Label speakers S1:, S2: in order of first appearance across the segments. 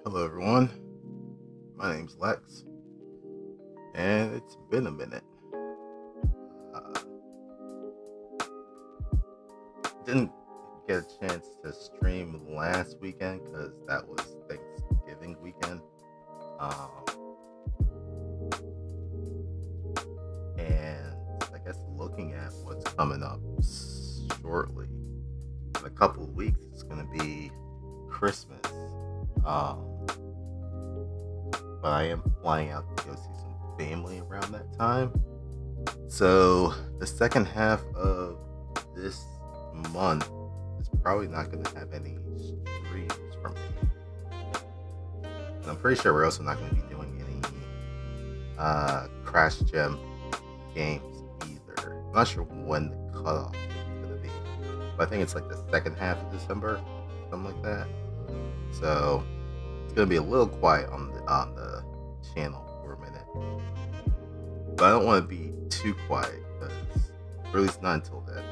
S1: Hello, everyone. My name's Lex, and it's been a minute. Uh, didn't get a chance to stream last weekend because that was Thanksgiving weekend. And I guess looking at what's coming up shortly, in a couple of weeks, it's going to be Christmas. But I am flying out to go see some family around that time. So the second half of this month is probably not going to have any streams from me. And I'm pretty sure we're also not going to be doing any Crash Gem games either. I'm not sure when the cutoff is going to be, but I think it's like the second half of December, something like that. So it's going to be a little quiet on the channel for a minute, but I don't want to be too quiet because, or at least not until then.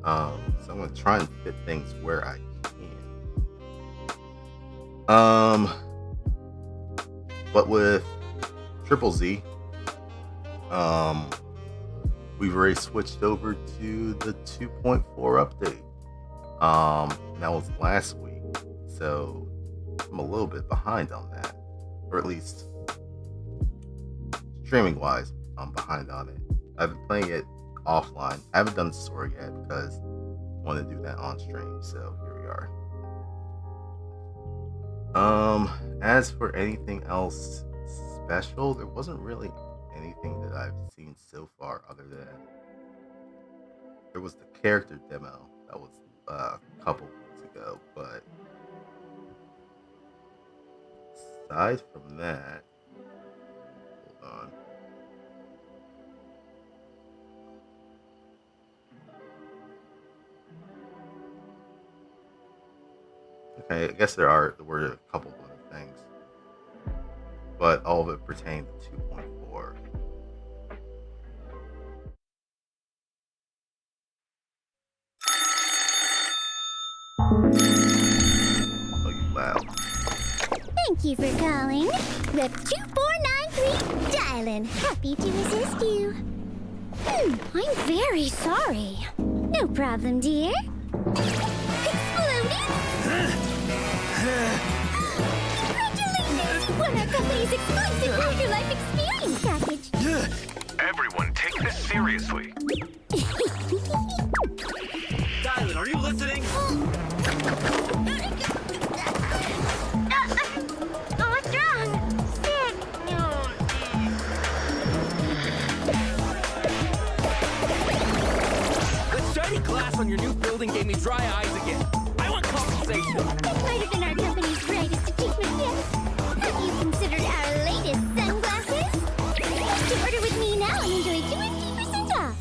S1: So I'm going to try and fit things where I can. But with Triple Z, we've already switched over to the 2.4 update. That was last week, so I'm a little bit behind on that, or at least streaming wise, I'm behind on it. I've been playing it offline. I haven't done the story yet because I want to do that on stream, so here we are. As for anything else special, there wasn't really anything that I've seen so far other than there was the character demo that was a couple weeks ago, but aside from that, hold on. Okay, I guess there were a couple of other things, but all of it pertained to 2.4. Oh, you loud.
S2: Thank you for calling. Rep 2493 dialing. Happy to assist you. I'm very sorry. No problem, dear. Exploding? Congratulations! You won our company's exclusive afterlife experience package.
S3: Everyone, take this seriously.
S4: Dylan, are you listening?
S2: What's wrong? Sick.
S4: The shiny glass on your new building gave me dry eyes again. I want compensation.
S2: That might have been our company's greatest achievement yet. Have you considered our latest sunglasses? Place your order with me now and enjoy 20% off.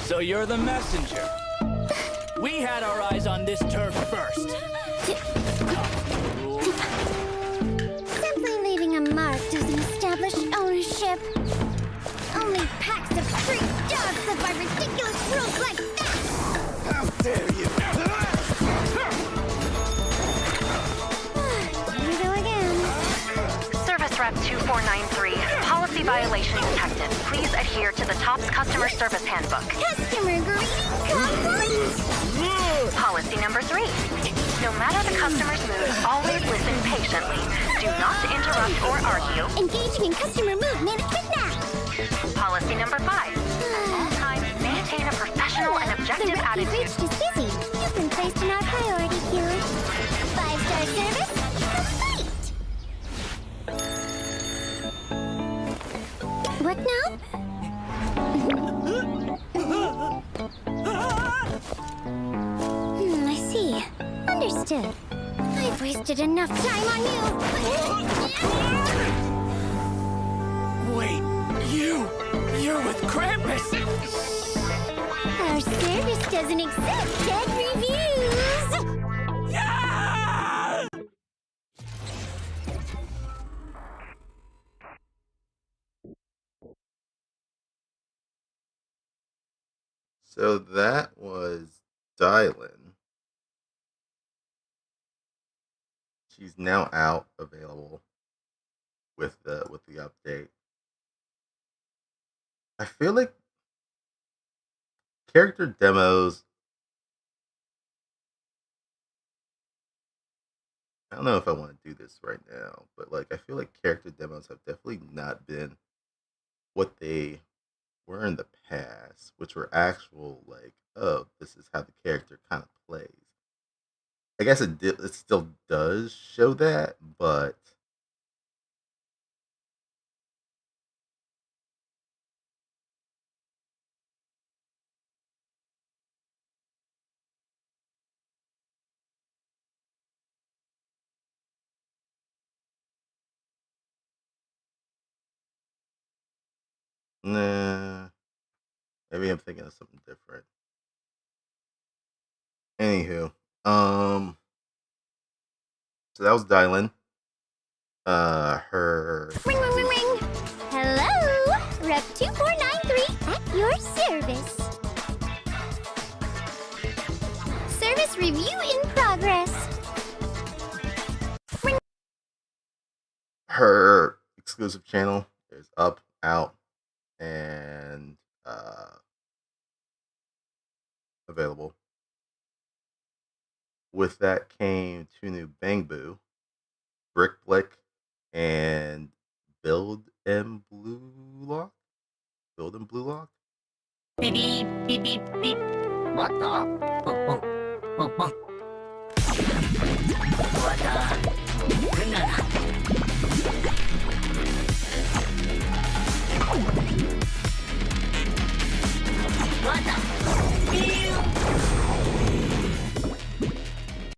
S5: So you're the messenger. We had our eyes on this turf first.
S2: Simply leaving a mark doesn't establish ownership. Only packs of street dogs live by ridiculous rules like that.
S4: How dare you?
S2: Here we go again.
S6: Service Rep 2493. Policy violation detected. Please adhere to the TOPS Customer Service Handbook.
S2: Customer greeting complaint.
S6: Policy number 3. No matter the customer's mood, always listen patiently. Do not interrupt or argue.
S2: Engaging in customer mood management now.
S6: Policy number 5. At all times, maintain a professional and objective
S2: The rep you
S6: attitude.
S2: reached is busy. You've been placed in our priority queue. 5-star service complete. What now? I see. Understood. I've wasted enough time on you.
S5: Wait, you're with Krampus!
S2: Our service doesn't accept dead reviews.
S5: Yeah!
S1: So that was Dylan. She's now out, available with the update. I feel like character demos. I don't know if I want to do this right now, but like I feel like character demos have definitely not been what they were in the past, which were actual like, oh, this is how the character kind of plays. I guess it still does show that, but nah, maybe I'm thinking of something different. Anywho, so that was Dylan. Her
S2: Ring, ring, ring, ring. Hello, Rep 2493 at your service. Service review in progress.
S1: her exclusive channel is up, out, and available. With that came 2 new Bang Boo, Brick Blick, and Build and Blue Lock. Build and Blue Lock.
S7: Beep beep beep beep beep. What the? Bonk, bonk, bonk, bonk. What the? Banana. What the?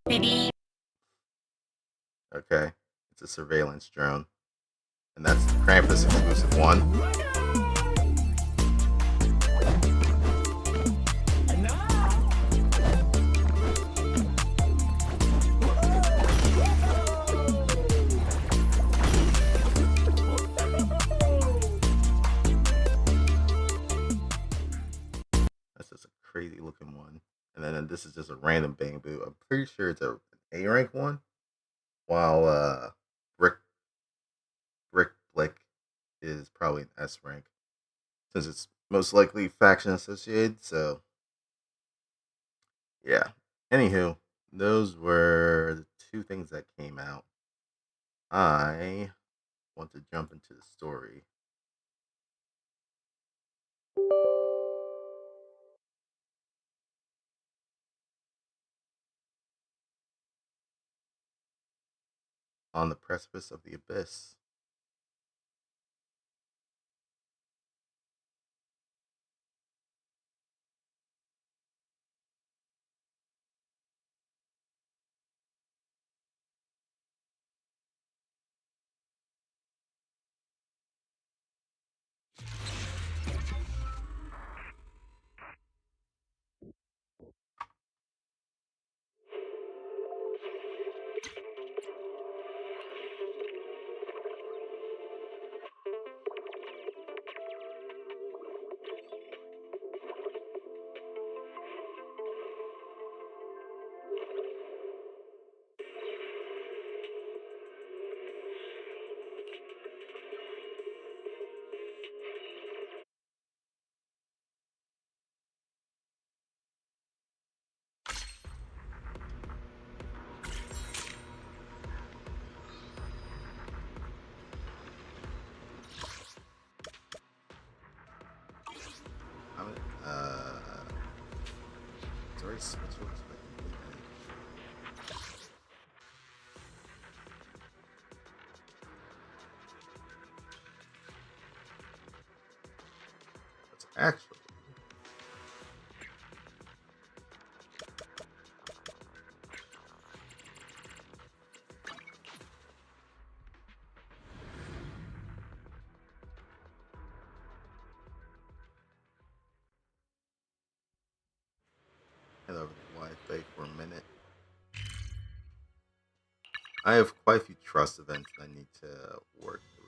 S7: Beep beep.
S1: Okay, it's a surveillance drone, and that's the Krampus exclusive one. That's just a crazy looking one. And then this is just a random Bang Boo. I'm pretty sure it's an A rank one. While Brick Blick is probably an S rank, since it's most likely faction associated. So yeah. Anywho, those were the 2 things that came out. I want to jump into the story. On the Precipice of the Abyss. Sorry, switch over to the That's actually head over to Wi-Fi for a minute. I have quite a few trust events that I need to work through.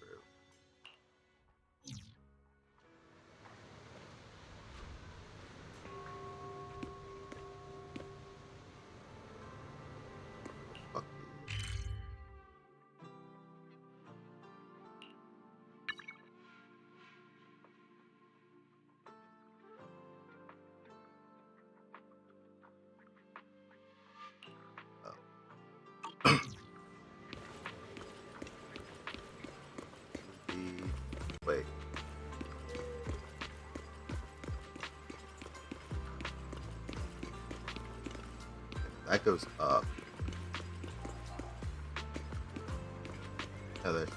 S1: Wait. That goes up. Oh, there.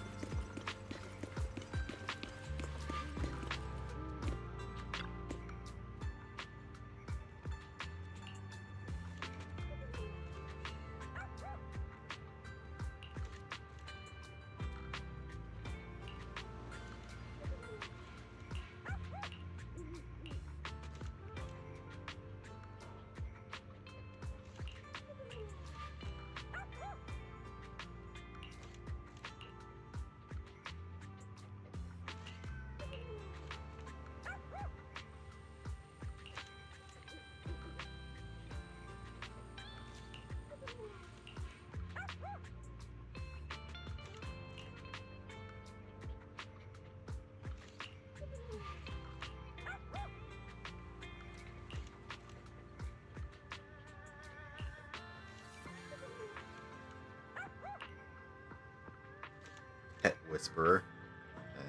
S1: Pet Whisperer.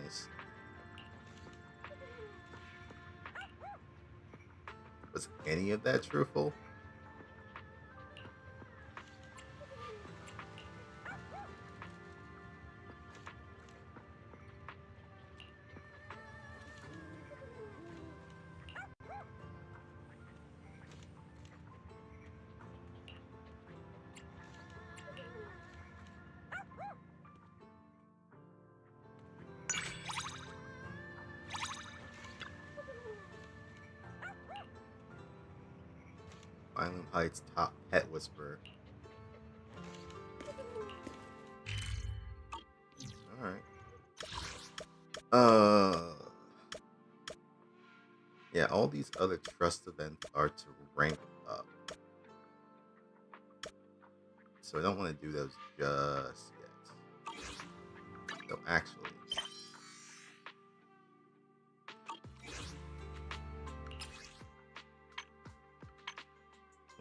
S1: Nice. Was any of that truthful? Island Heights top Pet Whisperer. Alright. Yeah, all these other trust events are to rank up. So I don't want to do those just yet. So actually,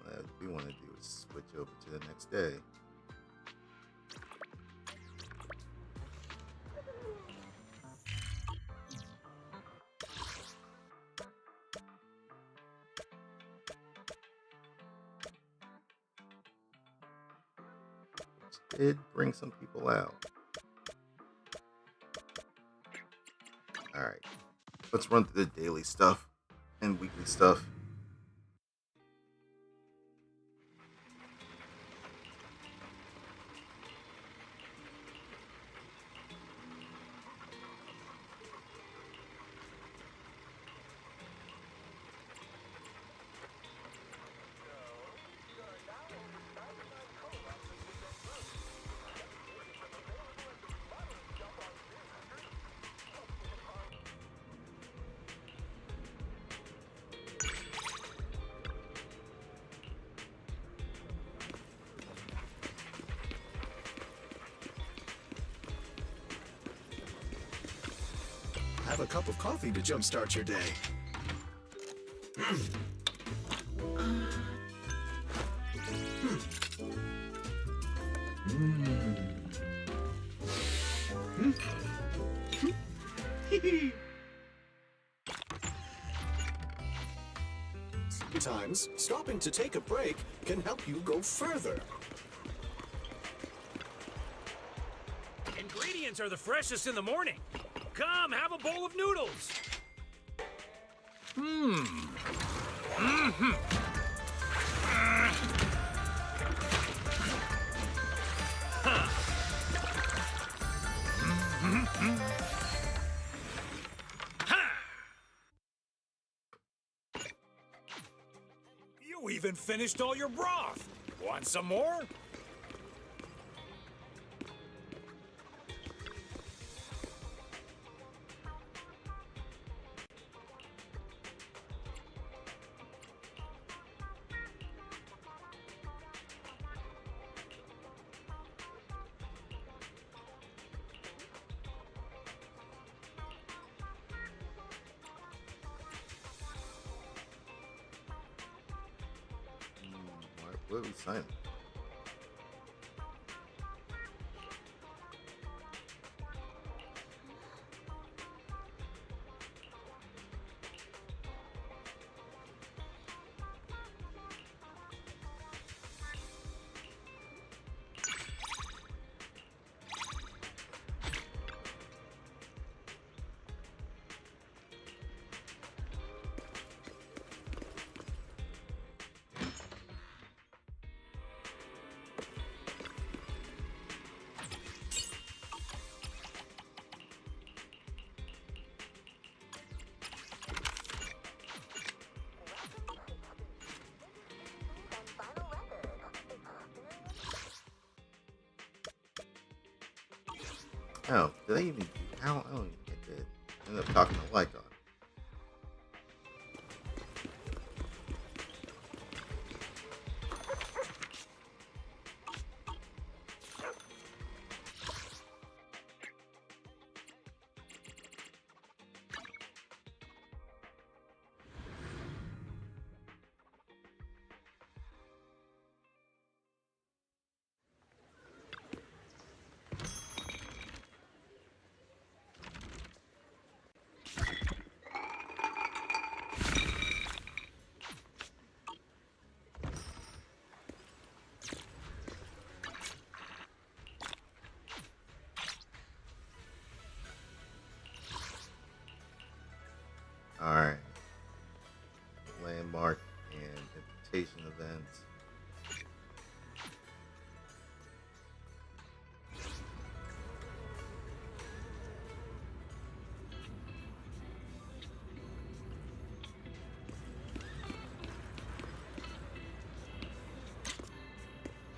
S1: what we want to do is switch over to the next day. Which did bring some people out. Alright, let's run through the daily stuff and weekly stuff.
S8: Have a cup of coffee to jumpstart your day. Sometimes stopping to take a break can help you go further.
S4: Ingredients are the freshest in the morning. Come, have a bowl of noodles. You even finished all your broth. Want some more?
S1: What are we signing? Oh, did I even? I don't even think I did. I ended up talking to like on. Alright. Landmark and invitation events.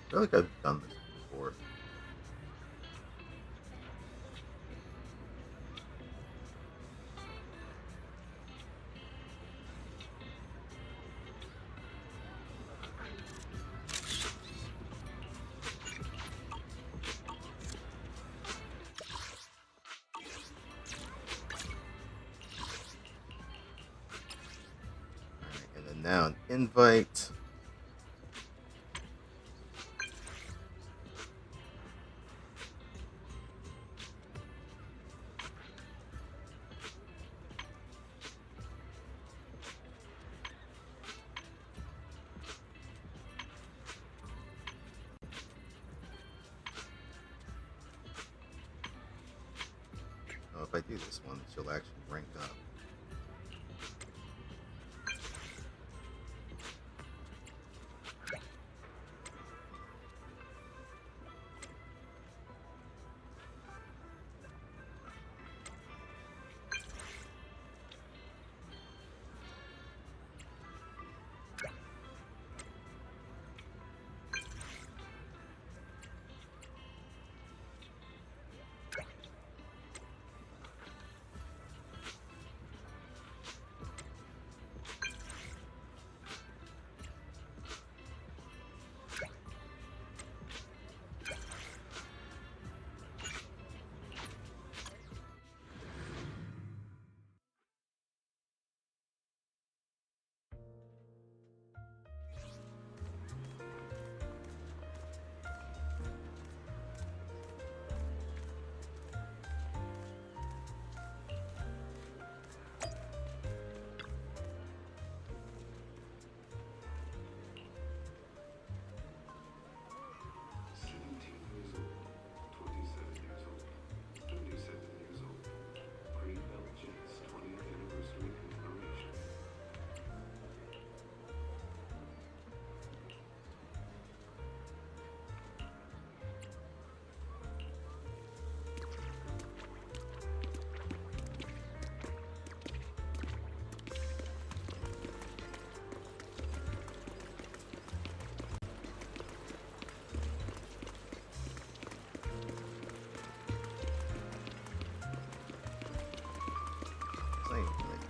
S1: I feel like I've done this before. Alright, and then now an invite. Oh, if I do this one, she'll actually rank up.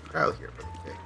S1: Crowd here for the day.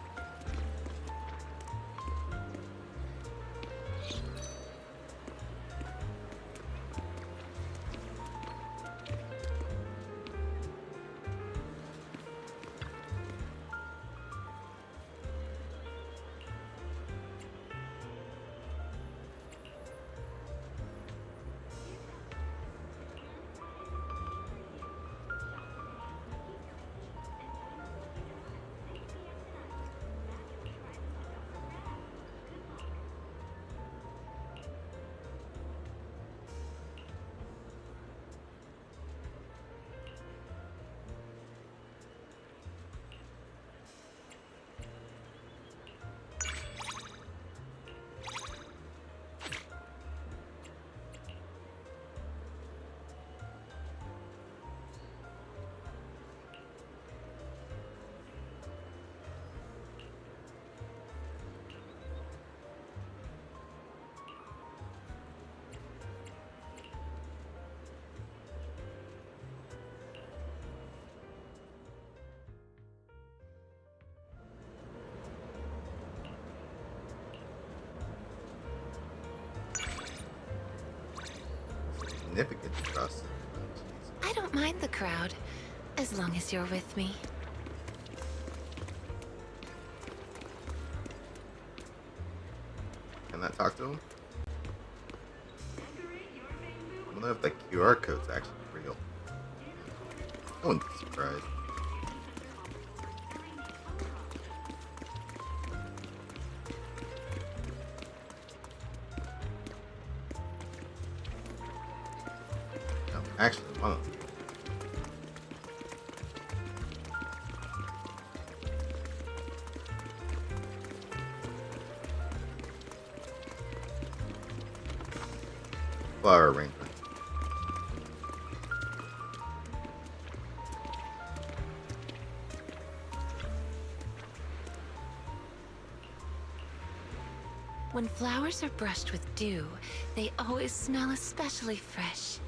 S1: significant trust.
S6: I don't mind the crowd, as long as you're with me.
S1: Can I talk to him? I wonder if the QR code's actually real. I wouldn't be surprised. No, actually, one of them. Flower arrangement.
S6: When flowers are brushed with dew, they always smell especially fresh.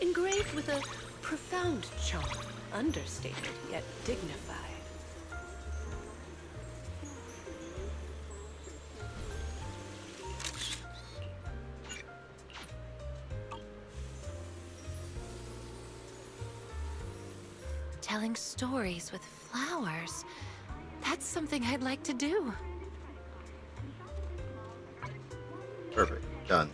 S9: Engraved with a profound charm, understated yet dignified.
S6: Telling stories with flowers. That's something I'd like to do.
S1: Perfect. Done.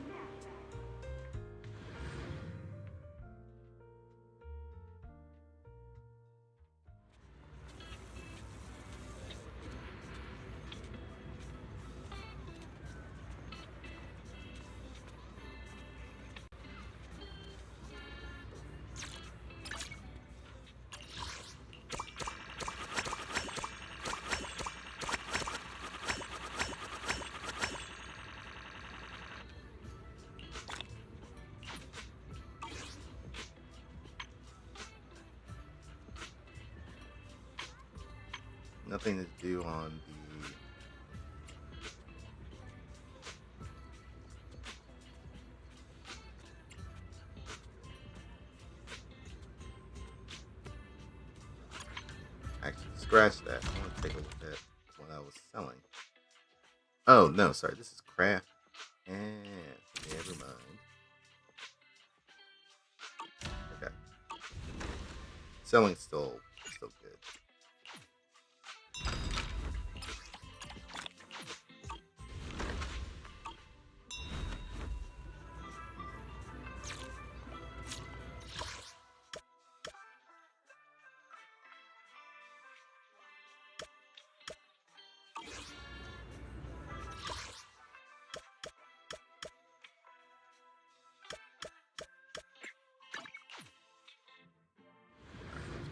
S1: Nothing to do on the actually scratch that. I want to take a look at what I was selling. Oh no, sorry, this is craft. And never mind. Okay. Selling's still good.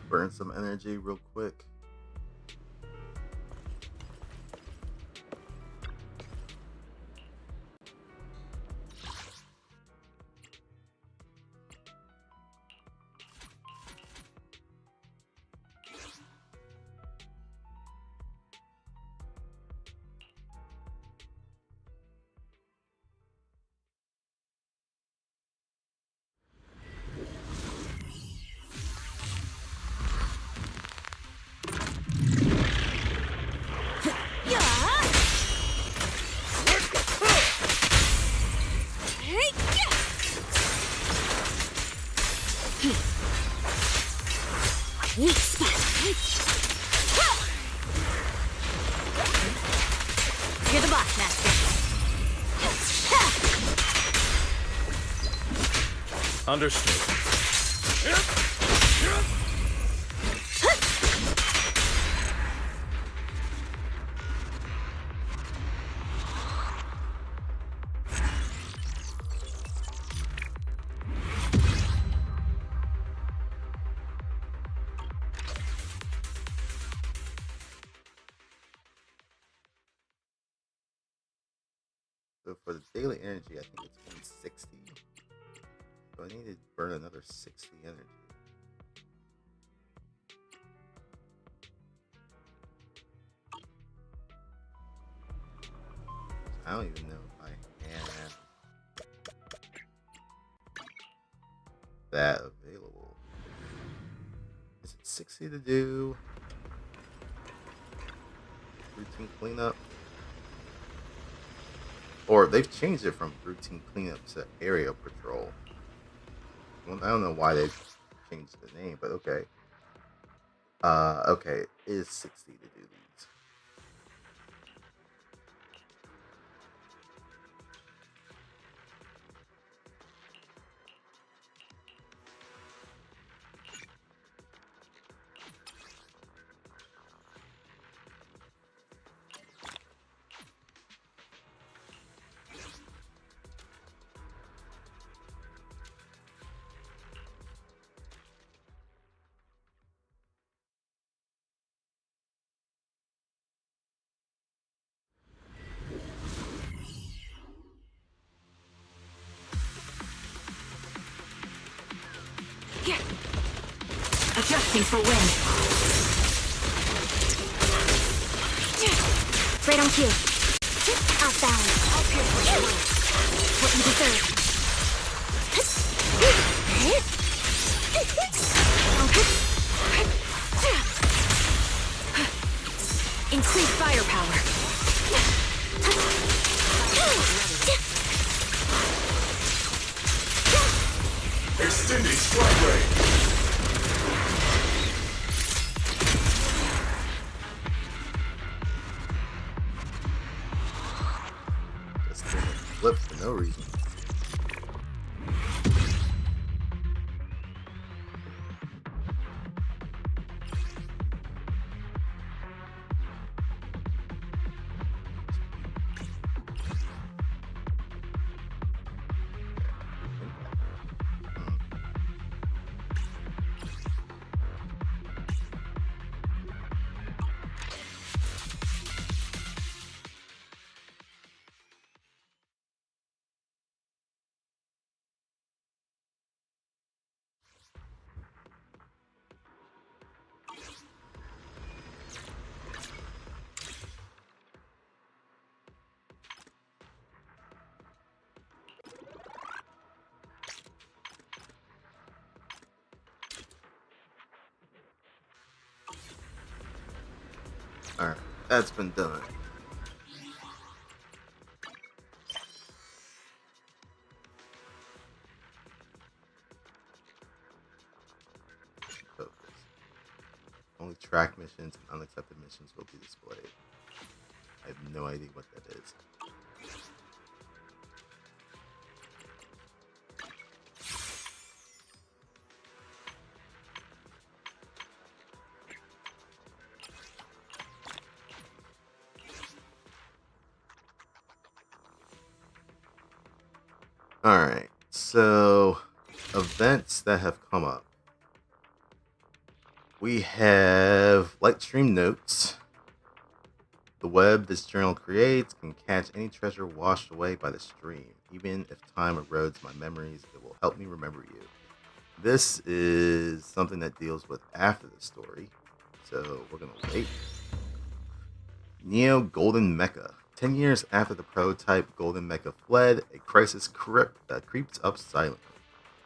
S1: Burn some energy real quick.
S2: Weak spot. You're the boss, Master.
S4: Understood.
S1: So for the daily energy, I think it's 160. So I need to burn another 60 energy. I don't even know if I have that available. Is it 60 to do routine cleanup? Or they've changed it from routine cleanup to area patrol. Well, I don't know why they've changed the name, but okay. Okay, it is 60 to do these.
S6: Adjusting for wind.
S2: Right on cue. Off balance. What you deserve.
S6: Increase firepower.
S8: Extending strike range.
S1: Just flip for no reason. Alright, that's been done. Focus. Only track missions and unaccepted missions will be displayed. I have no idea what that is. Alright, so events that have come up. We have light stream notes. The web this journal creates can catch any treasure washed away by the stream. Even if time erodes my memories, it will help me remember you. This is something that deals with after the story, so we're gonna wait. Neo Golden Mecha. 10 years after the prototype Golden Mecha fled, a crisis creeps up silently.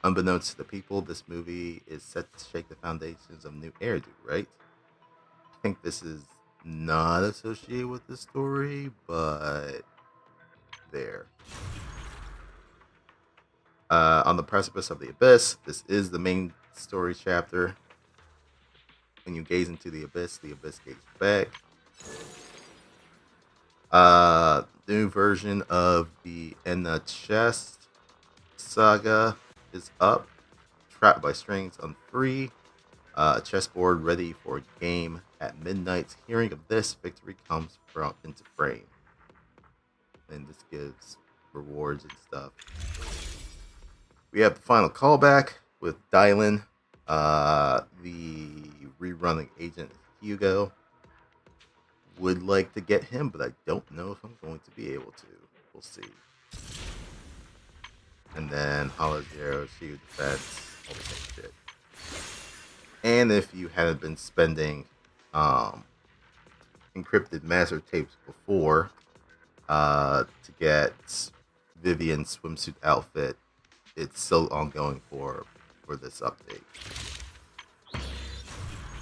S1: Unbeknownst to the people, this movie is set to shake the foundations of new Eridu, right? I think this is not associated with the story, but there. On the precipice of the abyss, this is the main story chapter. When you gaze into the abyss gazes back. New version of the In the Chest saga is up. Trapped by strings on free. A chessboard ready for a game at midnight. Hearing of this, victory comes from into frame. And this gives rewards and stuff. We have the final callback with Dylan, the rerunning agent Hugo. Would like to get him, but I don't know if I'm going to be able to. We'll see. And then Hollow Zero, Shield Defense, all the same shit. And if you hadn't been spending encrypted master tapes before to get Vivian's swimsuit outfit, it's still ongoing for this update.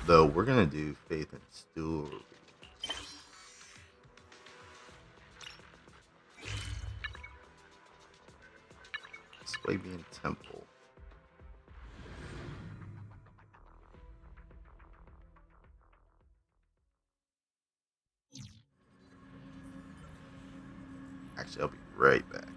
S1: Though we're gonna do Faith and Story. Flavian Temple. Actually, I'll be right back.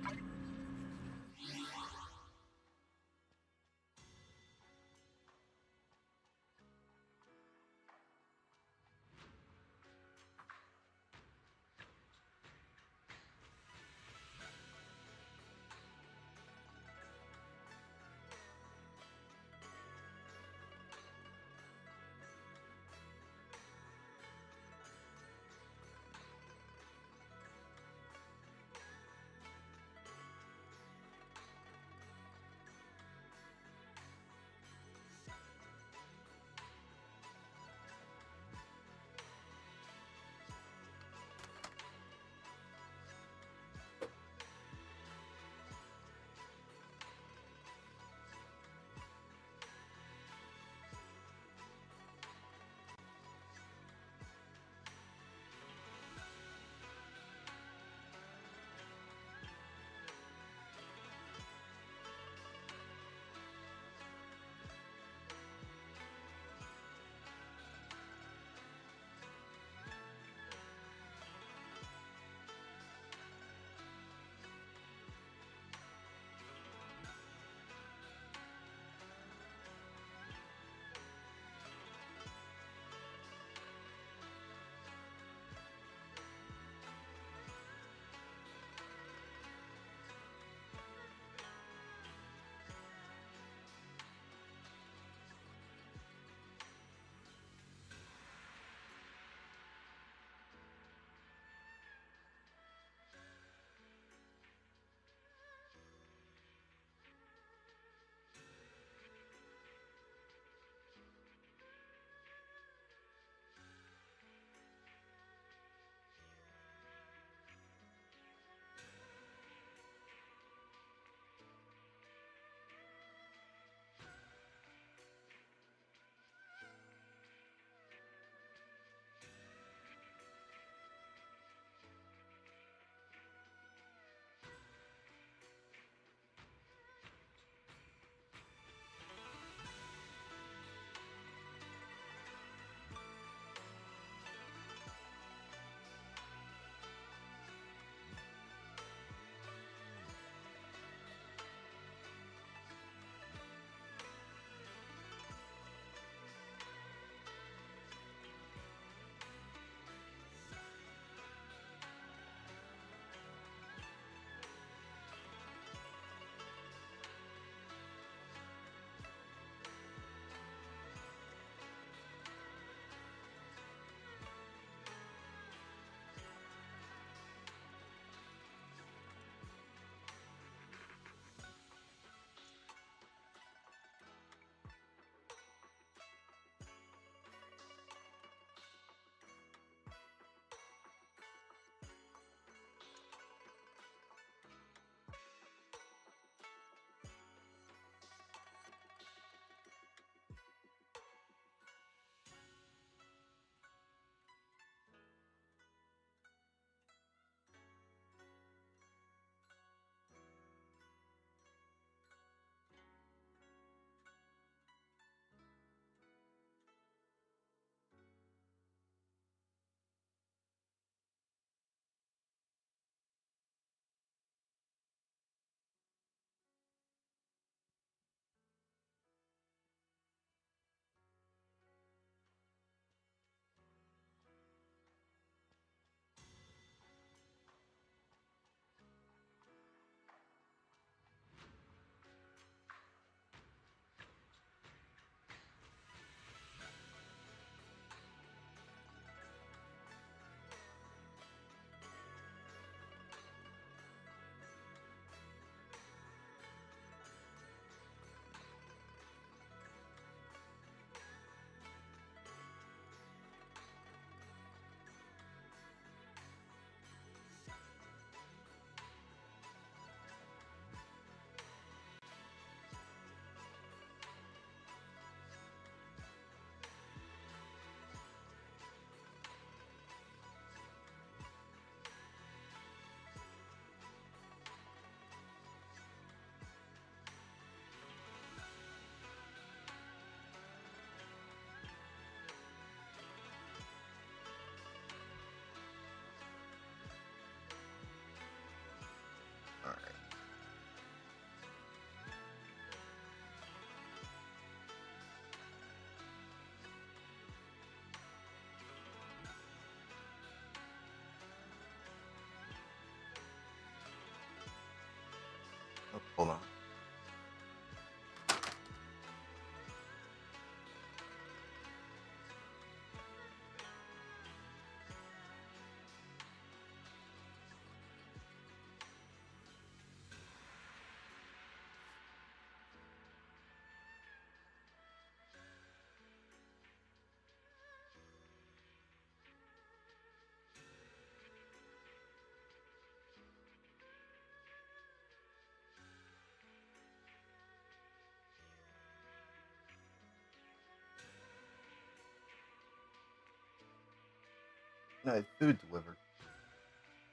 S1: I had food delivered.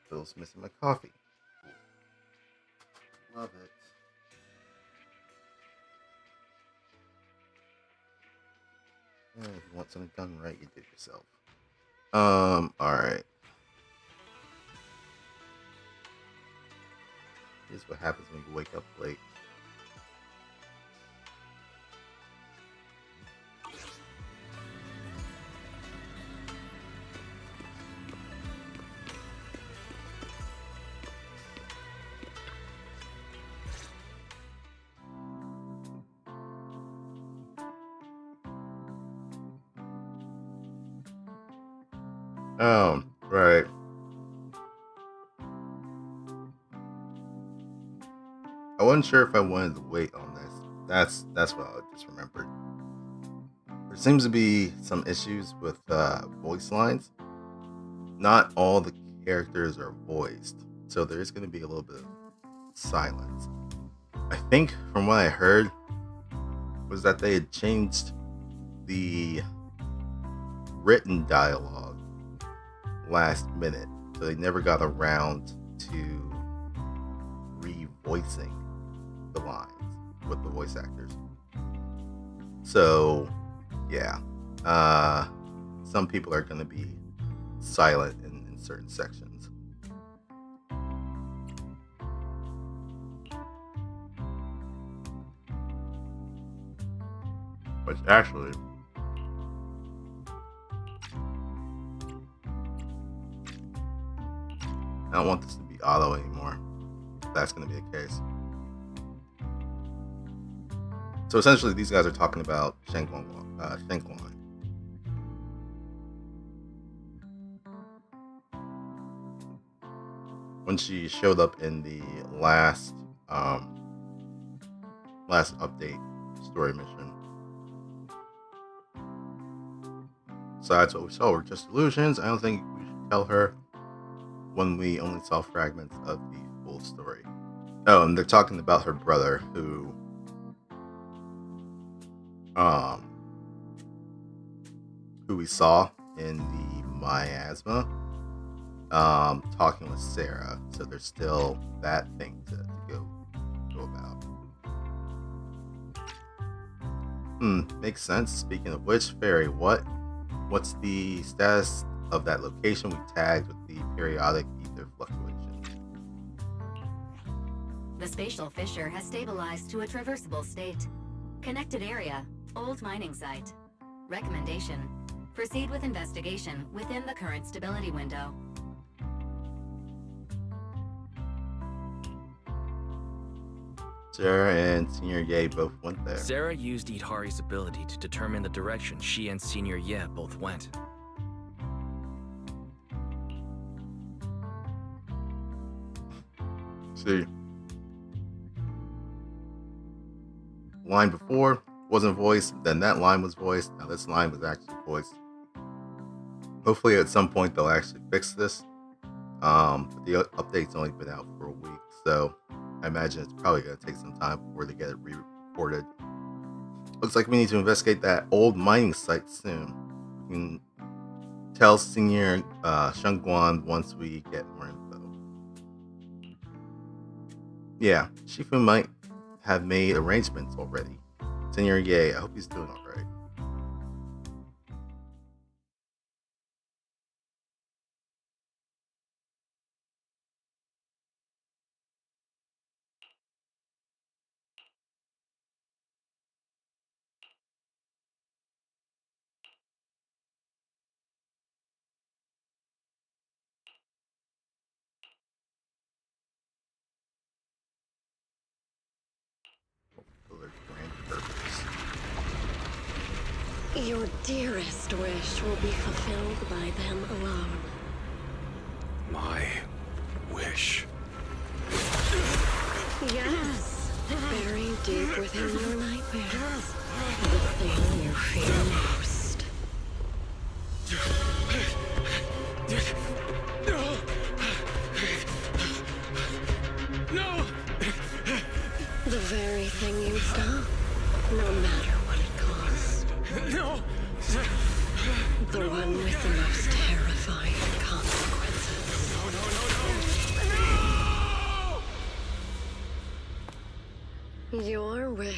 S1: Bill's missing my coffee. Cool. Love it. If you want something done right, you do it yourself. Alright. Here's what happens when you wake up late. Oh, right. I wasn't sure if I wanted to wait on this. That's what I just remembered. There seems to be some issues with voice lines. Not all the characters are voiced, so there's going to be a little bit of silence. I think from what I heard was that they had changed the written dialogue last minute, so they never got around to revoicing the lines with the voice actors. So yeah, some people are going to be silent in certain sections. Which actually, I don't want this to be auto anymore, if that's going to be the case. So essentially, these guys are talking about Shengguan. When she showed up in the last update story mission. So that's what we saw were just illusions. I don't think we should tell her when we only saw fragments of the full story. Oh, and they're talking about her brother who we saw in the miasma, talking with Sarah. So there's still that thing to go about. Makes sense. Speaking of which, Fairy, what's the status of that location we tagged with the periodic ether fluctuations?
S10: The spatial fissure has stabilized to a traversable state. Connected area, old mining site. Recommendation: proceed with investigation within the current stability window.
S1: Sarah and Senior Ye both went there.
S4: Sarah used Idhari's ability to determine the direction she and Senior Ye both went.
S1: See, line before wasn't voiced, then that line was voiced, now this line was actually voiced. Hopefully at some point they'll actually fix this. But the update's only been out for a week, so I imagine it's probably going to take some time before they get it re-recorded. Looks like we need to investigate that old mining site soon. We can tell Senior Shengguan once we get more info. Yeah, Shifu might have made arrangements already. Senior Ye, I hope he's doing alright.
S9: Your dearest wish will be fulfilled by them alone.
S3: My wish.
S9: Yes, buried deep within your nightmares. The thing you fear most.
S3: No!
S9: The very thing you'd stop, no matter what it cost.
S3: No!
S9: The one with the most terrifying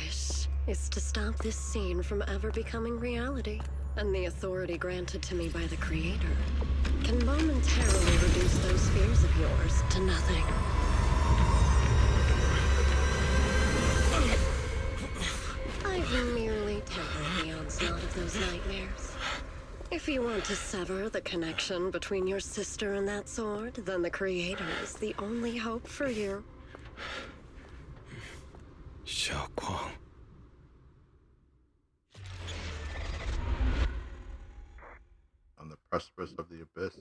S9: wish is to stop this scene from ever becoming reality, and the authority granted to me by the Creator can momentarily reduce those fears of yours to nothing. I've merely tempered the onslaught of those nightmares. If you want to sever the connection between your sister and that sword, then the Creator is the only hope for you.
S3: Xiaoguang.
S1: On the precipice of the abyss.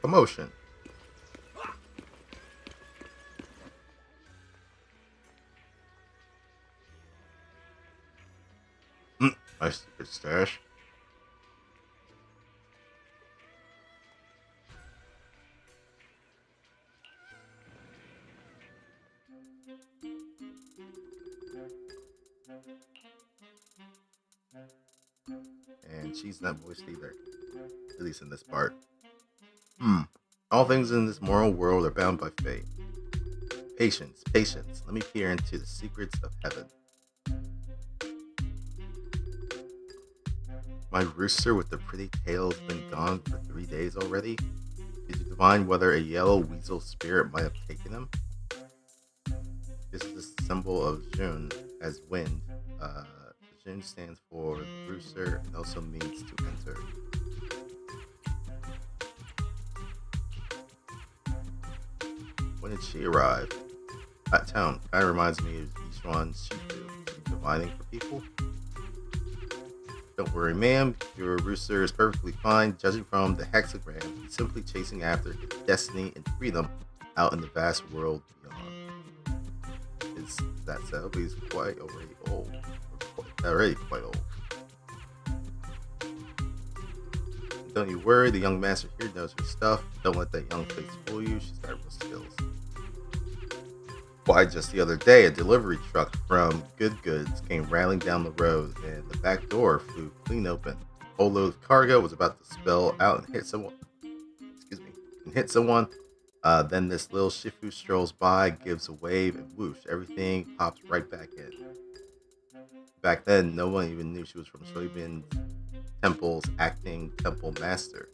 S1: Commotion. My secret stash. And she's not voiced either, at least in this part. All things in this mortal world are bound by fate. Patience, patience. Let me peer into the secrets of heaven. My rooster with the pretty tail's been gone for 3 days already. Did you divine whether a yellow weasel spirit might have taken him? This is the symbol of June as wind. June stands for the rooster and also means to enter. When did she arrive? That town kind of reminds me of Yishuan's Shifu. Divining for people? Don't worry, ma'am. Your rooster is perfectly fine. Judging from the hexagram, he's simply chasing after his destiny and freedom out in the vast world beyond. Is that so? But he's quite already quite old. Don't you worry, the young master here knows her stuff. Don't let that young face fool you. She's got real skills. Why, just the other day, a delivery truck from Good Goods came rattling down the road, and the back door flew clean open. A whole load of cargo was about to spill out and hit someone. Then this little Shifu strolls by, gives a wave, and whoosh, everything pops right back in. Back then, no one even knew she was from Soybean Temple's acting temple master.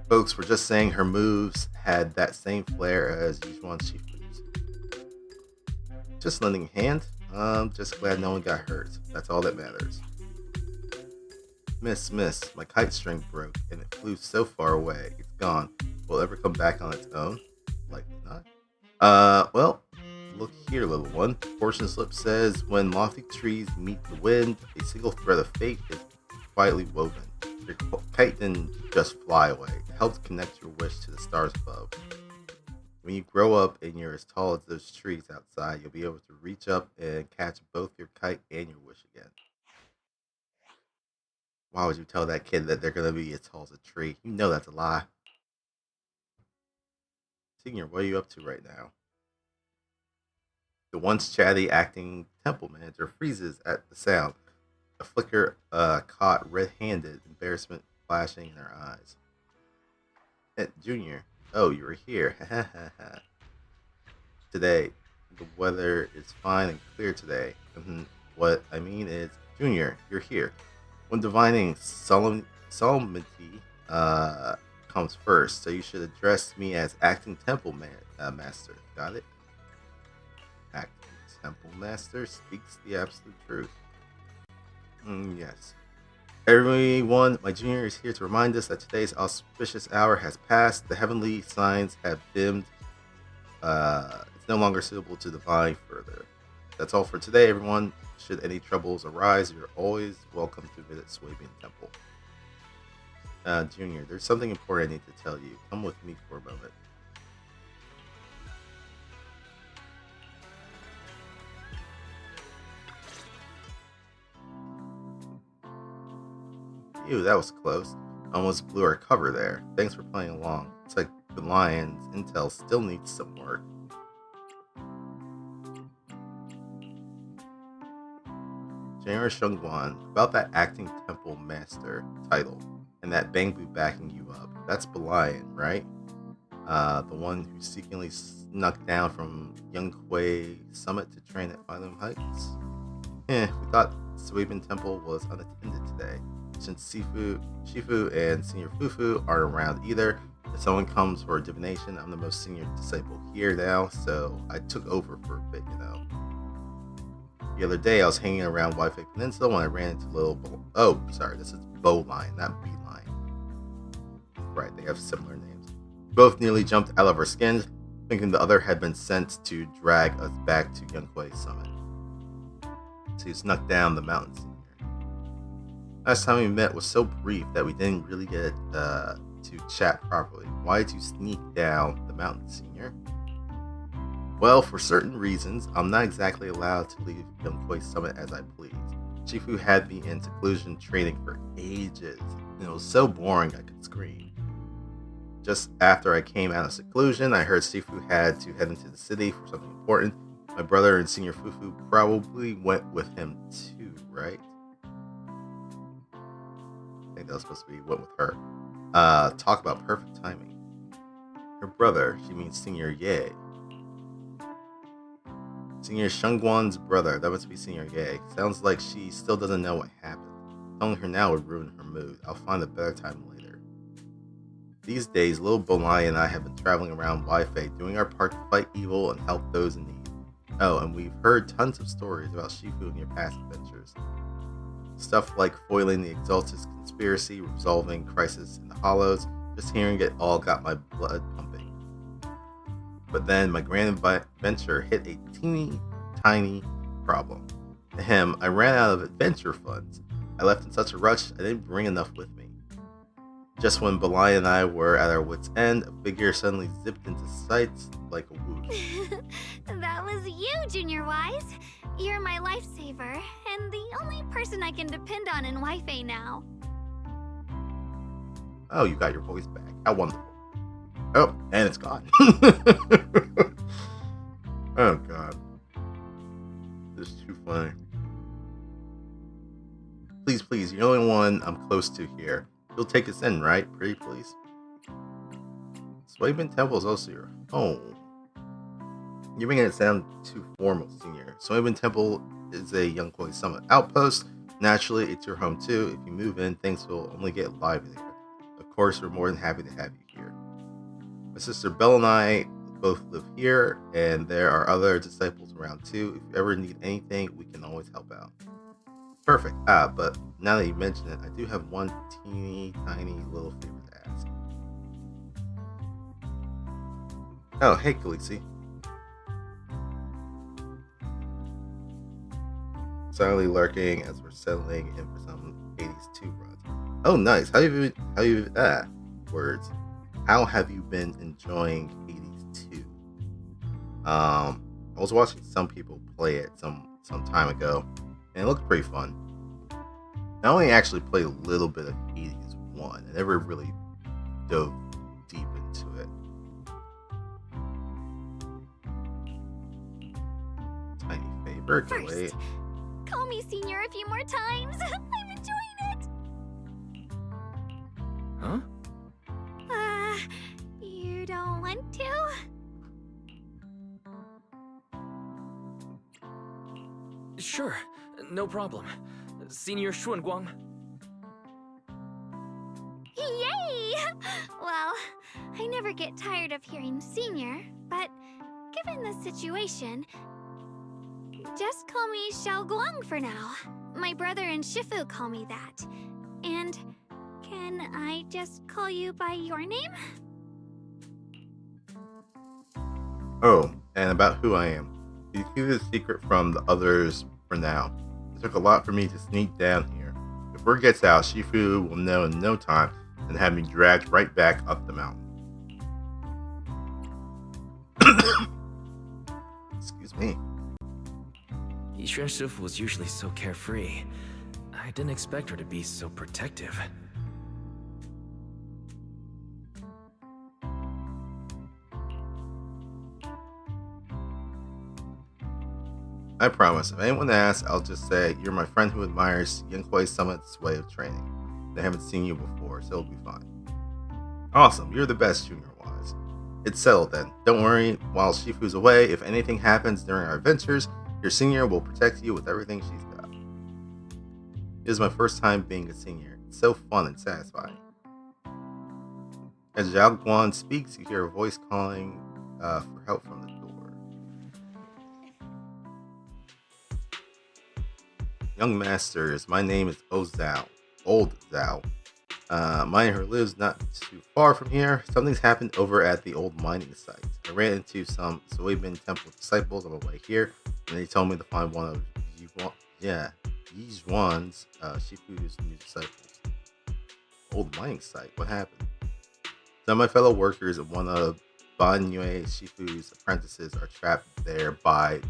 S1: Folks were just saying her moves had that same flair as Yishuan Shifu's. Just lending a hand. I'm just glad no one got hurt. That's all that matters. Miss, my kite string broke and it flew so far away. It's gone. Will it ever come back on its own? Likely not. Well, look here, little one. Fortune slip says, when lofty trees meet the wind, a single thread of fate is quietly woven. Your kite didn't just fly away. It helped connect your wish to the stars above. When you grow up and you're as tall as those trees outside, you'll be able to reach up and catch both your kite and your wish again. Why would you tell that kid that they're going to be as tall as a tree? You know that's a lie. Senior, what are you up to right now? The once chatty acting temple manager freezes at the sound. A flicker caught red-handed, embarrassment flashing in her eyes. Junior, oh, you were here. Today, the weather is fine and clear today. What I mean is, Junior, you're here. When divining, solemnity comes first, so you should address me as acting temple master. Got it? Acting temple master speaks the absolute truth. Yes. Everyone, my junior is here to remind us that today's auspicious hour has passed. The heavenly signs have dimmed. It's no longer suitable to divine further. That's all for today, everyone. Should any troubles arise, you're always welcome to visit Swabian Temple. Junior, there's something important I need to tell you. Come with me for a moment. Ew, that was close. Almost blew our cover there. Thanks for playing along. It's like the Lion's intel still needs some work. General Shungwan, about that acting temple master title and that Bangbu backing you up. That's Belian, right? The one who secretly snuck down from Yunghui Summit to train at Phylum Heights? We thought Suibin Temple was unattended today. Since Shifu and Senior Fufu aren't around either, if someone comes for a divination, I'm the most senior disciple here now, so I took over for a bit, you know. The other day, I was hanging around Wi-Fi Peninsula when I ran into this is Bowline, not Beeline. Right, they have similar names. We both nearly jumped out of our skins, thinking the other had been sent to drag us back to Yunghui Summit. So he snuck down the mountain senior. Last time we met was so brief that we didn't really get to chat properly. Why did you sneak down the mountain senior? Well, for certain reasons, I'm not exactly allowed to leave Yunghui Summit as I please. Shifu had me in seclusion training for ages, and it was so boring I could scream. Just after I came out of seclusion, I heard Shifu had to head into the city for something important. My brother and Senior Fufu probably went with him too, right? I think that was supposed to be went with her. Talk about perfect timing. Her brother, she means Senior Ye. Senior Shungwan's brother, that must be Senior Ye. Sounds like she still doesn't know what happened. Telling her now would ruin her mood. I'll find a better time later. These days, little Bolai and I have been traveling around Wi-Fi, doing our part to fight evil and help those in need. Oh, and we've heard tons of stories about Shifu and your past adventures. Stuff like foiling the Exaltus conspiracy, resolving crisis in the Hollows. Just hearing it all got my blood pumping. But then my grand adventure hit a teeny tiny problem. Ahem, I ran out of adventure funds. I left in such a rush, I didn't bring enough with me. Just when Belai and I were at our wits' end, a figure suddenly zipped into sight like a whoosh.
S2: That was you, Junior Wise. You're my lifesaver, and the only person I can depend on in Wi-Fi now.
S1: Oh, you got your voice back. How wonderful. Oh, and it's gone. Oh, God. This is too funny. Please, please, you're the only one I'm close to here. You'll take us in, right? Pretty please. Suibin Temple is also your home. You're making it sound too formal, Senior. Suibin Temple is a Yunghui Summit outpost. Naturally, it's your home too. If you move in, things will only get lively there. Of course, we're more than happy to have you here. My sister Belle and I both live here, and there are other disciples around too. If you ever need anything, we can always help out. Perfect. But now that you mention it, I do have one teeny tiny little favor to ask. Oh, hey, Khaleesi. Silently lurking as we're settling in for some 80s 2 runs. Oh, nice. Words. How have you been enjoying 80s 2? I was watching some people play it some time ago, and it looked pretty fun. I only actually played a little bit of 80s 1. I never really dove deep into it. Tiny favor.
S2: First, call me Senior a few more times. I'm enjoying it.
S4: Huh?
S2: You don't want to?
S4: Sure, no problem. Senior Xuanguang.
S2: Yay! Well, I never get tired of hearing Senior, but given the situation, just call me Xiaoguang for now. My brother and Shifu call me that. And can I just call you by your name?
S1: Oh, and about who I am. You keep this secret from the others for now. It took a lot for me to sneak down here. If word gets out, Shifu will know in no time and have me dragged right back up the mountain. Excuse me.
S4: Yixuan Shifu was usually so carefree. I I didn't expect her to be so protective.
S1: I promise, if anyone asks, I'll just say, you're my friend who admires Yunkwei Summit's way of training. They haven't seen you before, so it'll be fine. Awesome, you're the best, Junior Wise. It's settled then. Don't worry, while Shifu's away, if anything happens during our adventures, your senior will protect you with everything she's got. It is my first time being a senior. It's so fun and satisfying. As Zhao Guan speaks, you hear a voice calling for help from the door. Young masters, my name is Old Zhao. Mine her lives not too far from here. Something's happened over at the old mining site. I ran into some Suibin Temple disciples on the way here, and they told me to find one of Yizhuan's Shifu's new disciples. Old mining site? What happened? Some of my fellow workers and one of Ban Yue Shifu's apprentices are trapped there by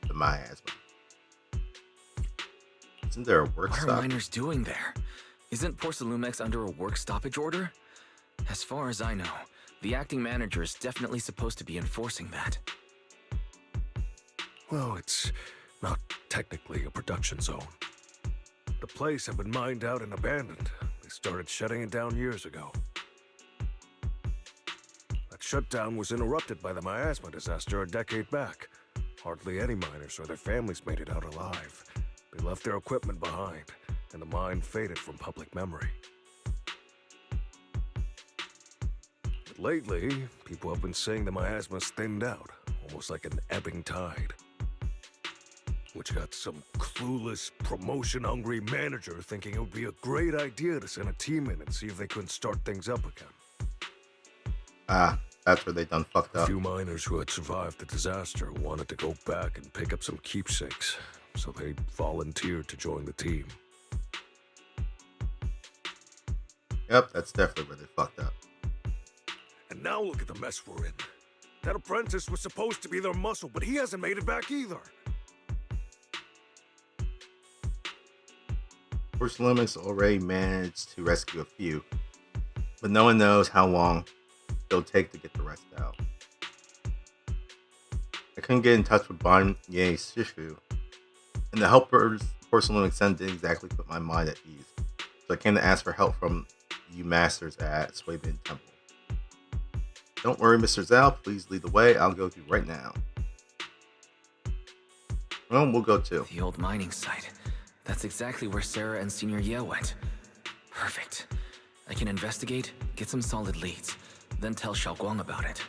S1: the miasma. Isn't there a work
S4: What are
S1: stoppage?
S4: miners doing there? Isn't Porcelumex under a work stoppage order? As far as I know, the acting manager is definitely supposed to be enforcing that.
S3: Well, it's not technically a production zone. The place had been mined out and abandoned. They started shutting it down years ago. That shutdown was interrupted by the miasma disaster a decade back. Hardly any miners or their families made it out alive. They left their equipment behind, and the mine faded from public memory. But lately, people have been saying the miasma's thinned out, almost like an ebbing tide. Which got some clueless, promotion-hungry manager thinking it would be a great idea to send a team in and see if they couldn't start things up again.
S1: Ah, that's where they done fucked
S3: A
S1: up.
S3: few miners who had survived the disaster wanted to go back and pick up some keepsakes, so they volunteered to join the team.
S1: Yep, that's definitely where they fucked up.
S3: And now look at the mess we're in. That apprentice was supposed to be their muscle, but he hasn't made it back either.
S1: Porcelumex already managed to rescue a few, but no one knows how long it'll take to get the rest out. I couldn't get in touch with Ban Ye Shifu, and the helpers Porcelumex sent didn't exactly put my mind at ease, so I came to ask for help from you masters at Suibin Temple. Don't worry, Mr. Zhao, please lead the way. I'll go to you right now. Well, we'll go too.
S4: The old mining site. That's exactly where Sarah and Senior Ye went. Perfect. I can investigate, get some solid leads, then tell Xiaoguang about it.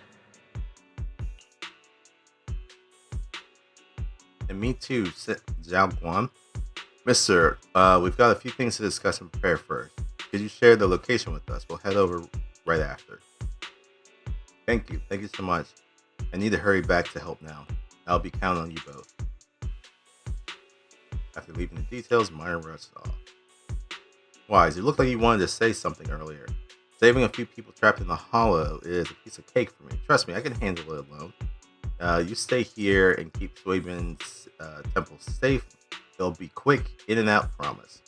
S1: And me too, Zhao Guan. Mister, we've got a few things to discuss and prepare first. Could you share the location with us? We'll head over right after. Thank you so much. I need to hurry back to help now. I'll be counting on you both. After leaving the details, Myron rushed off. Wise, it looked like you wanted to say something earlier. Saving a few people trapped in the hollow is a piece of cake for me. Trust me, I can handle it alone. You stay here and keep Suibin's temple safe. They'll be quick, in and out, promise.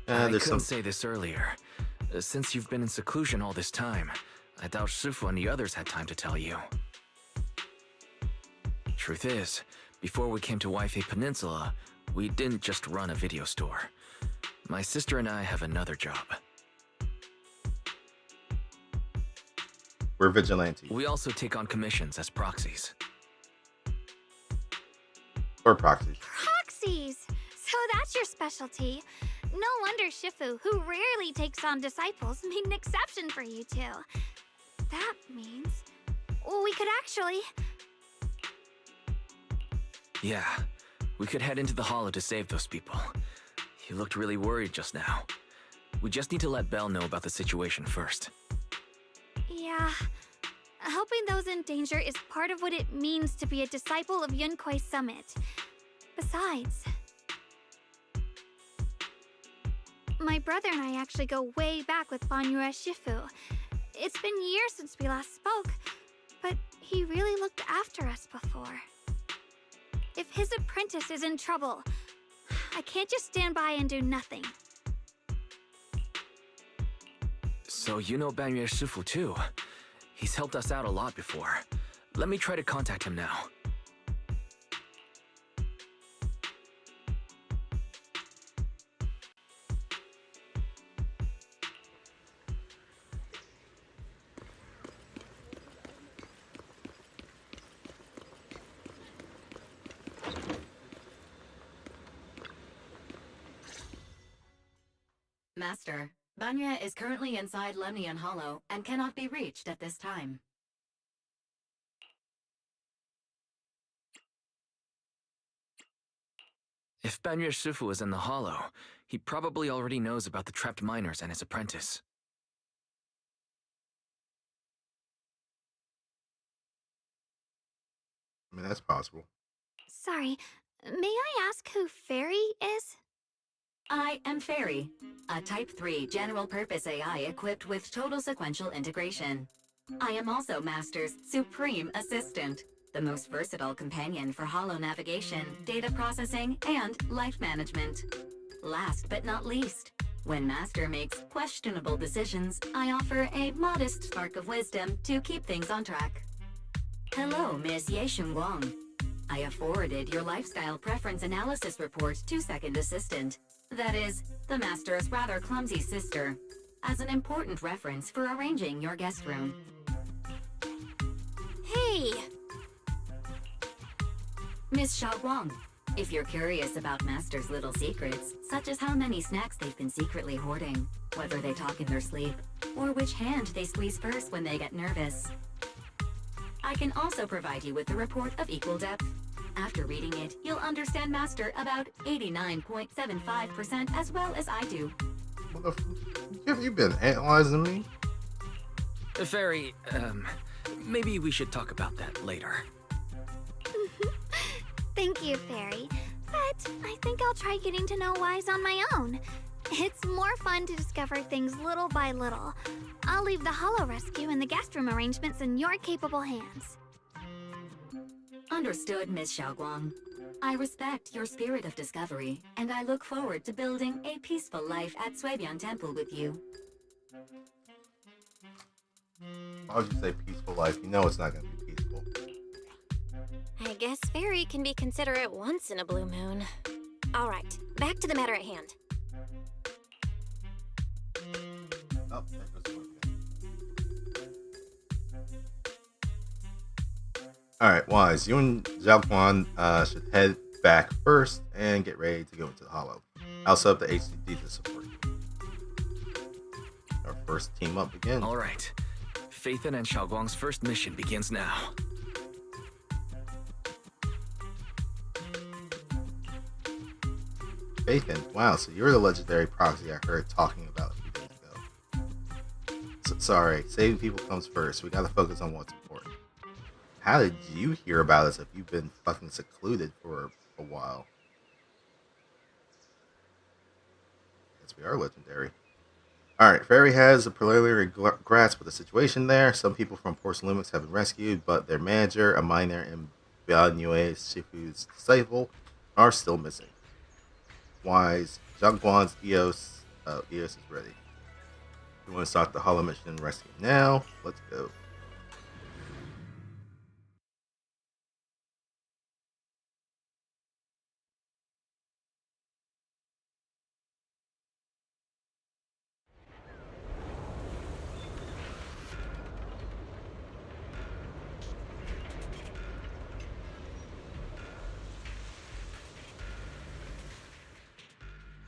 S4: I couldn't say this earlier. Since you've been in seclusion all this time, I doubt Shifu and the others had time to tell you. Truth is, before we came to Wi-Fi Peninsula, we didn't just run a video store. My sister and I have another job.
S1: We're vigilantes.
S4: We also take on commissions as proxies.
S1: Or proxies.
S2: Proxies! So that's your specialty. No wonder Shifu, who rarely takes on disciples, made an exception for you two. That means we could actually...
S4: Yeah, we could head into the hollow to save those people. You looked really worried just now. We just need to let Belle know about the situation first.
S2: Yeah. Helping those in danger is part of what it means to be a disciple of Yunkwei Summit. Besides, my brother and I actually go way back with Banyue Shifu. It's been years since we last spoke, but he really looked after us before. If his apprentice is in trouble, I can't just stand by and do nothing.
S4: So you know Banyue Shifu too. He's helped us out a lot before. Let me try to contact him now.
S10: Master, Banya is currently inside Lemnian Hollow and cannot be reached at this time.
S4: If Banyue Shifu is in the Hollow, he probably already knows about the trapped miners and his apprentice.
S1: I mean, that's possible.
S2: Sorry, may I ask who Fairy is?
S10: I am Fairy, a Type 3 general-purpose AI equipped with total sequential integration. I am also Master's supreme assistant, the most versatile companion for holo navigation, data processing, and life management. Last but not least, when Master makes questionable decisions, I offer a modest spark of wisdom to keep things on track. Hello, Miss Ye Shunguang. I have forwarded your lifestyle preference analysis report to Second Assistant. That is, the Master's rather clumsy sister, as an important reference for arranging your guest room.
S2: Hey!
S10: Miss Xiaoguang, if you're curious about Master's little secrets, such as how many snacks they've been secretly hoarding, whether they talk in their sleep, or which hand they squeeze first when they get nervous, I can also provide you with a report of equal depth. After reading it, you'll understand Master about 89.75% as well as I do.
S1: What the have you been analyzing me?
S4: Fairy, maybe we should talk about that later.
S2: Thank you, Fairy. But I think I'll try getting to know Wise on my own. It's more fun to discover things little by little. I'll leave the Hollow Rescue and the guest room arrangements in your capable hands.
S10: Understood, Miss Xiaoguang. I respect your spirit of discovery, and I look forward to building a peaceful life at Suibian Temple with you.
S1: Why would you say peaceful life? You know it's not going to be peaceful.
S11: I guess Fairy can be considerate once in a blue moon. Alright, back to the matter at hand.
S1: Oh, there goes one again. Alright, Wise, you and Xiaoguan should head back first and get ready to go into the Hollow. I'll set up the HCD to support you. Our first team up again.
S4: Alright. Faithin and Xiaoguang's first mission begins now.
S1: Faithin, wow, so you're the legendary Proxy I heard talking about a few days ago. Sorry, saving people comes first. We gotta focus on what's important. How did you hear about us if you've been fucking secluded for a while? Guess we are legendary. Alright, Fairy has a preliminary grasp of the situation there. Some people from Porcelainix have been rescued, but their manager, a miner, and Banyue Shifu's disciple are still missing. Wise, Xiaoguan's EOS is ready. We want to start the Hollow mission and rescue now. Let's go.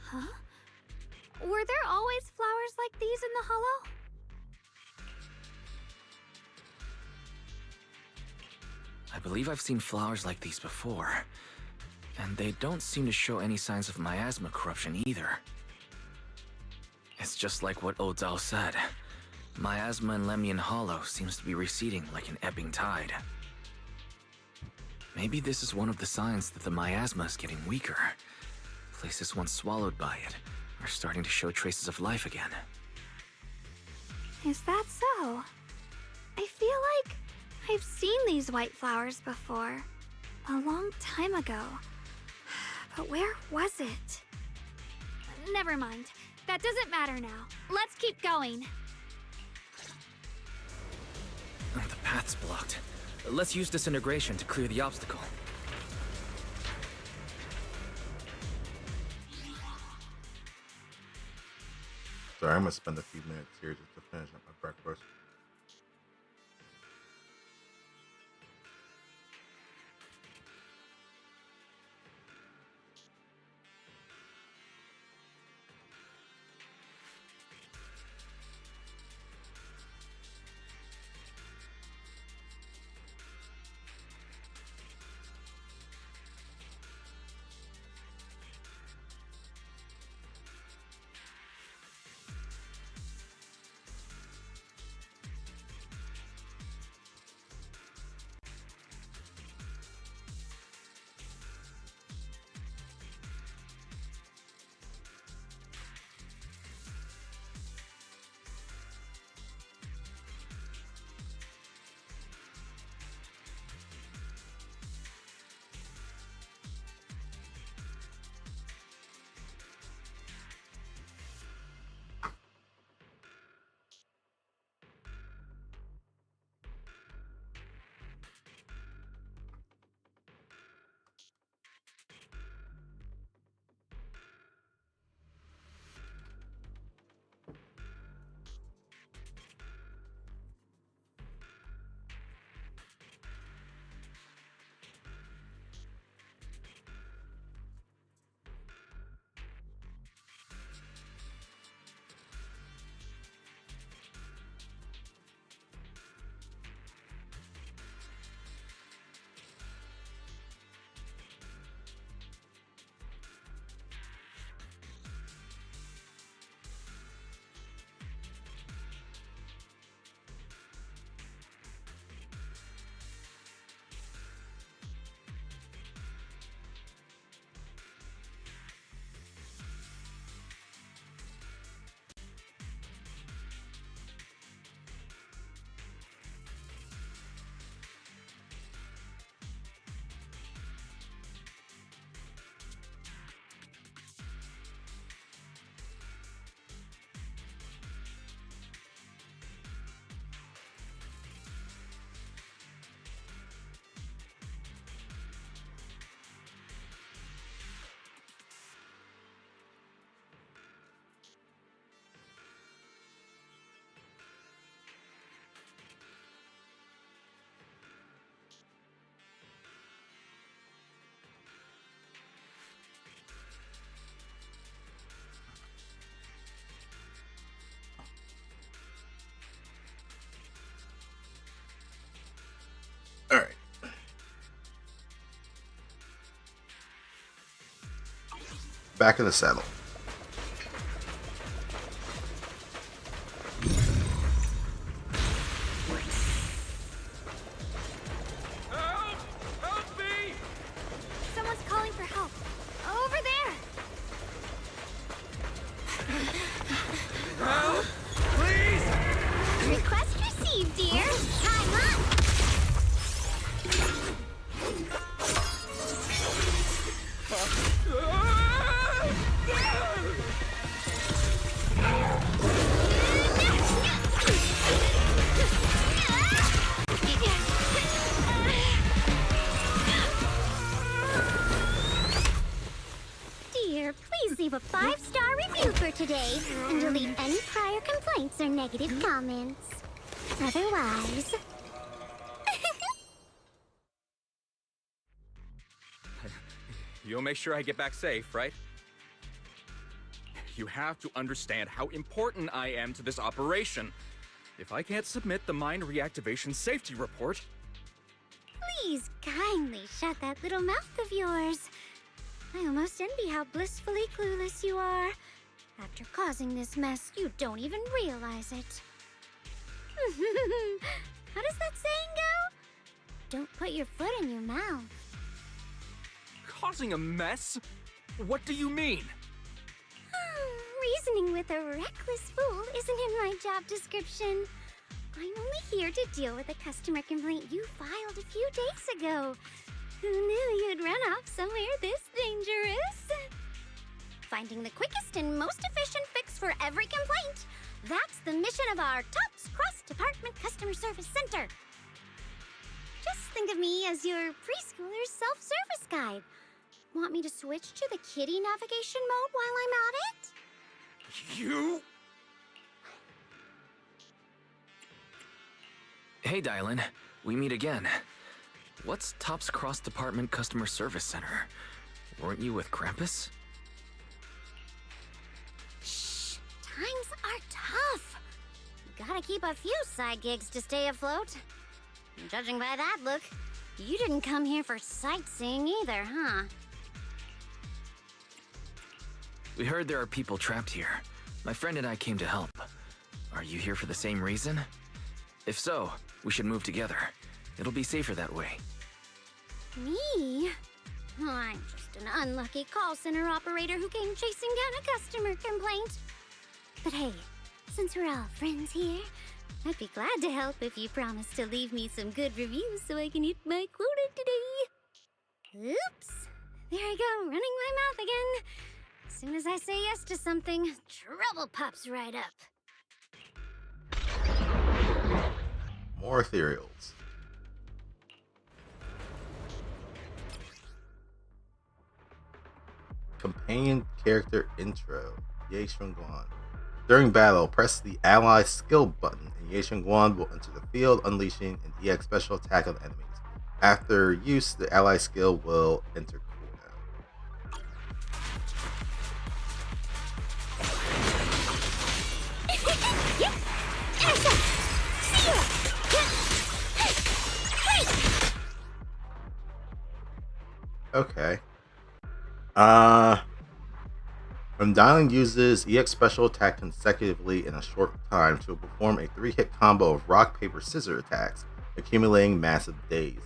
S2: Huh? Were there always flowers like these in the Hollow?
S4: I believe I've seen flowers like these before. And they don't seem to show any signs of miasma corruption either. It's just like what Odzao said. Miasma in Lemnian Hollow seems to be receding like an ebbing tide. Maybe this is one of the signs that the miasma is getting weaker. Places once swallowed by it are starting to show traces of life again.
S2: Is that so? I feel like I've seen these white flowers before. A long time ago. But where was it? Never mind. That doesn't matter now. Let's keep going.
S4: The path's blocked. Let's use disintegration to clear the obstacle.
S1: Sorry, I'm gonna spend a few minutes here just to finish up my breakfast. All right. Back in the saddle.
S5: Help! Help me!
S2: Someone's calling for help. Over there!
S5: Help! Please!
S2: Request received, dear. Time up!
S12: Dear, please leave a 5-star review for today and delete any prior complaints or negative comments. Otherwise...
S5: You'll make sure I get back safe, right? You have to understand how important I am to this operation. If I can't submit the mine reactivation safety report...
S12: Please kindly shut that little mouth of yours. I almost envy how blissfully clueless you are. After causing this mess, you don't even realize it. How does that saying go? Don't put your foot in your mouth.
S5: Causing a mess? What do you mean?
S12: Reasoning with a reckless fool isn't in my job description. I'm only here to deal with a customer complaint you filed a few days ago. Who knew you'd run off somewhere this dangerous? finding the quickest and most efficient fix for every complaint. That's the mission of our TOPS Cross-Department Customer Service Center. Just think of me as your preschooler's self-service guide. Want me to switch to the kiddie navigation mode while I'm at it?
S3: You?
S4: Hey, Dylan. We meet again. What's TOPS Cross-Department Customer Service Center? Weren't you with Krampus?
S12: Shh, times are tough. Gotta keep a few side gigs to stay afloat. Judging by that look, you didn't come here for sightseeing either, huh?
S4: We heard there are people trapped here. My friend and I came to help. Are you here for the same reason? If so, we should move together. It'll be safer that way.
S12: Me? Oh, I'm just an unlucky call center operator who came chasing down a customer complaint. But hey, since we're all friends here, I'd be glad to help if you promise to leave me some good reviews so I can hit my quota today. Oops. There I go, running my mouth again. As soon as I say yes to something, trouble pops right up.
S1: More ethereals. Companion character intro. Ye Shunguan. During battle, press the ally skill button and Ye Shunguan will enter the field, unleashing an EX special attack on enemies. After use, the ally skill will enter cooldown. Okay. When Dylan uses EX special attack consecutively in a short time, she will perform a 3-hit combo of rock, paper, scissors attacks, accumulating massive days.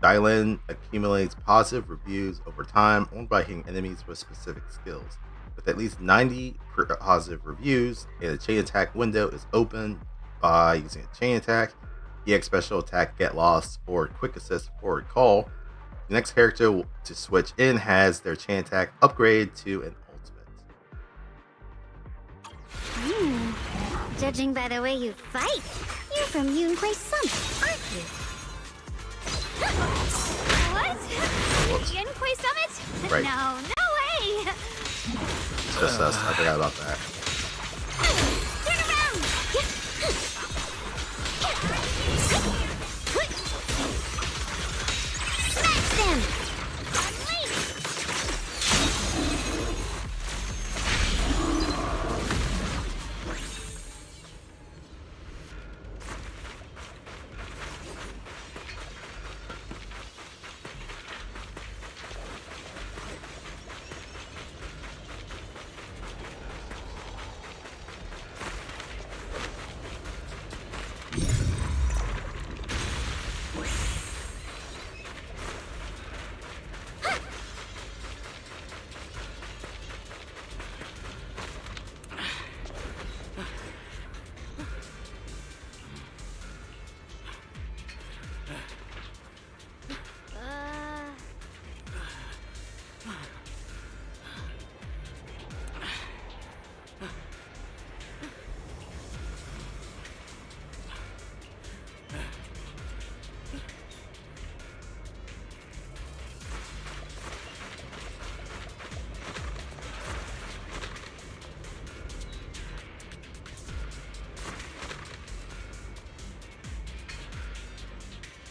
S1: Dylan accumulates positive reviews over time, only by hitting enemies with specific skills. With at least 90 positive reviews, and a chain attack window is open by using a chain attack, EX special attack, get lost, or quick assist forward call. The next character to switch in has their chain attack upgraded to an ultimate.
S12: Judging by the way you fight, you're from Yunquay Summit, aren't you? What? Yunquay Summit?
S1: Right.
S12: No way!
S1: It's just us. I forgot about that.
S12: Turn around! Smash them!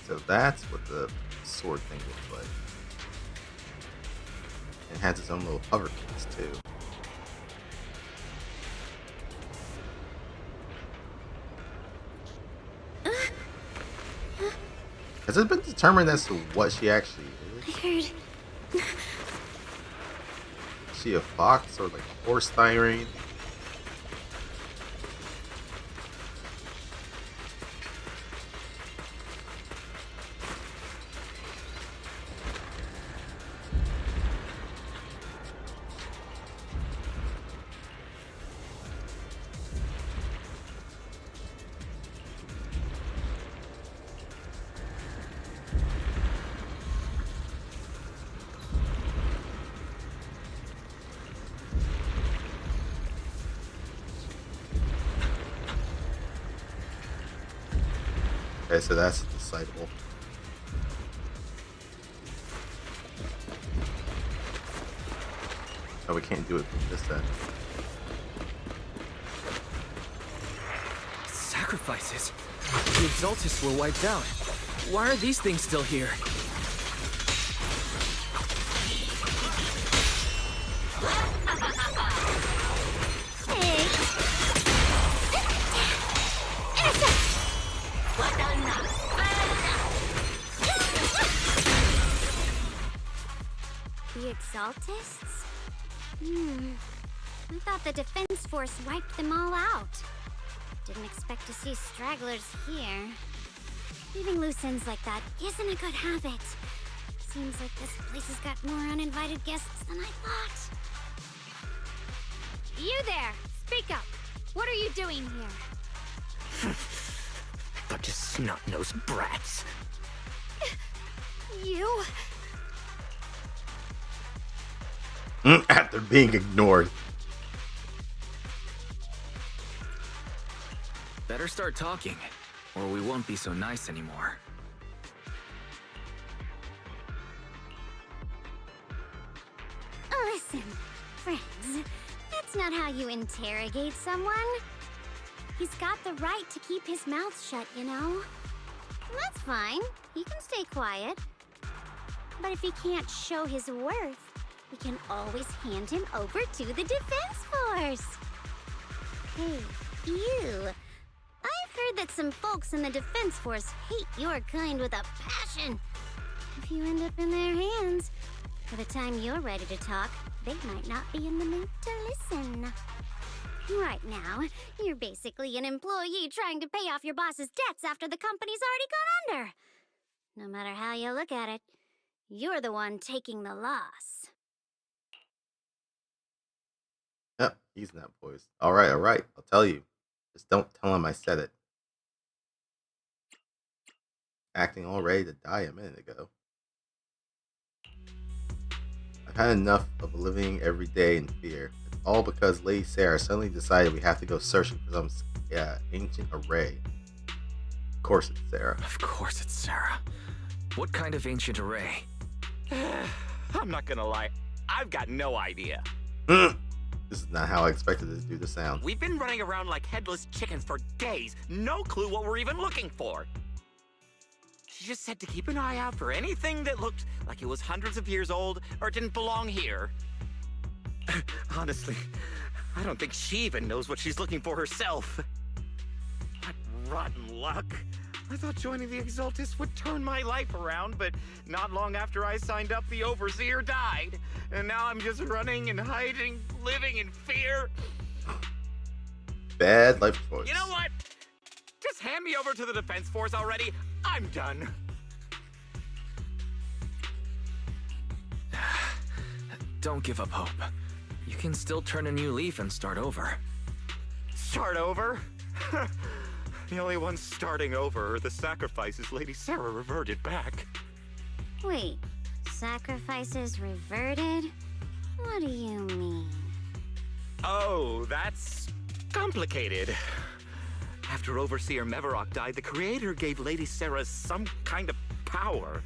S1: So that's what the sword thing looks like. It has its own little hover keys too. Has it been determined as to what she actually is?
S12: I heard.
S1: Is she a fox or like a horse styrene? Okay, so that's decidable. Oh, we can't do it from this end.
S4: Sacrifices? The Exaltists were wiped out. Why are these things still here?
S12: The Exaltists? I thought the Defense Force wiped them all out. Didn't expect to see stragglers here. Leaving loose ends like that isn't a good habit. Seems like this place has got more uninvited guests than I thought.
S2: You there! Speak up! What are you doing here?
S5: Bunch of snot-nosed brats.
S2: You?
S1: After being ignored.
S4: Better start talking, or we won't be so nice anymore.
S12: Listen, friends, that's not how you interrogate someone. He's got the right to keep his mouth shut, you know? That's fine. He can stay quiet. But if he can't show his worth, we can always hand him over to the Defense Force. Hey, you. I've heard that some folks in the Defense Force hate your kind with a passion. If you end up in their hands, by the time you're ready to talk, they might not be in the mood to listen. Right now, you're basically an employee trying to pay off your boss's debts after the company's already gone under. No matter how you look at it, you're the one taking the loss.
S1: Yep, he's not voice. Alright, I'll tell you. Just don't tell him I said it. Acting all ready to die a minute ago. I've had enough of living every day in fear. It's all because Lady Sarah suddenly decided we have to go searching for some ancient array. Of course it's Sarah.
S4: Of course it's Sarah. What kind of ancient array?
S5: I'm not gonna lie, I've got no idea.
S1: This is not how I expected this dude to sound.
S5: We've been running around like headless chickens for days. No clue what we're even looking for. She just said to keep an eye out for anything that looked like it was hundreds of years old or didn't belong here. Honestly, I don't think she even knows what she's looking for herself. What rotten luck. I thought joining the Exaltists would turn my life around, but not long after I signed up, the Overseer died. And now I'm just running and hiding, living in fear.
S1: Bad life choice.
S5: You know what? Just hand me over to the Defense Force already. I'm done.
S4: Don't give up hope. You can still turn a new leaf and start over.
S5: Start over? The only ones starting over are the sacrifices Lady Sarah reverted back.
S12: Wait, sacrifices reverted? What do you mean?
S5: Oh, that's complicated. After Overseer Mevarok died, the Creator gave Lady Sarah some kind of power.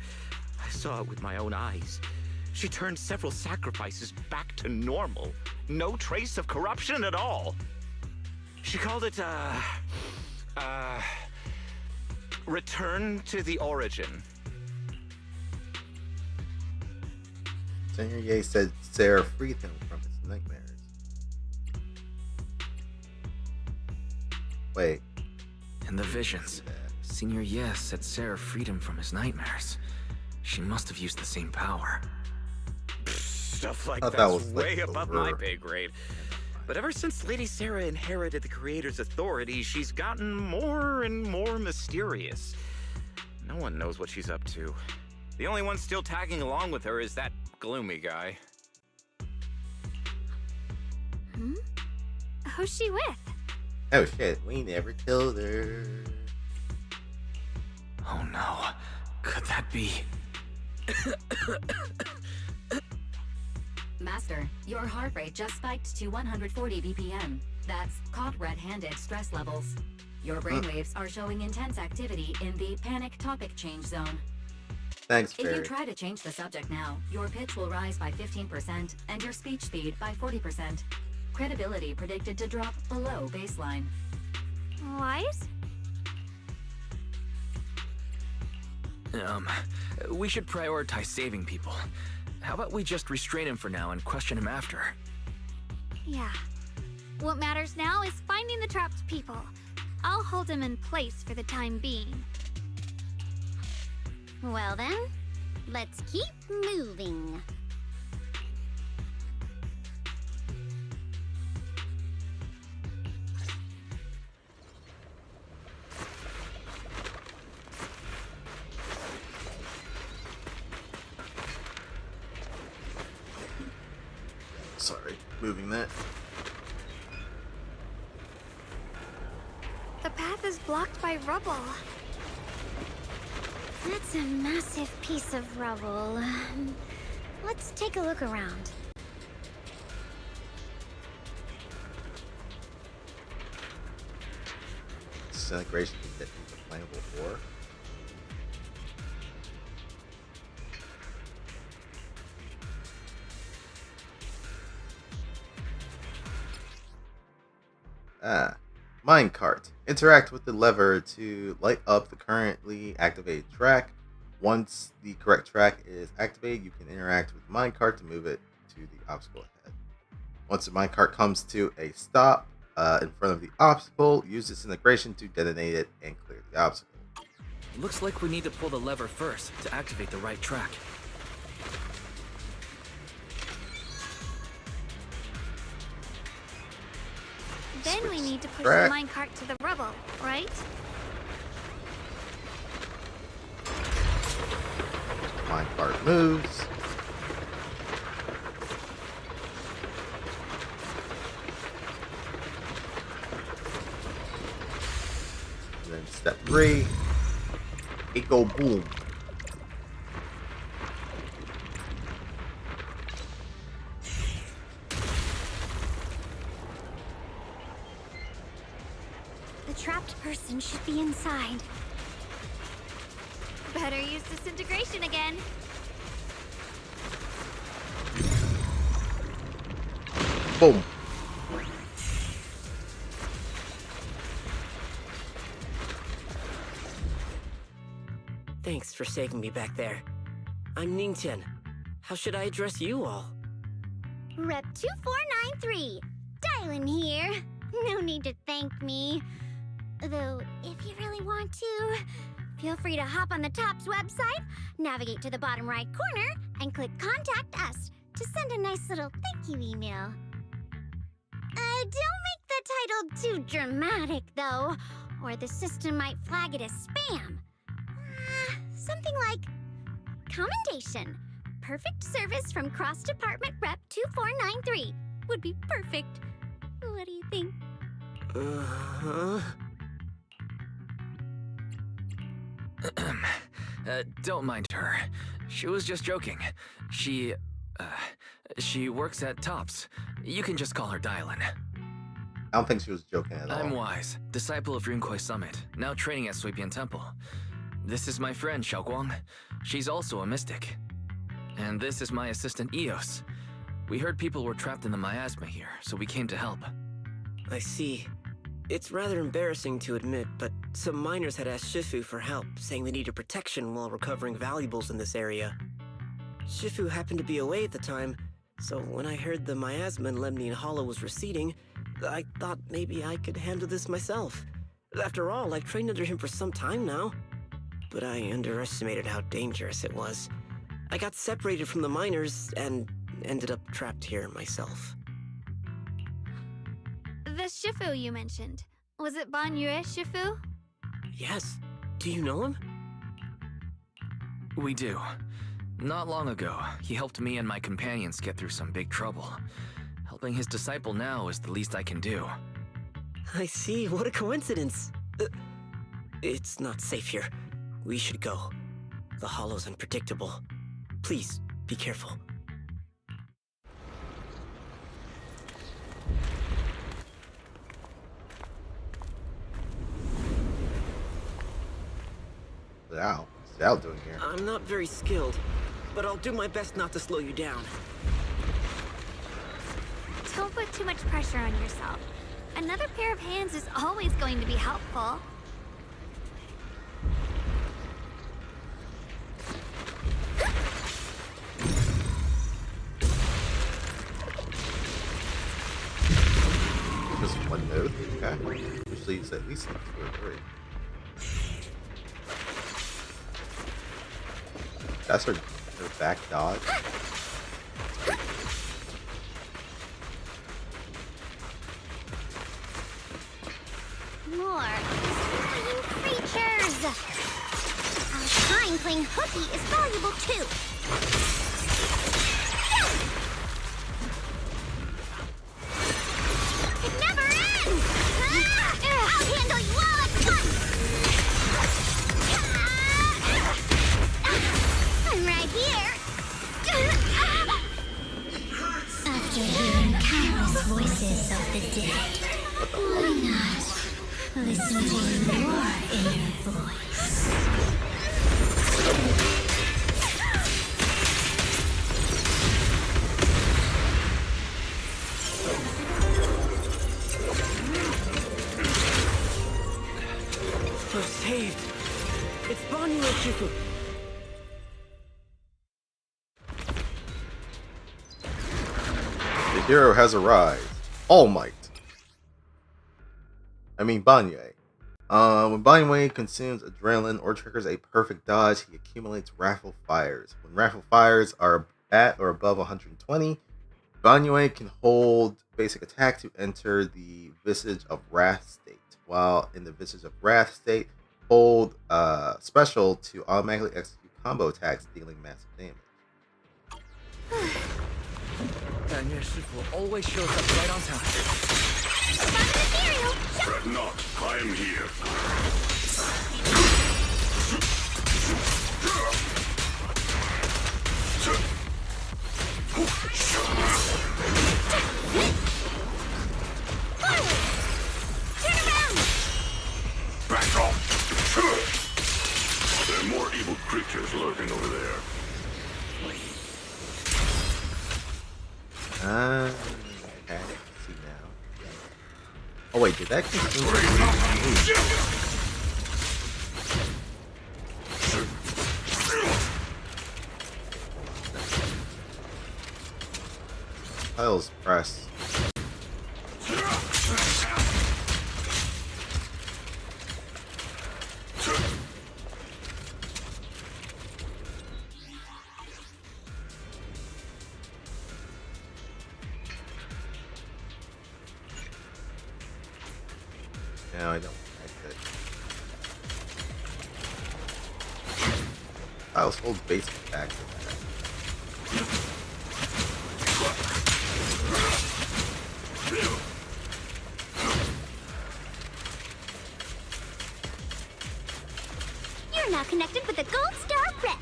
S5: I saw it with my own eyes. She turned several sacrifices back to normal. No trace of corruption at all. She called it, return to the origin.
S1: Senior Ye said Sarah freed him from his nightmares. Wait.
S4: In the visions, Senior Yes said Sarah freed him from his nightmares. She must have used the same power.
S5: Stuff like that's way above my pay grade. But ever since Lady Sarah inherited the Creator's authority, she's gotten more and more mysterious. No one knows what she's up to. The only one still tagging along with her is that gloomy guy.
S2: Who's she with?
S1: Oh shit, we never killed her.
S4: Oh no, could that be?
S10: Master, your heart rate just spiked to 140 BPM. That's caught red-handed stress levels. Your brainwaves are showing intense activity in the panic topic change zone.
S1: Thanks,
S10: If
S1: Fairy.
S10: you try to change the subject now, your pitch will rise by 15% and your speech speed by 40%. Credibility predicted to drop below baseline.
S2: Wise?
S4: We should prioritize saving people. How about we just restrain him for now and question him after?
S2: Yeah. What matters now is finding the trapped people. I'll hold him in place for the time being.
S12: Well then, let's keep moving.
S1: Sorry, moving that.
S2: The path is blocked by rubble.
S12: That's a massive piece of rubble. Let's take a look around.
S1: Disintegration can get into flammable ore. Minecart. Interact with the lever to light up the currently activated track. Once the correct track is activated, you can interact with the minecart to move it to the obstacle ahead. Once the minecart comes to a stop in front of the obstacle, use disintegration to detonate it and clear the obstacle.
S4: Looks like we need to pull the lever first to activate the right track.
S2: Then we need to push
S1: track.
S2: the minecart to the rubble, right?
S1: Minecart moves. And then step 3, it go boom.
S12: The trapped person should be inside.
S2: Better use disintegration again.
S1: Boom.
S13: Thanks for saving me back there. I'm Ningtian. How should I address you all?
S12: Rep 2493. Dylan here. No need to thank me. Though, if you really want to, feel free to hop on the TOPS website, navigate to the bottom right corner, and click Contact Us to send a nice little thank you email. Don't make the title too dramatic, though, or the system might flag it as spam. Something like, Commendation. Perfect service from Cross Department Rep 2493 would be perfect. What do you think?
S4: Don't mind her. She was just joking. She works at TOPS. You can just call her Dylan.
S1: I don't think she was joking at all.
S4: I'm Wise, disciple of Runkoi Summit, now training at Suipian Temple. This is my friend Xiaoguang. She's also a mystic. And this is my assistant Eos. We heard people were trapped in the miasma here, so we came to help.
S13: I see. It's rather embarrassing to admit, but some miners had asked Shifu for help, saying they needed protection while recovering valuables in this area. Shifu happened to be away at the time, so when I heard the miasma in Lemnian Hollow was receding, I thought maybe I could handle this myself. After all, I've trained under him for some time now. But I underestimated how dangerous it was. I got separated from the miners and ended up trapped here myself.
S2: The Shifu you mentioned. Was it Ban Yue Shifu?
S13: Yes. Do you know him?
S4: We do. Not long ago, he helped me and my companions get through some big trouble. Helping his disciple now is the least I can do.
S13: I see. What a coincidence. It's not safe here. We should go. The hollow's unpredictable. Please, be careful.
S1: Wow, what's Zhao doing here?
S13: I'm not very skilled, but I'll do my best not to slow you down.
S2: Don't put too much pressure on yourself. Another pair of hands is always going to be helpful.
S1: Just one node? Okay. Usually it's at least 2 or 3. That's her back dodge.
S12: More flying creatures! Our time playing hooky is valuable too. It never ends! I'll handle you all at once! I'm right here! After hearing countless voices of the dead, why not listen to your inner voice?
S13: We're saved! It's Banyu and Shifu!
S1: The hero has arrived. All Might. I mean Banye. When Banye consumes adrenaline or triggers a perfect dodge, he accumulates Wrathful Fires. When Wrathful Fires are at or above 120, Banye can hold basic attack to enter the Visage of Wrath state. While in the Visage of Wrath state, hold special to automatically execute combo attacks dealing massive damage.
S4: Daniel Shifu always shows up right on time.
S3: Fret not, I am here. Back off! There are more evil creatures lurking over there.
S1: Okay, let's see now. Oh wait, did that consume? Piles press. No, I don't like it. Piles hold basic attacks.
S12: You're now connected with the Gold Star Rep.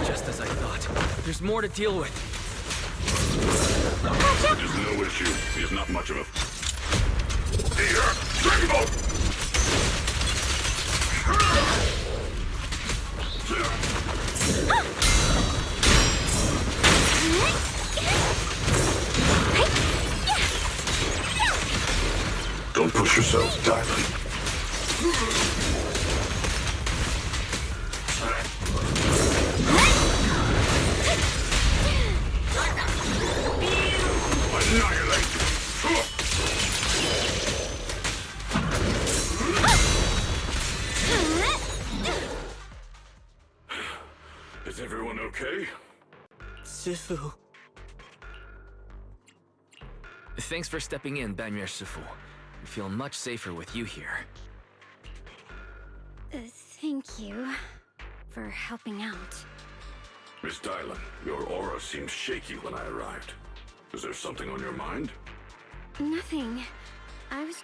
S4: Just as I thought. There's more to deal with.
S3: There's no issue. He's not much of a... Here! Dragon Ball! Don't push yourselves, darling. Annihilate! Is everyone okay?
S13: Shifu.
S4: Thanks for stepping in, Banyer Shifu. I feel much safer with you here.
S12: Thank you for helping out.
S3: Miss Dylan, your aura seemed shaky when I arrived. Is there something on your mind?
S12: Nothing. I was...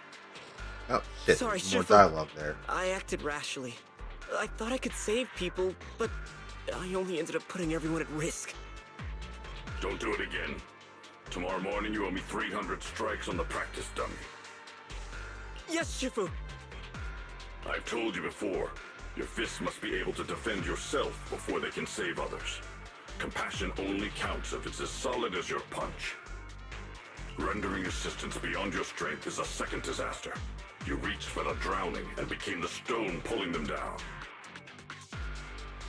S1: Oh shit!
S13: Sorry,
S1: There's more
S13: Shifu.
S1: dialogue there.
S13: I acted rashly. I thought I could save people, but I only ended up putting everyone at risk.
S3: Don't do it again. Tomorrow morning you owe me 300 strikes on the practice dummy.
S13: Yes, Shifu!
S3: I've told you before, your fists must be able to defend yourself before they can save others. Compassion only counts if it's as solid as your punch. Rendering assistance beyond your strength is a second disaster. You reached for the drowning and became the stone pulling them down.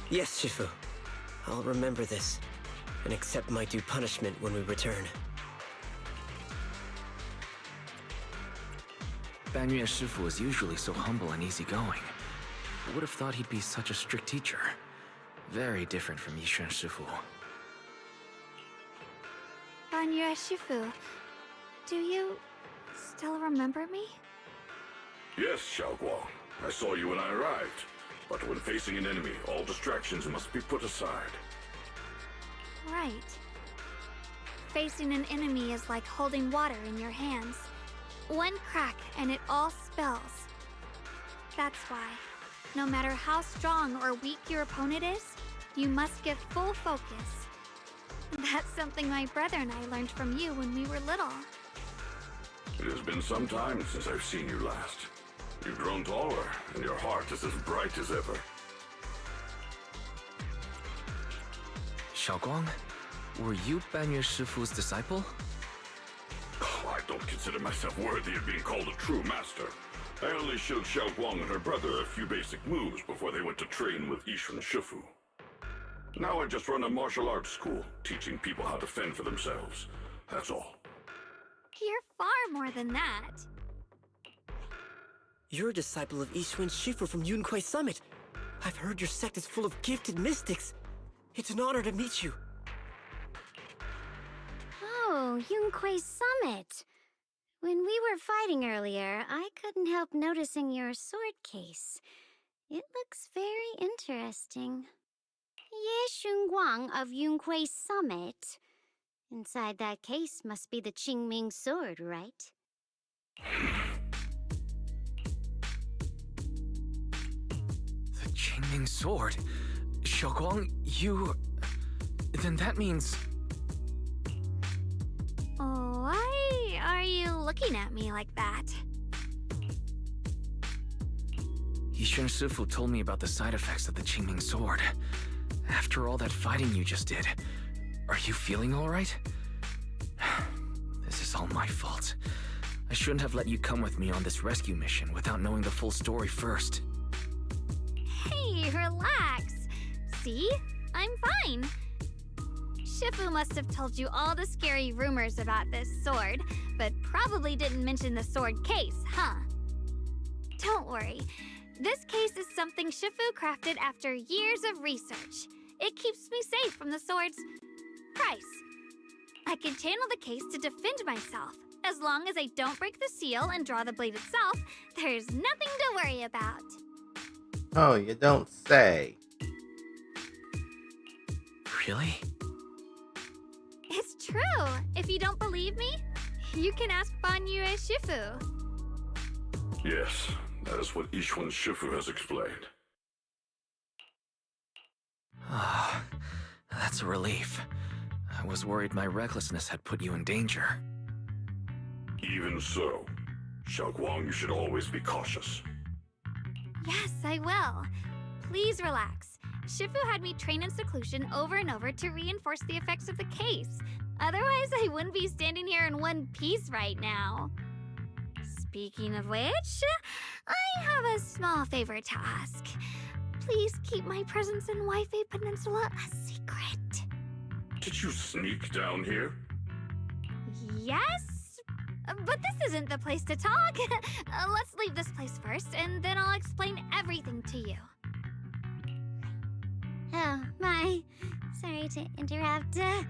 S13: Yes, Shifu. I'll remember this, and accept my due punishment when we return.
S4: Banyue Shifu is usually so humble and easygoing. I would have thought he'd be such a strict teacher. Very different from Yixuan Shifu.
S2: Banyue Shifu, do you still remember me?
S3: Yes, Xiaoguang. I saw you when I arrived. But when facing an enemy, all distractions must be put aside.
S2: Right. Facing an enemy is like holding water in your hands. One crack and it all spills. That's why, no matter how strong or weak your opponent is, you must give full focus. That's something my brother and I learned from you when we were little.
S3: It has been some time since I've seen you last. You've grown taller, and your heart is as bright as ever.
S4: Xiaoguang, were you Banyue Shifu's disciple?
S3: Oh, I don't consider myself worthy of being called a true master. I only showed Xiaoguang and her brother a few basic moves before they went to train with Yixuan Shifu. Now I just run a martial arts school, teaching people how to fend for themselves. That's all.
S2: You're far more than that.
S13: You're a disciple of Yixuan Shifu from Yunquai Summit. I've heard your sect is full of gifted mystics. It's an honor to meet you.
S12: Oh, Yunquai Summit. When we were fighting earlier, I couldn't help noticing your sword case. It looks very interesting. Ye Xunguang of Yunquai Summit. Inside that case must be the Qingming sword, right?
S4: The Qingming sword? Xiaoguang, you... Then that means...
S2: Why are you looking at me like that?
S4: Yixuan Shifu told me about the side effects of the Qingming sword. After all that fighting you just did, are you feeling all right? This is all my fault. I shouldn't have let you come with me on this rescue mission without knowing the full story first.
S2: Hey, relax. See? I'm fine. Shifu must have told you all the scary rumors about this sword, but probably didn't mention the sword case, huh? Don't worry. This case is something Shifu crafted after years of research. It keeps me safe from the sword's price. I can channel the case to defend myself. As long as I don't break the seal and draw the blade itself, there's nothing to worry about.
S1: Oh, you don't say.
S4: Really?
S2: It's true. If you don't believe me, you can ask Banyue Shifu.
S3: Yes, that is what Yixuan Shifu has explained.
S4: Ah, that's a relief. I was worried my recklessness had put you in danger.
S3: Even so, Xiaoguang, you should always be cautious.
S2: Yes, I will. Please relax. Shifu had me train in seclusion over and over to reinforce the effects of the case. Otherwise, I wouldn't be standing here in one piece right now. Speaking of which, I have a small favor to ask. Please keep my presence in Wi-Fi Peninsula a secret.
S3: Did you sneak down here?
S2: Yes? But this isn't the place to talk. Let's leave this place first, and then I'll explain everything to you.
S12: Oh, my. Sorry to interrupt. I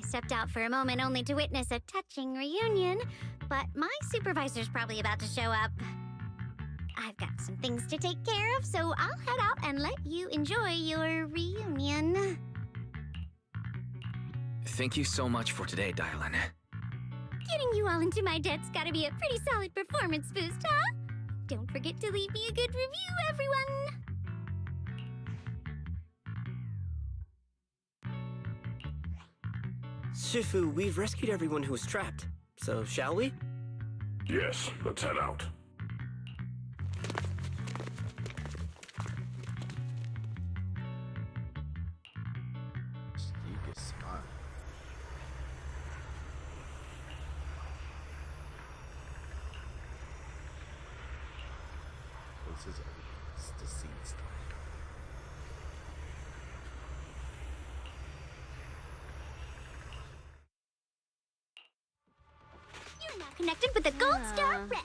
S12: stepped out for a moment only to witness a touching reunion, but my supervisor's probably about to show up. I've got some things to take care of, so I'll head out and let you enjoy your reunion.
S4: Thank you so much for today, Dylan.
S12: Getting you all into my debt's gotta be a pretty solid performance boost, huh? Don't forget to leave me a good review, everyone!
S13: Shifu, we've rescued everyone who was trapped. So, shall we?
S3: Yes, let's head out.
S1: You get smart. This is deceased.
S12: You're now connected with the Gold Star Rep.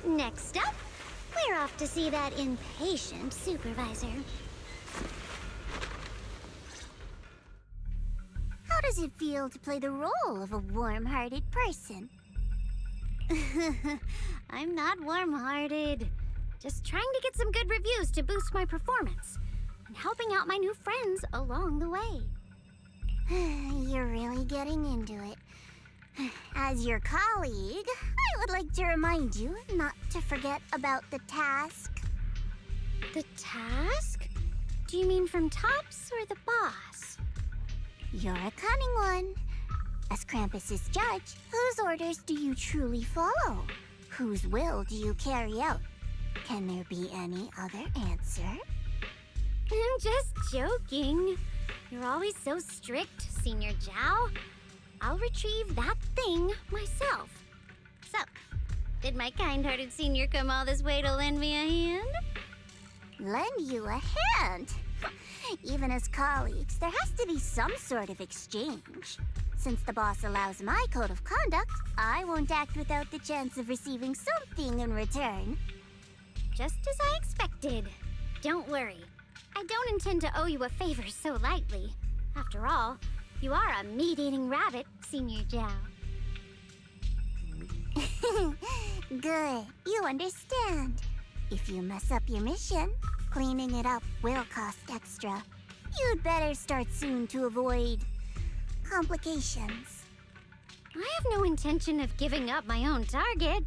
S12: Next up, we're off to see that impatient supervisor. How does it feel to play the role of a warm-hearted person? I'm not warm-hearted. Just trying to get some good reviews to boost my performance. And helping out my new friends along the way. You're really getting into it. As your colleague, I would like to remind you not to forget about the task. The task? Do you mean from Tops or the boss? You're a cunning one. As Krampus's judge, whose orders do you truly follow? Whose will do you carry out? Can there be any other answer? I'm just joking. You're always so strict, Senior Zhao. I'll retrieve that thing myself. So, did my kind-hearted senior come all this way to lend me a hand? Lend you a hand? Even as colleagues, there has to be some sort of exchange. Since the boss allows my code of conduct, I won't act without the chance of receiving something in return. Just as I expected. Don't worry. I don't intend to owe you a favor so lightly. After all, you are a meat-eating rabbit, Senior Zhao. Good. You understand. If you mess up your mission, cleaning it up will cost extra. You'd better start soon to avoid complications. I have no intention of giving up my own target,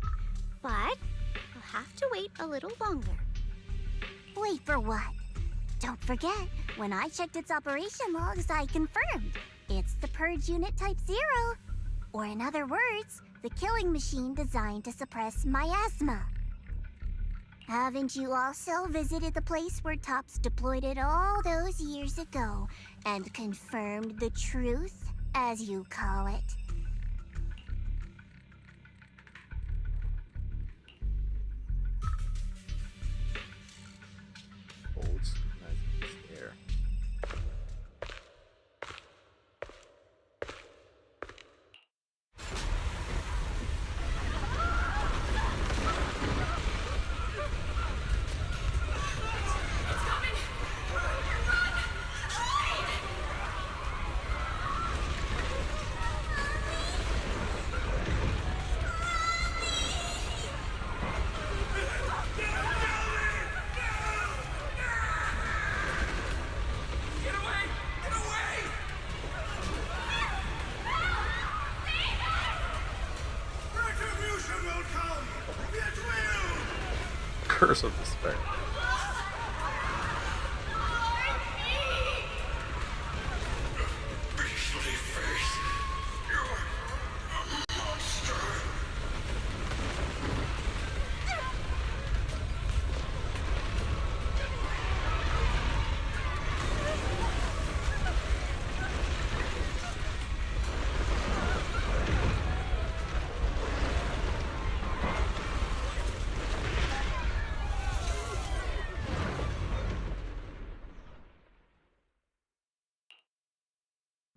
S12: but I'll have to wait a little longer. Wait for what? Don't forget, when I checked its operation logs, I confirmed. It's the Purge Unit Type 0. Or in other words, the killing machine designed to suppress miasma. Haven't you also visited the place where Tops deployed it all those years ago and confirmed the truth, as you call it?
S1: Holds nice there. Curse of despair.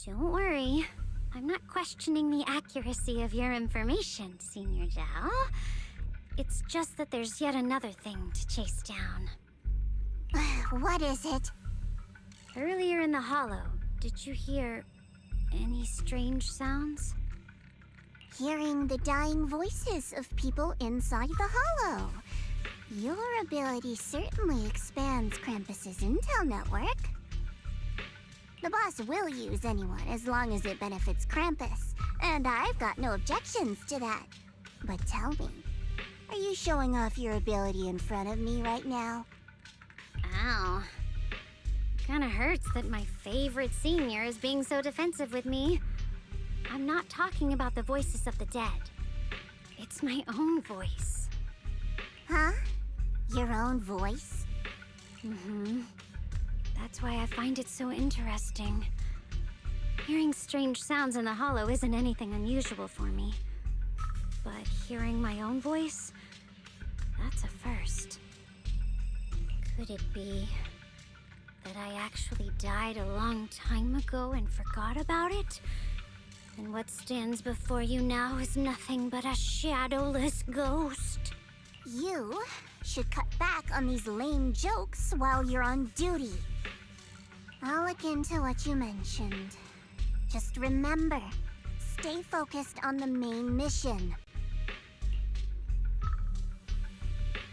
S12: Don't worry. I'm not questioning the accuracy of your information, Senior Zhao. It's just that there's yet another thing to chase down. What is it? Earlier in the hollow, did you hear any strange sounds? Hearing the dying voices of people inside the hollow. Your ability certainly expands Krampus's intel network. The boss will use anyone as long as it benefits Krampus, and I've got no objections to that. But tell me, are you showing off your ability in front of me right now? Wow. Kinda hurts that my favorite senior is being so defensive with me. I'm not talking about the voices of the dead. It's my own voice.
S14: Huh? Your own voice?
S12: Mm-hmm. That's why I find it so interesting. Hearing strange sounds in the hollow isn't anything unusual for me. But hearing my own voice, that's a first. Could it be that I actually died a long time ago and forgot about it? And what stands before you now is nothing but a shadowless ghost.
S14: You should cut back on these lame jokes while you're on duty. I'll look into what you mentioned. Just remember, stay focused on the main mission.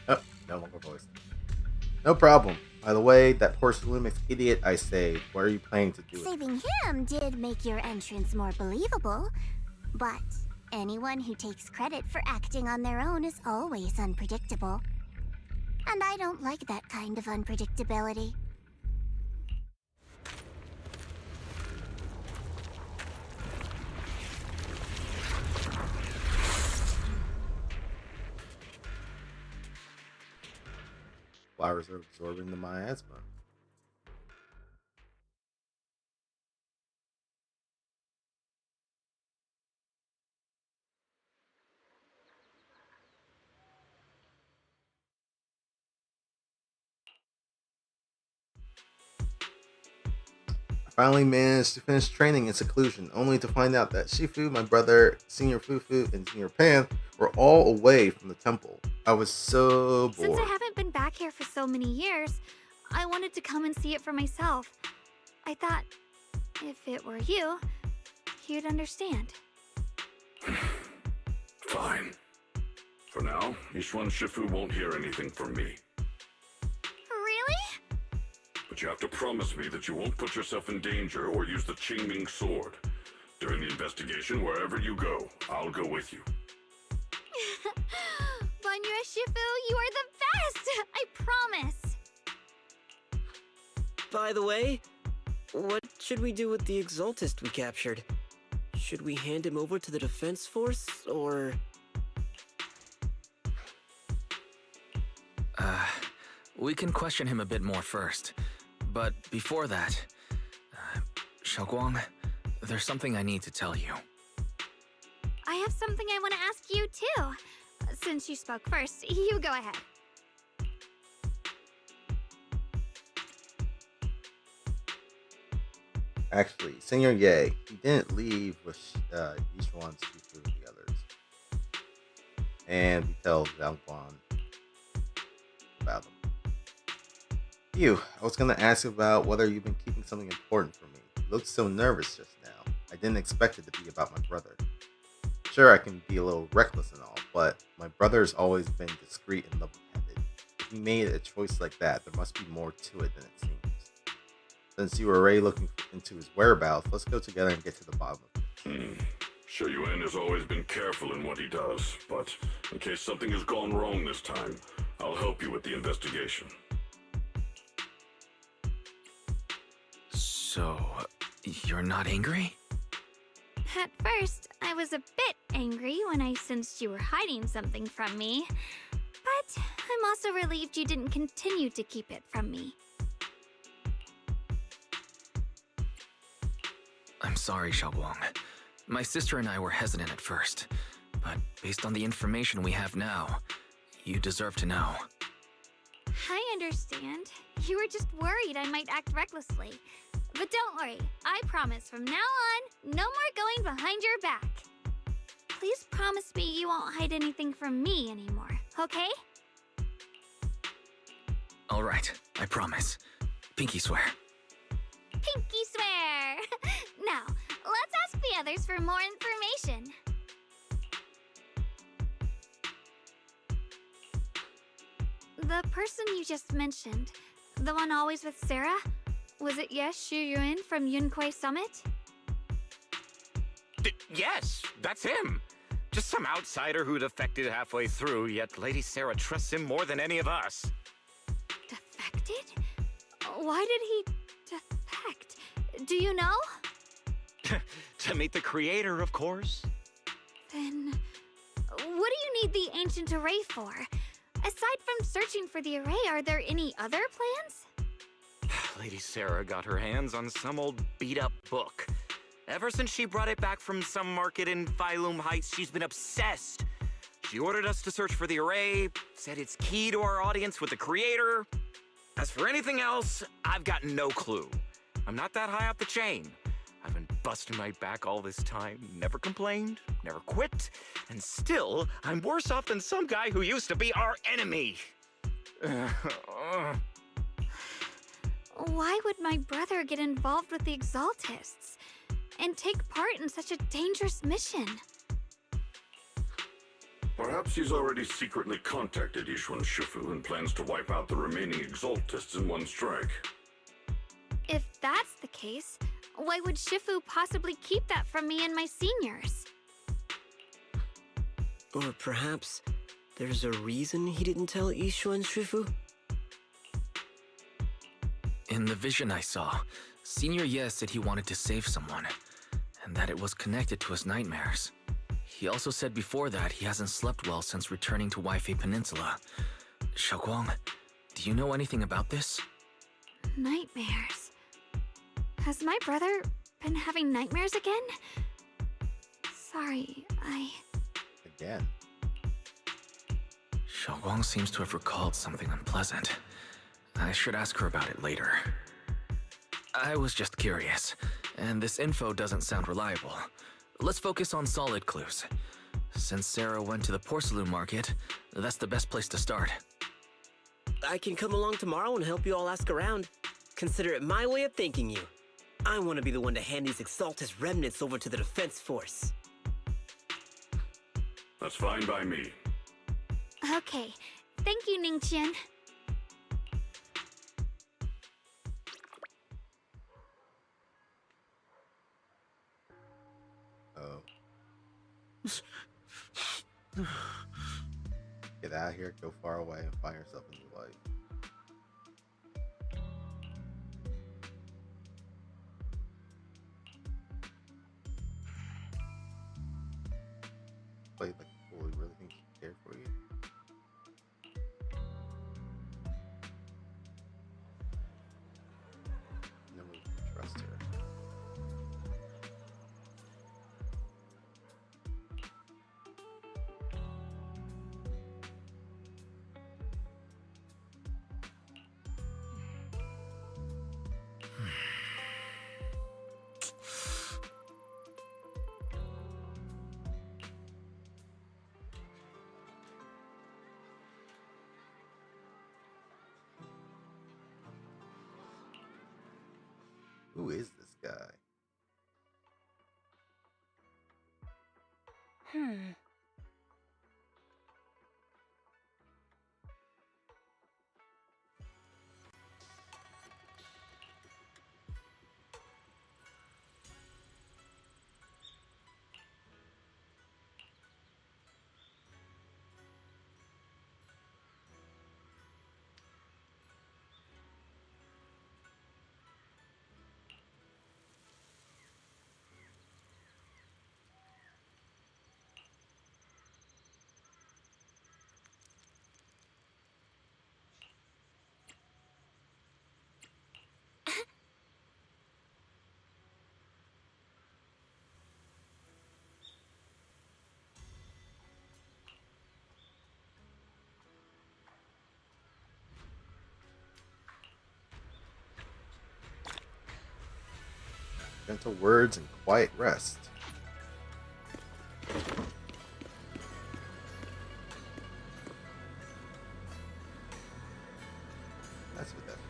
S1: Oh, no longer voice. No problem. By the way, that porcelainic idiot I saved, what are you planning to do with it?
S14: Saving him did make your entrance more believable, but anyone who takes credit for acting on their own is always unpredictable. And I don't like that kind of unpredictability.
S1: Flowers are absorbing the miasma. I finally managed to finish training in seclusion, only to find out that Shifu, my brother, Senior Fufu, and Senior Pan were all away from the temple. I was so bored.
S2: Since I haven't been back here for so many years, I wanted to come and see it for myself. I thought, if it were you, you'd understand.
S3: Fine. For now, Ishwan Shifu won't hear anything from me.
S2: Really?
S3: But you have to promise me that you won't put yourself in danger or use the Qingming sword. During the investigation, wherever you go, I'll go with you.
S2: Banyu Shifu, you are the best! I promise!
S13: By the way, what should we do with the Exaltist we captured? Should we hand him over to the defense force, or...?
S4: We can question him a bit more first. But before that, Xiaoguang, there's something I need to tell you.
S2: I have something I want to ask you, too. Since you spoke first, you go ahead.
S1: Actually, Senior Ye, he didn't leave with Yishuan, Shifu, and the others. And we tell Zhangguan about them. You, I was gonna ask about whether you've been keeping something important for me. You looked so nervous just now. I didn't expect it to be about my brother. Sure, I can be a little reckless and all, but my brother's always been discreet and level-headed. If he made a choice like that, there must be more to it than it seems. Since you were already looking into his whereabouts, let's go together and get to the bottom of it.
S3: Sure, Yuan has always been careful in what he does, but in case something has gone wrong this time, I'll help you with the investigation.
S4: So, you're not angry?
S2: At first, I was a bit angry when I sensed you were hiding something from me. But I'm also relieved you didn't continue to keep it from me.
S4: I'm sorry, Xiaoguang. My sister and I were hesitant at first, but based on the information we have now, you deserve to know.
S2: I understand. You were just worried I might act recklessly. But don't worry, I promise from now on, no more going behind your back. Please promise me you won't hide anything from me anymore, okay?
S4: All right, I promise. Pinky swear.
S2: Pinky swear! Now, let's ask the others for more information. The person you just mentioned, the one always with Sarah, was it Shu Yuan from Yunquai Summit?
S5: Yes, that's him. Just some outsider who defected halfway through, yet Lady Sarah trusts him more than any of us.
S2: Defected? Why did he defect? Do you know?
S5: To meet the creator, of course.
S2: Then, what do you need the ancient array for? Aside from searching for the array, are there any other plans?
S5: Lady Sarah got her hands on some old beat-up book. Ever since she brought it back from some market in Phylum Heights, she's been obsessed. She ordered us to search for the array, said it's key to our audience with the creator. As for anything else, I've got no clue. I'm not that high up the chain. I've been busting my back all this time, never complained, never quit, and still, I'm worse off than some guy who used to be our enemy.
S2: Why would my brother get involved with the Exaltists and take part in such a dangerous mission?
S15: Perhaps he's already secretly contacted Ishuan Shifu and plans to wipe out the remaining Exaltists in one strike.
S2: If that's the case, why would Shifu possibly keep that from me and my seniors?
S13: Or perhaps there's a reason he didn't tell Ishuan Shifu?
S4: In the vision I saw, Senior Ye said he wanted to save someone, and that it was connected to his nightmares. He also said before that he hasn't slept well since returning to Waifei Peninsula. Xiaoguang, do you know anything about this?
S2: Nightmares. Has my brother been having nightmares again? Sorry,
S1: Again?
S4: Xiaoguang seems to have recalled something unpleasant. I should ask her about it later. I was just curious, and this info doesn't sound reliable. Let's focus on solid clues. Since Sarah went to the porcelain market, that's the best place to start.
S13: I can come along tomorrow and help you all ask around. Consider it my way of thanking you. I want to be the one to hand these Exaltus remnants over to the defense force.
S15: That's fine by me.
S2: okay. Thank you, Ningqian.
S1: Oh. Get out of here, go far away, and find yourself a new life. Played like a fool. You really think she cared for you? Never trust her. Who is this guy? Gentle words and quiet rest. That's what that means.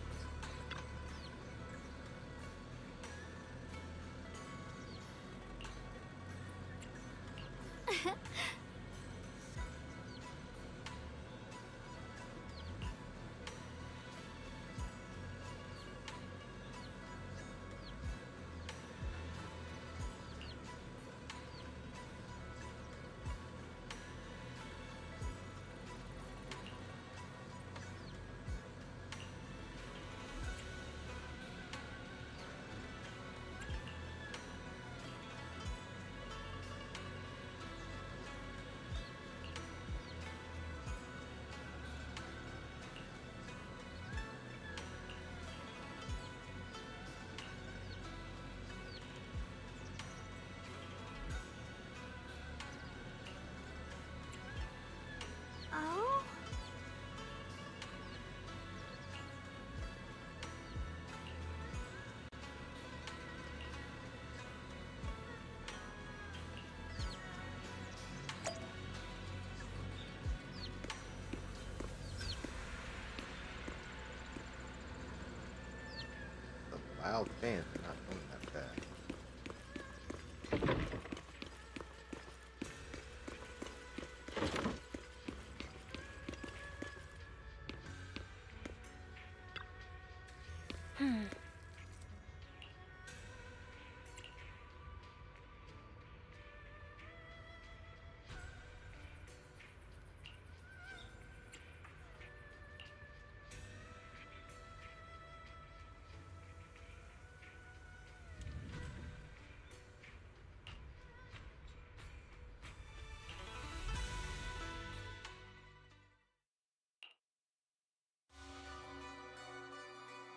S1: wild chance of not going that fast.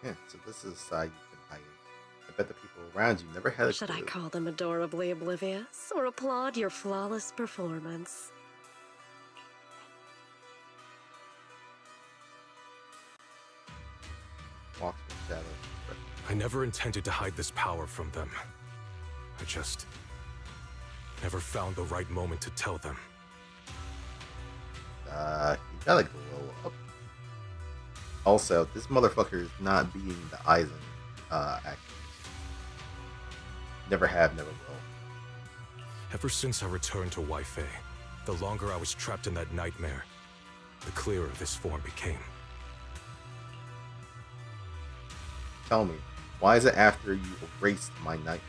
S1: Yeah, so this is a side you've been hiding. I bet the people around you never had a
S9: Should I
S1: clue.
S9: call them adorably oblivious or applaud your flawless performance?
S1: Walks with shadows.
S3: I never intended to hide this power from them. I just never found the right moment to tell them.
S1: You gotta glow up. Also, this motherfucker is not beating the Eisen actors. Never have, never will.
S3: Ever since I returned to Wi-Fi, the longer I was trapped in that nightmare, the clearer this form became.
S1: Tell me, why is it after you erased my nightmare,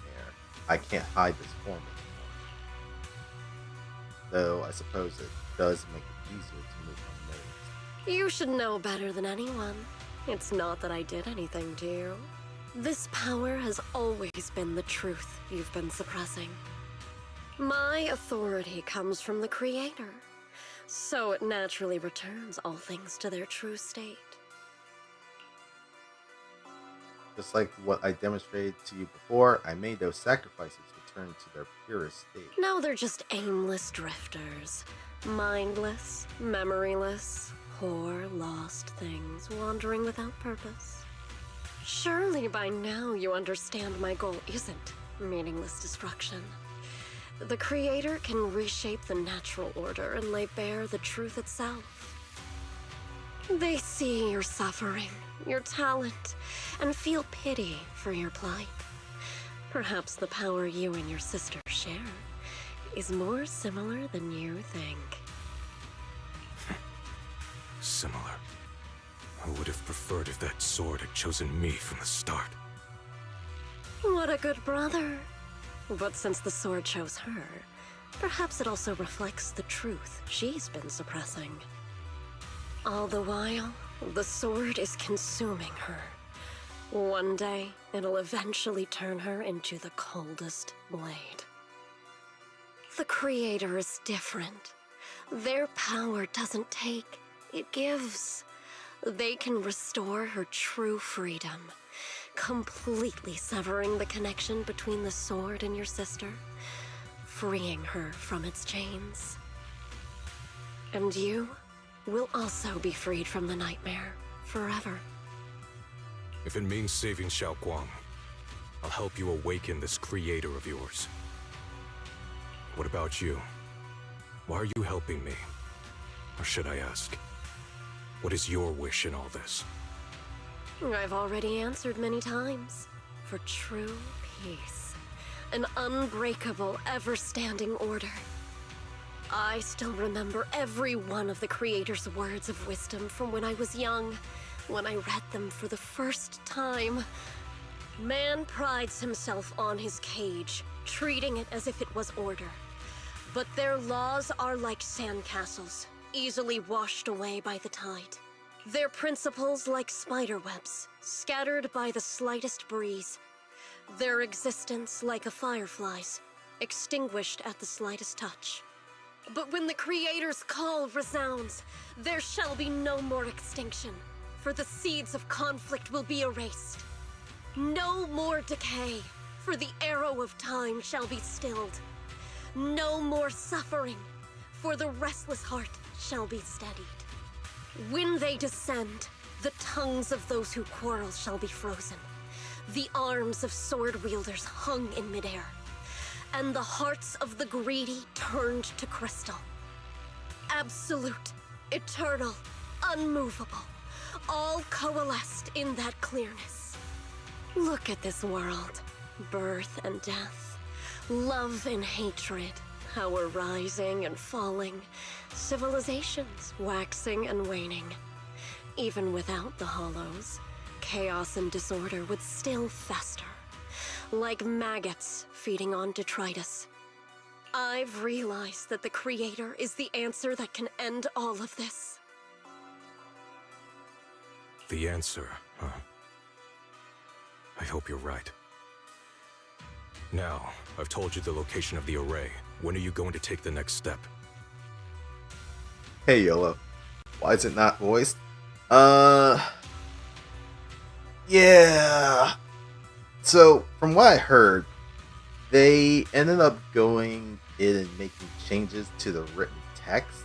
S1: I can't hide this form anymore? Though, I suppose it does make it easier to move unnoticed.
S9: You should know better than anyone. It's not that I did anything to you. This power has always been the truth you've been suppressing. My authority comes from the Creator, so it naturally returns all things to their true state.
S1: Just like what I demonstrated to you before, I made those sacrifices return to their purest state.
S9: Now they're just aimless drifters. Mindless, memoryless, poor, lost things wandering without purpose. Surely by now you understand my goal isn't meaningless destruction. The Creator can reshape the natural order and lay bare the truth itself. They see your suffering, your talent, and feel pity for your plight. Perhaps the power you and your sister share is more similar than you think.
S3: Similar. I would have preferred if that sword had chosen me from the start.
S9: What a good brother. But since the sword chose her, perhaps it also reflects the truth she's been suppressing. All the while, the sword is consuming her. One day, it'll eventually turn her into the coldest blade. The Creator is different. Their power doesn't take, it gives. They can restore her true freedom, completely severing the connection between the sword and your sister, freeing her from its chains. And you will also be freed from the nightmare forever.
S3: If it means saving Xiaoguang, I'll help you awaken this creator of yours. What about you? Why are you helping me? Or should I ask, what is your wish in all this?
S9: I've already answered many times. For true peace. An unbreakable, ever-standing order. I still remember every one of the Creator's words of wisdom from when I was young, when I read them for the first time. Man prides himself on his cage, treating it as if it was order. But their laws are like sandcastles, easily washed away by the tide. Their principles like spiderwebs, scattered by the slightest breeze. Their existence like a firefly's, extinguished at the slightest touch. But when the Creator's call resounds, there shall be no more extinction, for the seeds of conflict will be erased. No more decay, for the arrow of time shall be stilled. No more suffering, for the restless heart shall be steadied. When they descend, the tongues of those who quarrel shall be frozen, the arms of sword wielders hung in midair, and the hearts of the greedy turned to crystal. Absolute, eternal, unmovable, all coalesced in that clearness. Look at this world. Birth and death. Love and hatred. Power rising and falling. Civilizations waxing and waning. Even without the hollows, chaos and disorder would still fester. Like maggots feeding on detritus. I've realized that the Creator is the answer that can end all of this.
S3: The answer, huh? I hope you're right. Now, I've told you the location of the array. When are you going to take the next step?
S1: Hey YOLO, why is it not voiced? Yeah. So, from what I heard, they ended up going in and making changes to the written text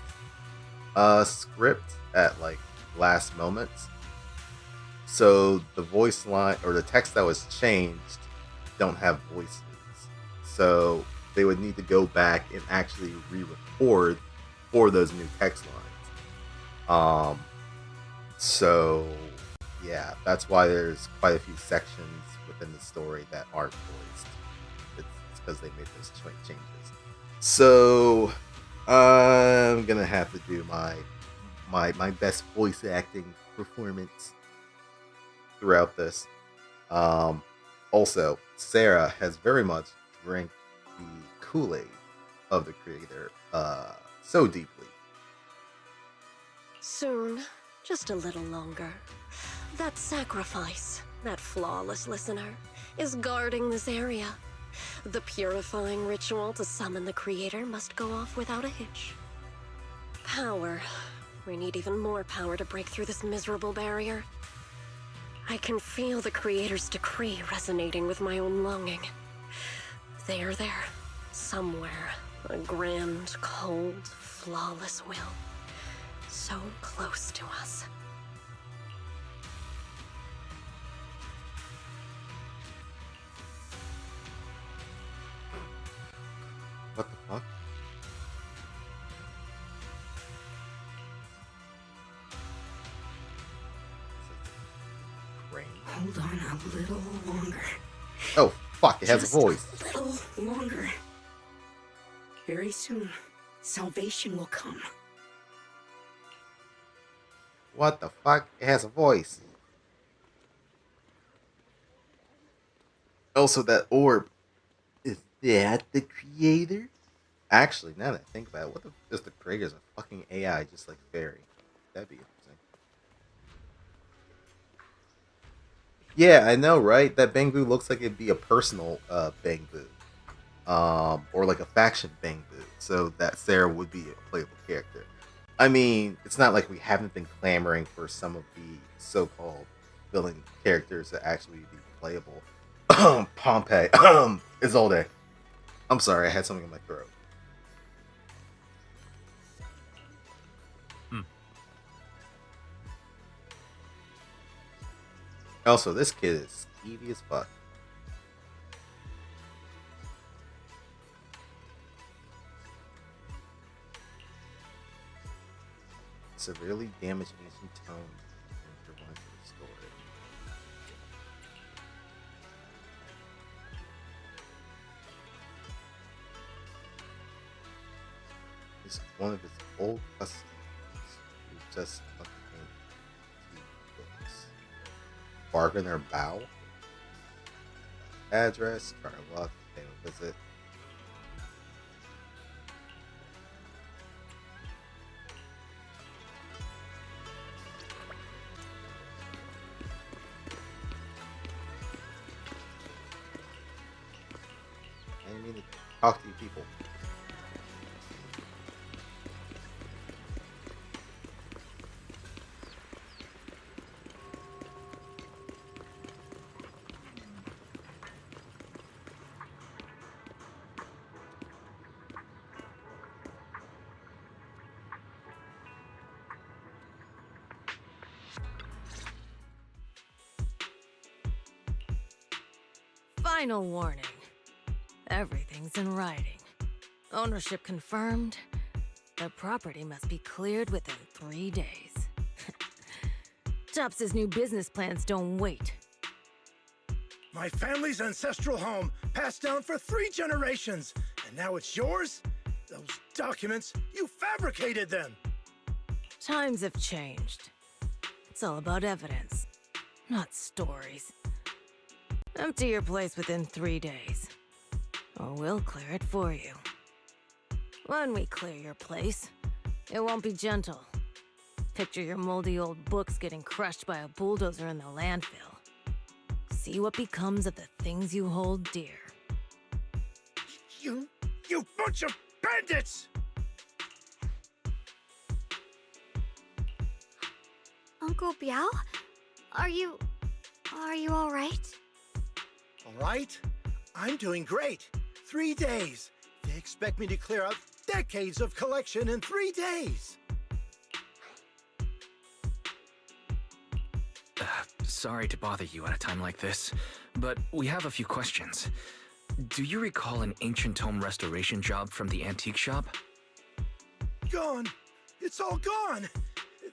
S1: script at like last moments. So the voice line or the text that was changed don't have voices. So they would need to go back and actually re-record for those new text lines. So yeah, that's why there's quite a few sections within the story that aren't voiced. It's because they made those changes. So I'm gonna have to do my best voice acting performance throughout this. Also, Sarah has very much drank the Kool-Aid of the Creator so deeply.
S9: Soon, just a little longer. That sacrifice, that flawless listener, is guarding this area. The purifying ritual to summon the Creator must go off without a hitch. Power. We need even more power to break through this miserable barrier. I can feel the Creator's decree resonating with my own longing. They are there, somewhere. A grand, cold, flawless will. So close to us.
S1: What the fuck?
S7: Hold on a little longer.
S1: Oh fuck, it has
S7: Just
S1: a voice.
S7: a little longer. Very soon, salvation will come.
S1: What the fuck? It has a voice. Also, that orb. Is that the Creator? Actually, now that I think about it, what the is the Creator's a fucking AI just like Fairy? That'd be interesting. Yeah, I know, right? That Bangbu looks like it'd be a personal Bangbu. Or like a faction Bangbu. So that Sarah would be a playable character. I mean, it's not like we haven't been clamoring for some of the so-called villain characters to actually be playable. Pompeii. Isolde. I'm sorry, I had something in my throat. Also, this kid is skeevy as fuck. Severely damaged ancient tone and turbines restored. It's one of his old customers who just obtained books. Bargain or bow? Address, try luck, pay a visit. I need to talk to you people.
S16: Final warning. Everything's in writing. Ownership confirmed. The property must be cleared within 3 days. Tops's new business plans don't wait.
S17: My family's ancestral home, passed down for 3 generations, and now it's yours? Those documents, you fabricated them!
S16: Times have changed. It's all about evidence, not stories. Empty your place within 3 days, or we'll clear it for you. When we clear your place, it won't be gentle. Picture your moldy old books getting crushed by a bulldozer in the landfill. See what becomes of the things you hold dear.
S17: You bunch of bandits!
S2: Uncle Biao? Are you all right?
S17: All right? I'm doing great. 3 days. They expect me to clear out decades of collection in 3 days.
S4: Sorry to bother you at a time like this, but we have a few questions. Do you recall an ancient tome restoration job from the antique shop?
S17: Gone. It's all gone.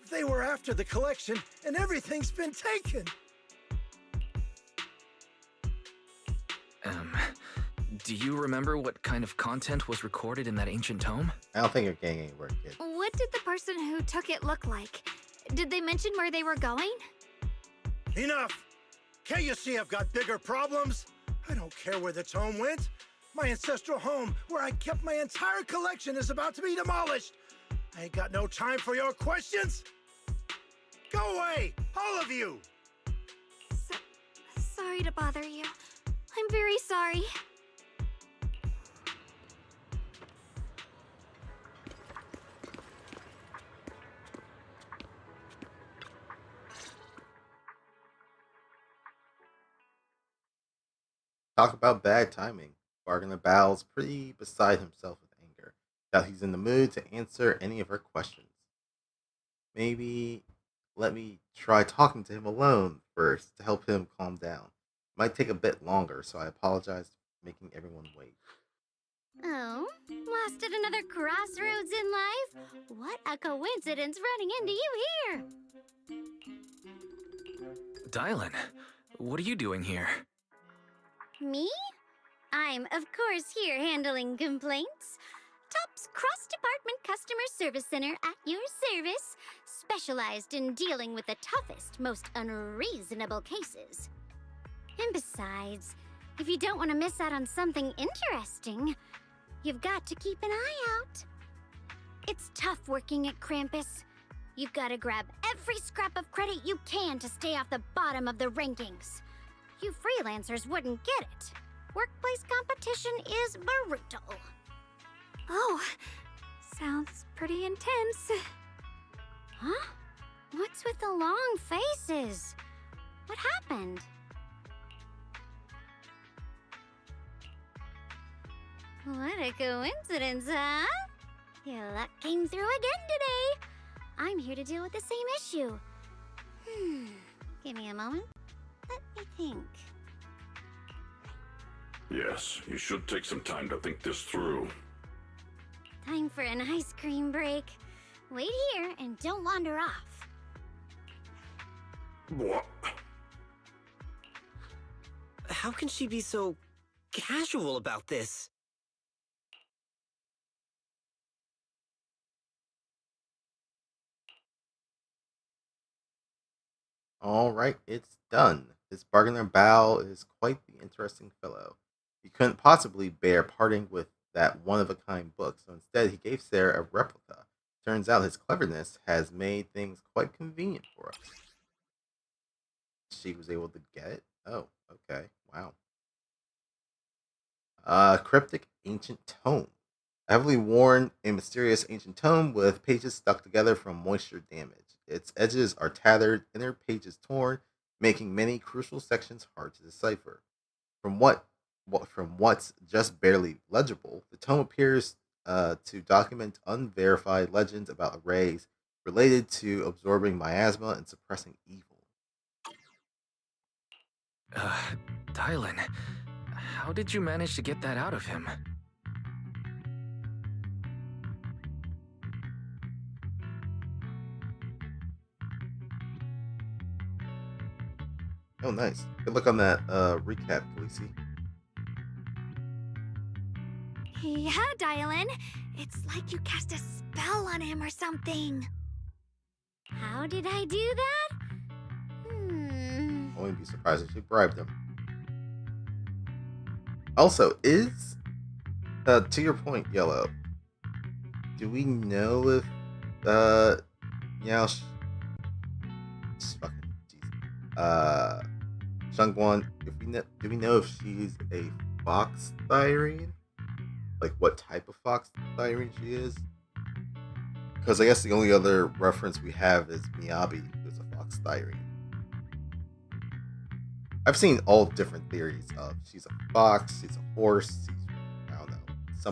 S17: They were after the collection, and everything's been taken.
S4: Do you remember what kind of content was recorded in that ancient tome?
S1: I don't think you're getting anywhere, kid.
S2: What did the person who took it look like? Did they mention where they were going?
S17: Enough! Can't you see I've got bigger problems? I don't care where the tome went. My ancestral home, where I kept my entire collection, is about to be demolished. I ain't got no time for your questions. Go away, all of you!
S2: Sorry to bother you. I'm very sorry.
S1: Talk about bad timing. Bargainer Bow's pretty beside himself with anger. Doubt he's in the mood to answer any of her questions. Maybe let me try talking to him alone first to help him calm down. Might take a bit longer, so I apologize for making everyone wait.
S12: Oh, lost at another crossroads in life? What a coincidence running into you here!
S4: Dylan, what are you doing here?
S12: Me? I'm, of course, here handling complaints. Top's cross-department customer service center at your service, specialized in dealing with the toughest, most unreasonable cases. And besides, if you don't want to miss out on something interesting, you've got to keep an eye out. It's tough working at Krampus. You've got to grab every scrap of credit you can to stay off the bottom of the rankings. You freelancers wouldn't get it. Workplace competition is brutal.
S2: Oh, sounds pretty intense.
S12: Huh? What's with the long faces? What happened? What a coincidence, huh? Your luck came through again today. I'm here to deal with the same issue. Give me a moment. Let me think.
S15: Yes, you should take some time to think this through.
S12: Time for an ice cream break. Wait here and don't wander off.
S15: What?
S13: How can she be so casual about this?
S1: Alright, it's done. This bargainer Bao is quite the interesting fellow. He couldn't possibly bear parting with that one-of-a-kind book, so instead he gave Sarah a replica. Turns out his cleverness has made things quite convenient for us. She was able to get it? Oh, okay. Wow. Cryptic Ancient Tome. A heavily worn and mysterious ancient tome with pages stuck together from moisture damage. Its edges are tattered, inner pages torn, making many crucial sections hard to decipher. From what's just barely legible, the tome appears to document unverified legends about arrays related to absorbing miasma and suppressing evil.
S4: Dylan, how did you manage to get that out of him?
S1: Oh, nice. Good luck on that recap, Khaleesi.
S2: Yeah, Dylan. It's like you cast a spell on him or something.
S12: How did I do that?
S1: I wouldn't be surprised if she bribed him. Also, to your point, Yellow, do we know if Meow Shangguan, do we know if she's a fox thyrene? Like what type of fox thyrene she is? Because I guess the only other reference we have is Miyabi, who's a fox thyrene. I've seen all different theories of she's a fox, she's a horse, I don't know, she's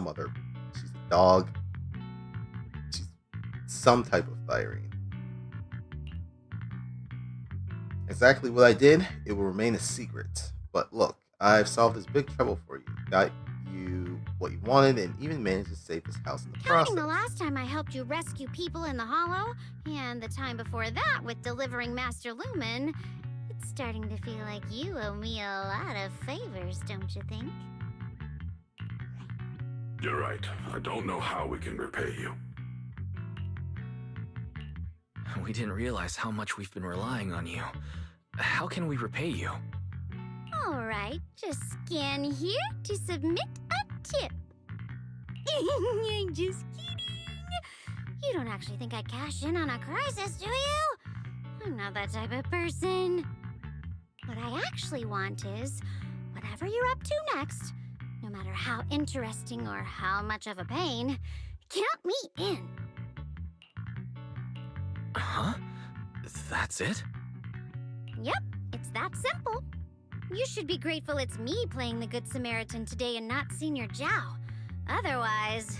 S1: a dog, she's some type of thyrene. Exactly what I did, it will remain a secret. But look, I've solved this big trouble for you. Got you what you wanted and even managed to save this house in the
S12: Counting
S1: process.
S12: the last time I helped you rescue people in the Hollow, and the time before that with delivering Master Lumen, it's starting to feel like you owe me a lot of favors, don't you think?
S15: You're right. I don't know how we can repay you.
S4: We didn't realize how much we've been relying on you. How can we repay you?
S12: All right, just scan here to submit a tip. I'm just kidding. You don't actually think I'd cash in on a crisis, do you? I'm not that type of person. What I actually want is, whatever you're up to next, no matter how interesting or how much of a pain, count me in.
S4: Huh? That's it?
S12: Yep, it's that simple. You should be grateful it's me playing the Good Samaritan today and not Senior Zhao. Otherwise...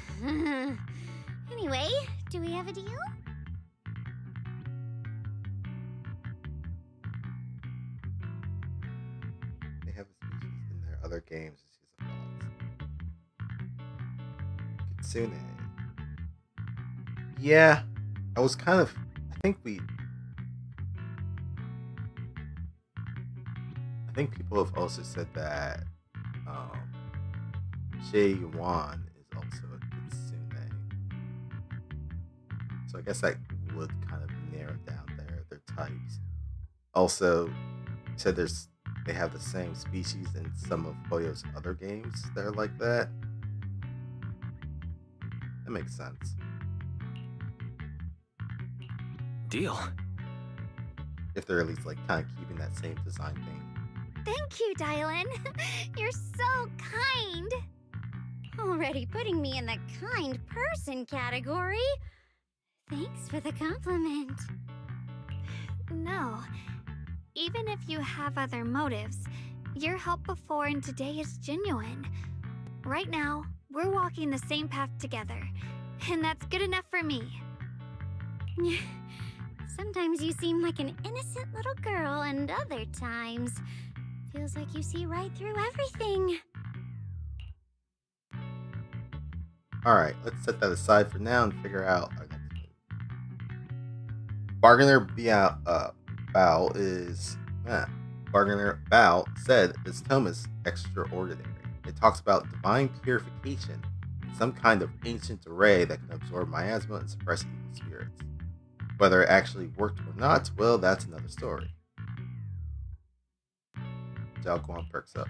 S12: Anyway, do we have a deal?
S1: They have a species in their other games. She's a fox. Kitsune. Yeah, I was kind of... I think people have also said that Shay Yuan is also a Kitsune. So I guess that would kind of narrow down their types. Also, said they have the same species in some of HoYo's other games that are like that. That makes sense.
S4: Deal.
S1: If they're at least like kind of keeping that same design thing.
S2: Thank you, Dylan. You're so kind.
S12: Already putting me in the kind person category. Thanks for the compliment.
S2: No. Even if you have other motives, your help before and today is genuine. Right now, we're walking the same path together, and that's good enough for me.
S12: Sometimes you seem like an innocent little girl, and other times, feels like you see right through everything.
S1: Alright, let's set that aside for now and figure out our next move. Bargainer Bao said this tome is extraordinary. It talks about divine purification, some kind of ancient array that can absorb miasma and suppress evil spirits. Whether it actually worked or not, well, that's another story. Zhao Guan perks up.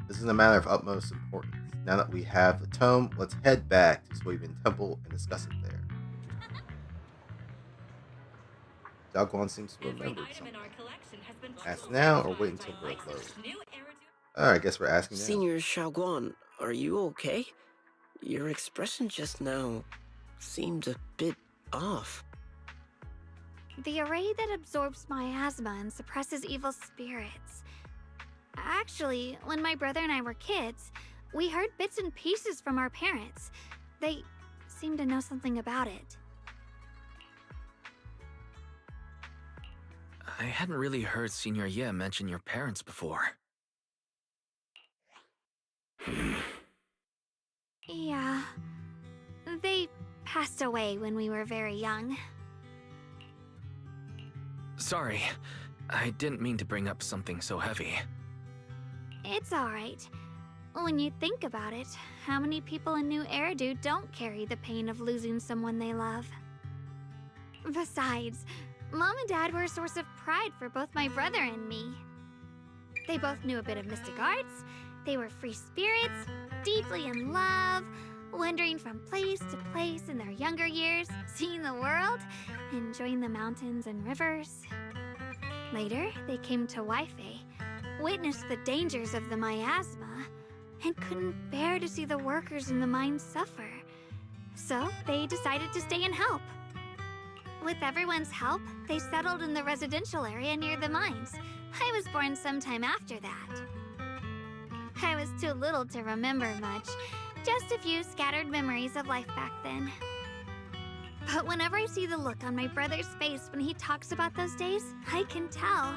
S1: This is a matter of utmost importance. Now that we have the tome, let's head back to Swaven Temple and discuss it there. Zhao Guan seems to remember something. Ask now or wait until we're loaded. Alright, I guess we're asking now.
S13: Senior Xiaoguan, are you okay? Your expression just now seemed a bit off.
S2: The array that absorbs miasma and suppresses evil spirits. Actually, when my brother and I were kids, we heard bits and pieces from our parents. They seemed to know something about it.
S4: I hadn't really heard Senior Ye mention your parents before.
S2: Yeah. They passed away when we were very young.
S4: Sorry. I didn't mean to bring up something so heavy.
S2: It's alright. When you think about it, how many people in New Eridu don't carry the pain of losing someone they love? Besides, Mom and Dad were a source of pride for both my brother and me. They both knew a bit of mystic arts, they were free spirits, deeply in love, wandering from place to place in their younger years, seeing the world, enjoying the mountains and rivers. Later, they came to Wi-Fi, witnessed the dangers of the miasma, and couldn't bear to see the workers in the mines suffer. So they decided to stay and help. With everyone's help, they settled in the residential area near the mines. I was born sometime after that. I was too little to remember much, just a few scattered memories of life back then. But whenever I see the look on my brother's face when he talks about those days, I can tell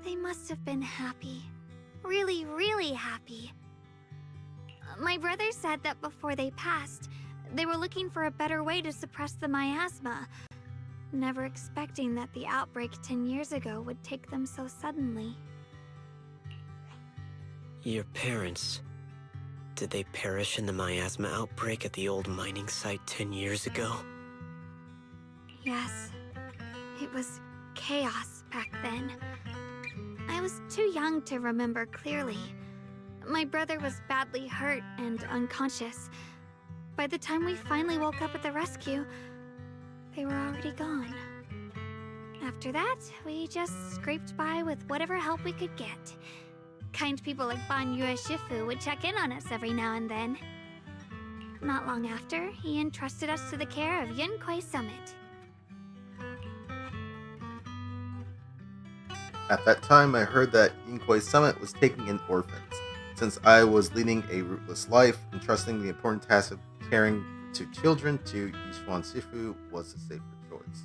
S2: they must have been happy. Really, really happy. My brother said that before they passed, they were looking for a better way to suppress the miasma, never expecting that the outbreak 10 years ago would take them so suddenly.
S13: Your parents, did they perish in the miasma outbreak at the old mining site 10 years ago?
S2: Yes, it was chaos back then. I was too young to remember clearly. My brother was badly hurt and unconscious. By the time we finally woke up at the rescue, they were already gone. After that, we just scraped by with whatever help we could get. Kind people like Banyue Shifu would check in on us every now and then. Not long after, he entrusted us to the care of Yunquai Summit.
S1: At that time, I heard that Yunquai Summit was taking in orphans. Since I was leading a rootless life, entrusting the important task of caring to children to Yishuan Shifu was the safer choice.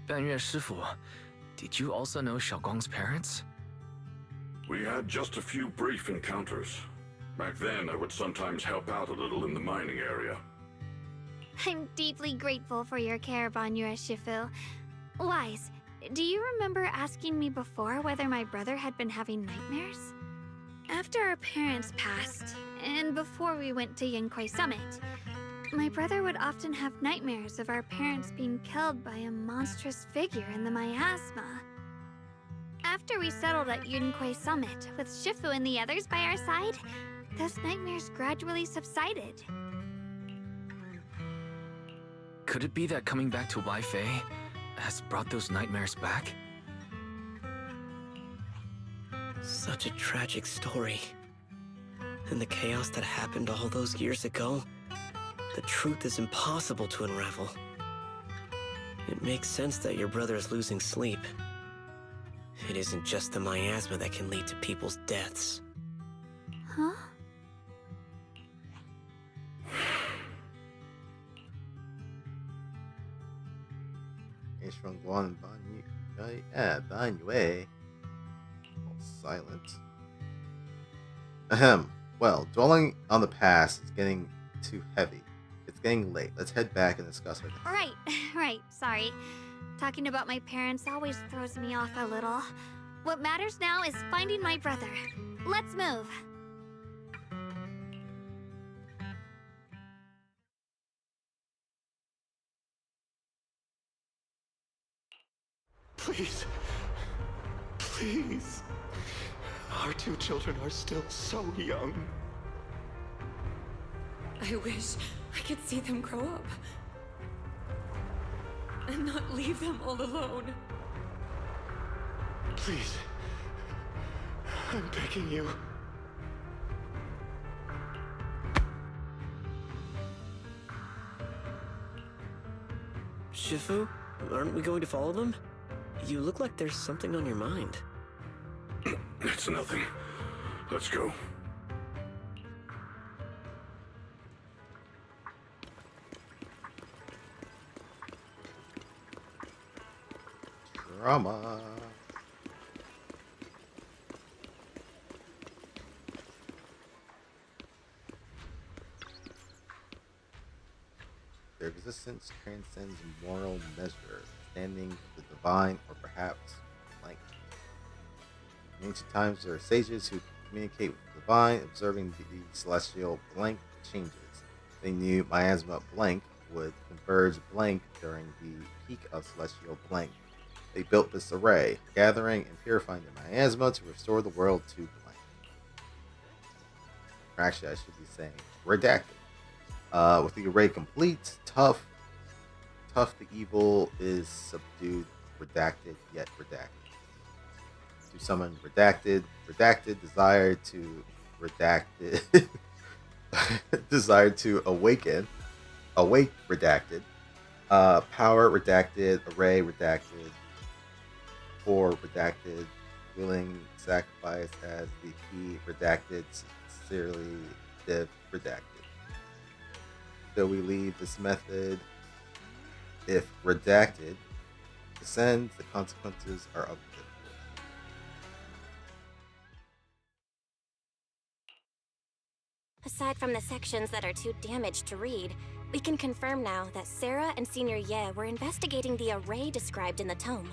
S4: Banyue Shifu, did you also know Xiaoguang's parents?
S15: We had just a few brief encounters. Back then, I would sometimes help out a little in the mining area.
S2: I'm deeply grateful for your care, Banyue Shifu. Wise, do you remember asking me before whether my brother had been having nightmares? After our parents passed, and before we went to Yunquai Summit, my brother would often have nightmares of our parents being killed by a monstrous figure in the miasma. After we settled at Yunquai Summit, with Shifu and the others by our side, those nightmares gradually subsided.
S4: Could it be that coming back to Wi-Fi has brought those nightmares back?
S13: Such a tragic story. And the chaos that happened all those years ago, the truth is impossible to unravel. It makes sense that your brother is losing sleep. It isn't just the miasma that can lead to people's deaths.
S2: Huh?
S1: Yishuan Banyue. All silent. Ahem. Well, dwelling on the past is getting too heavy. It's getting late. Let's head back and discuss our
S2: Right, sorry. Talking about my parents always throws me off a little. What matters now is finding my brother. Let's move.
S8: Please. Please. Our two children are still so young.
S18: I wish I could see them grow up. And not leave them all alone.
S8: Please. I'm begging you.
S13: Shifu, aren't we going to follow them? You look like there's something on your mind.
S15: It's nothing. Let's go.
S1: drama. Their existence transcends moral measure. understanding of the divine, or perhaps blank. In ancient times, there are sages who communicate with the divine, observing the celestial blank changes. They knew miasma blank would converge blank during the peak of celestial blank. They built this array, gathering and purifying the miasma to restore the world to blank. Or actually, I should be saying redacted. With the array complete, tough the evil is subdued, redacted yet redacted. To summon redacted, desired to redacted, desired to awaken, awake redacted, power redacted, array redacted, or redacted, willing sacrifice as the key redacted, sincerely div redacted. Though we leave this method, if redacted descends, the consequences are of
S11: Aside from the sections that are too damaged to read, we can confirm now that Sarah and Senior Ye were investigating the array described in the tome.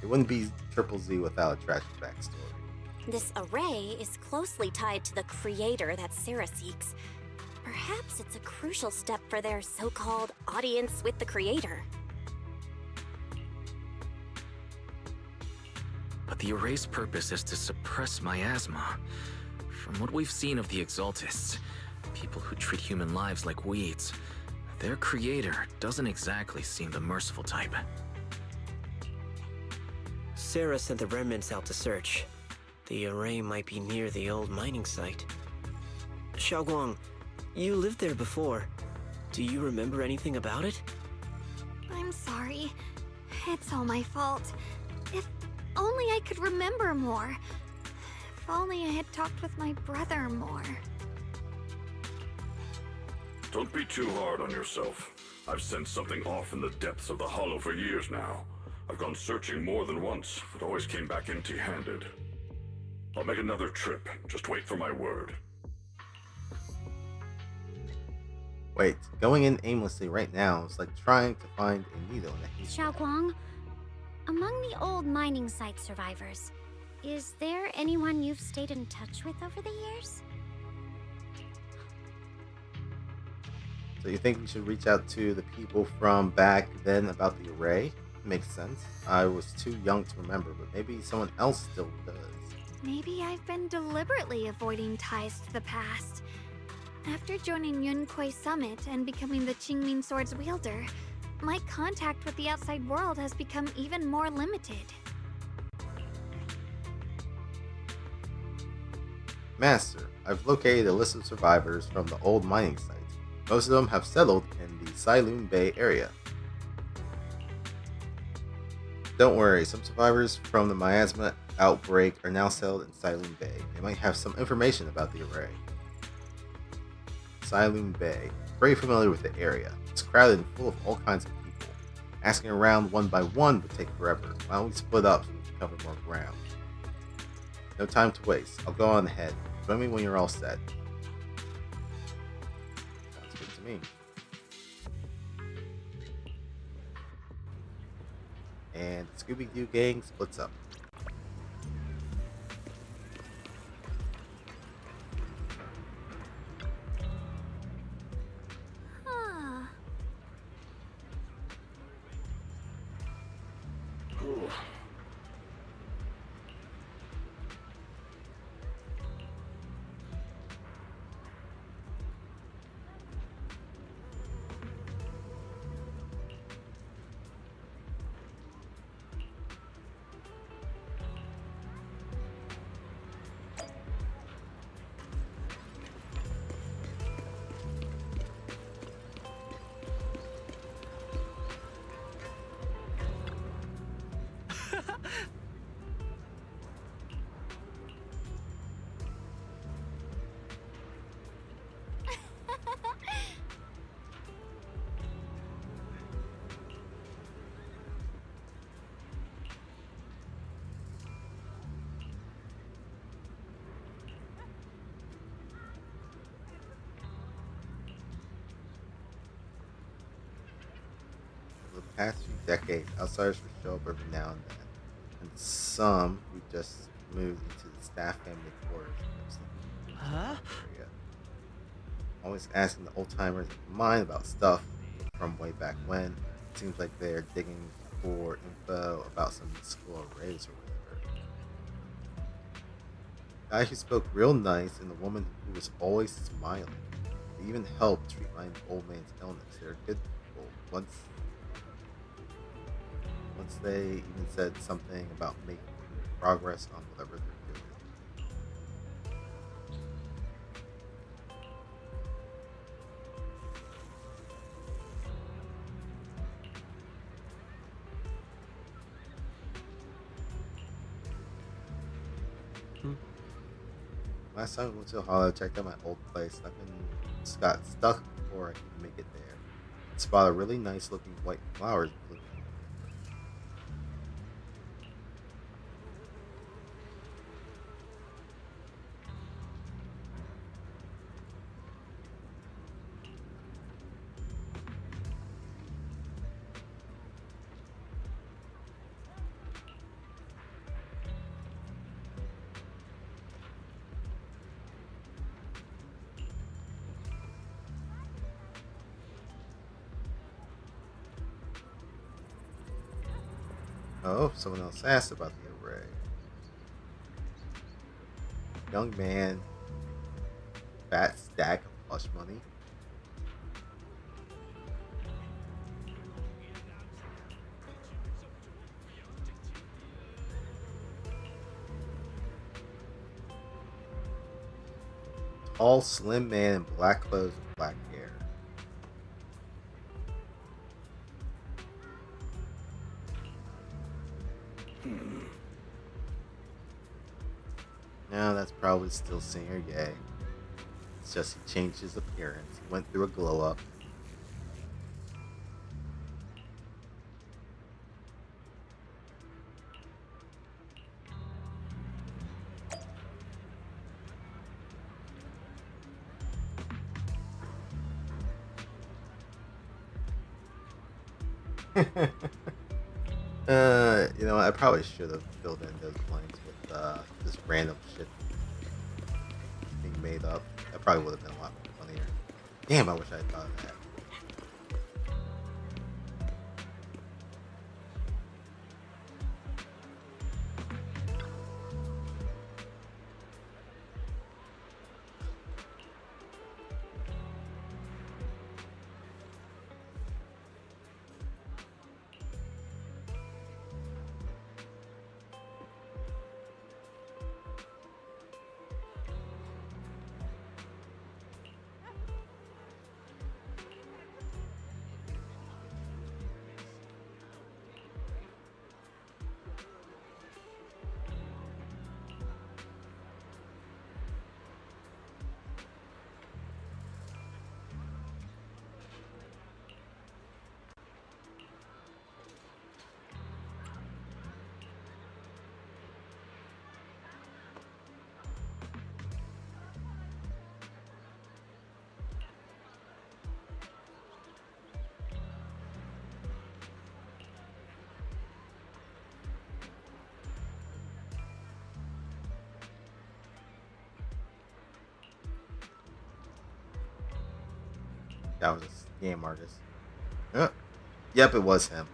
S1: It wouldn't be Triple Z without a tragic backstory.
S11: This array is closely tied to the creator that Sarah seeks. Perhaps it's a crucial step for their so-called audience with the creator.
S4: But the array's purpose is to suppress miasma. From what we've seen of the Exaltists, people who treat human lives like weeds, their creator doesn't exactly seem the merciful type.
S13: Sarah sent the remnants out to search. The array might be near the old mining site. Xiaoguang, you lived there before. Do you remember anything about it?
S2: I'm sorry. It's all my fault. If only I could remember more. If only I had talked with my brother more.
S15: Don't be too hard on yourself. I've sensed something off in the depths of the hollow for years now. I've gone searching more than once, but always came back empty-handed. I'll make another trip. Just wait for my word.
S1: Wait, going in aimlessly right now is like trying to find a needle in a haystack.
S12: Xiaoguang, among the old mining site survivors, is there anyone you've stayed in touch with over the years?
S1: So you think we should reach out to the people from back then about the array? Makes sense. I was too young to remember, but maybe someone else still does.
S2: Maybe I've been deliberately avoiding ties to the past. After joining Yunkoi Summit and becoming the Qingming Sword's wielder, my contact with the outside world has become even more limited.
S1: Master, I've located a list of survivors from the old mining sites. Most of them have settled in the Silune Bay area. Don't worry, some survivors from the miasma outbreak are now settled in Silune Bay. They might have some information about the array. Silune Bay. Very familiar with the area. It's crowded and full of all kinds of people. Asking around one by one would take forever. Why don't we split up so we can cover more ground? No time to waste. I'll go on ahead. Join me when you're all set. Sounds good to me. And the Scooby-Doo gang splits up. past few decades, outsiders would show up every now and then, and some who just moved into the staff family quarters kept sleeping in the area. Always asking the old timers in mind about stuff from way back when. It seems like they're digging for info about some mystical arrays or whatever. The guy who spoke real nice and the woman who was always smiling. They even helped treat my old man's illness. They're good people. Once they even said something about making progress on whatever they're doing. Last time I went to HoYoverse, checked out my old place. I've got stuck before I could make it there. I spotted really nice looking white flowers blooming. Oh, someone else asked about the array. Young man, fat stack of plush money. Tall, slim man in black clothes and black hair. No, that's probably still Singer Yay. It's just he changed his appearance. He went through a glow up. You know, I probably should have filled in those blanks with this random shit being made up. That probably would have been a lot more funnier. Damn, I wish I had thought of that. That was a scam artist. Yep, it was him.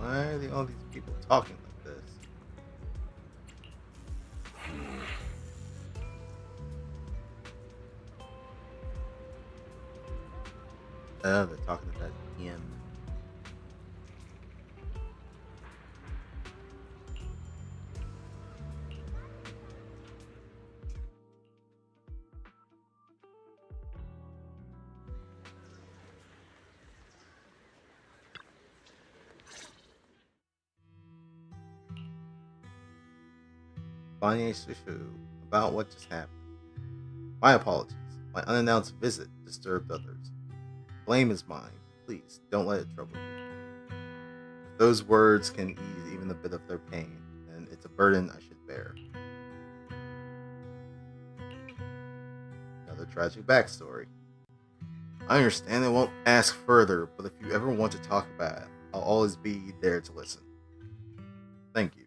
S1: Why are all these people talking like this? They're talking to that him. Finding a Shifu about what just happened. My apologies. My unannounced visit disturbed others. Blame is mine. Please, don't let it trouble you. If those words can ease even a bit of their pain, then it's a burden I should bear. Another tragic backstory. I understand I won't ask further, but if you ever want to talk about it, I'll always be there to listen. Thank you.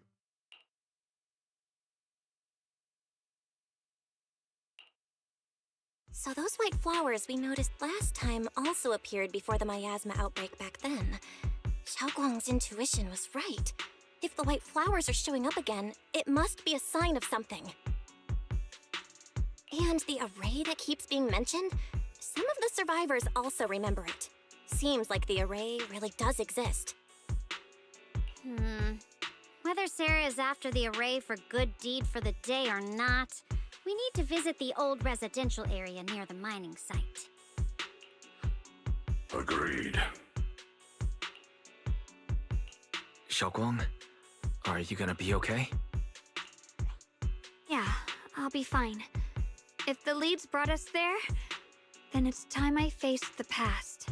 S11: So those white flowers we noticed last time also appeared before the miasma outbreak back then. Xiaoguang's intuition was right. If the white flowers are showing up again, it must be a sign of something. And the array that keeps being mentioned, some of the survivors also remember it. Seems like the array really does exist.
S12: Whether Sarah is after the array for good deed for the day or not, we need to visit the old residential area near the mining site.
S15: Agreed.
S4: Xiaoguang, are you gonna be okay?
S2: Yeah, I'll be fine. If the leads brought us there, then it's time I faced the past.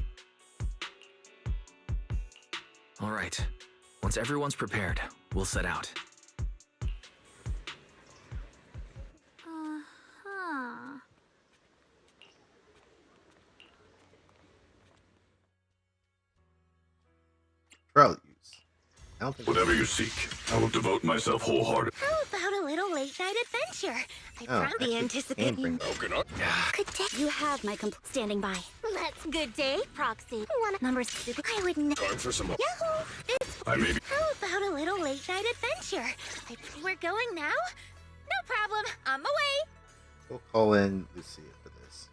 S4: All right. Once everyone's prepared, we'll set out.
S1: Trial use. I don't think
S15: Whatever you seek, I will devote myself wholeheartedly.
S14: How about a little late-night adventure? I probably anticipate you.
S12: Good day. You have my standing by.
S14: That's good day, Proxy. Numbers super. I wouldn't.
S15: Time for some more.
S14: Yahoo!
S15: I may be.
S14: How about a little late-night adventure? We're going now? No problem. On my way.
S1: We'll call in Lucia for this.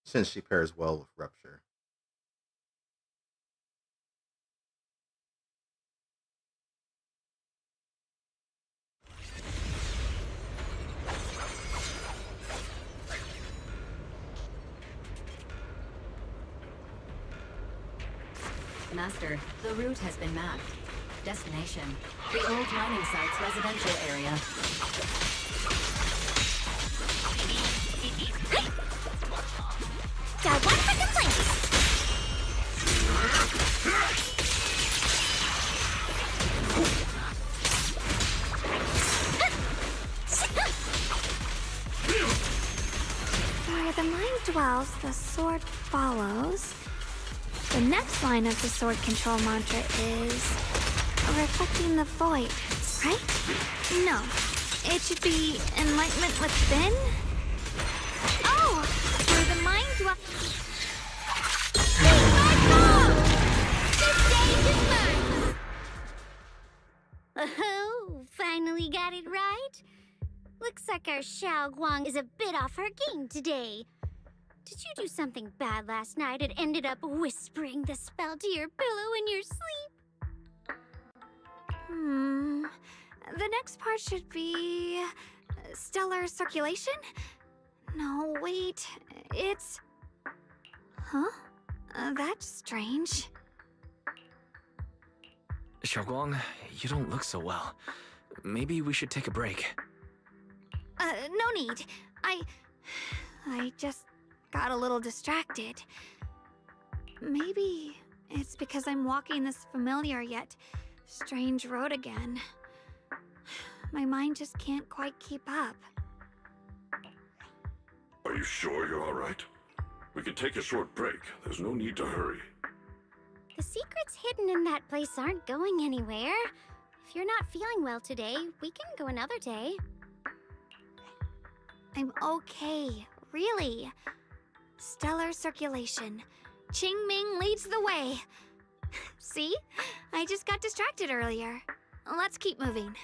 S1: Since she pairs well with Rupture.
S10: Master, the route has been mapped. Destination, the old mining site's residential area.
S14: Got one for complaints.
S2: Where the mind dwells, the sword follows. The next line of the sword control mantra is reflecting the void, right? No, it should be enlightenment within. Oh, where the mind dwells.
S12: Oh, finally got it right. Looks like our Xiaoguang is a bit off her game today. Did you do something bad last night and ended up whispering the spell to your pillow in your sleep?
S2: The next part should be stellar circulation? No, wait. It's... Huh? That's strange.
S4: Xiaoguang, you don't look so well. Maybe we should take a break.
S2: No need. I just got a little distracted. Maybe it's because I'm walking this familiar yet strange road again. My mind just can't quite keep up.
S15: Are you sure you're all right? We can take a short break. There's no need to hurry.
S12: The secrets hidden in that place aren't going anywhere. If you're not feeling well today, we can go another day.
S2: I'm okay, really. Stellar circulation. Qingming leads the way. See? I just got distracted earlier. Let's keep moving.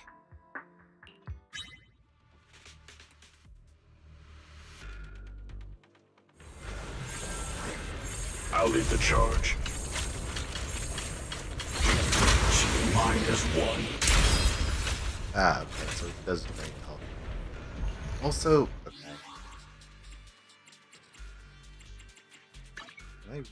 S15: I'll lead the charge. Mind as one.
S1: Ah, okay, so it does drain health. Also, okay. Can I read?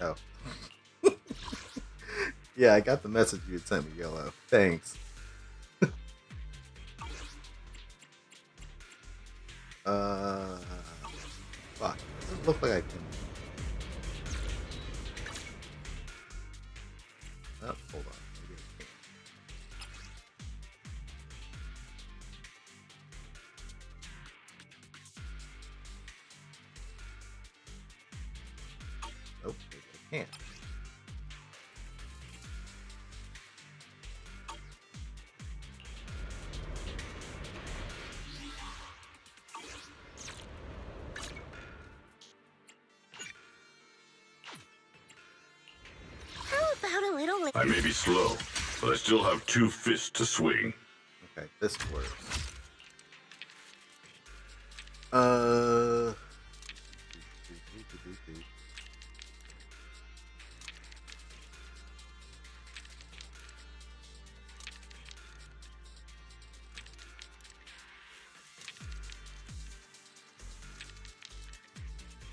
S1: Oh. Yeah, I got the message you had sent me, Yellow. Thanks. Fuck. Doesn't look like I can. Oh, hold on. Maybe I can. Nope, maybe I can't.
S15: I may be slow, but I still have 2 fists to swing.
S1: Okay, this works.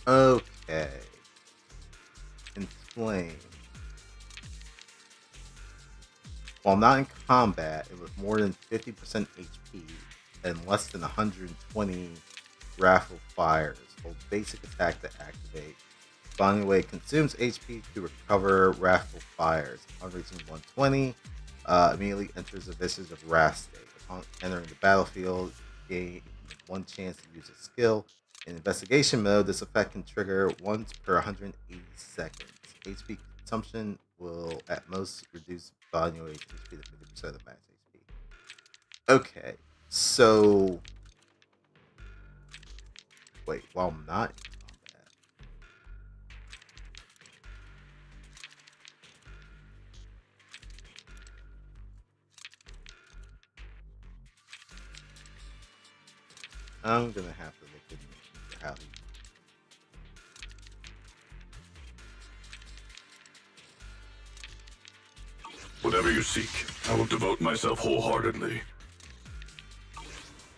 S1: Okay. Inflame. While not in combat, and with more than 50% HP and less than 120 wrathful fires, hold basic attack to activate. Finding away consumes HP to recover wrathful fires. Upon reaching 120, immediately enters a Visage of Wrath state. Upon entering the battlefield, gain 1 chance to use a skill. In investigation mode, this effect can trigger once per 180 seconds. HP consumption will at most reduce volume HP to 50% of max HP. Okay, so wait, while I'm not in combat, I'm gonna have to look into how he.
S15: Whatever you seek, I will devote myself wholeheartedly.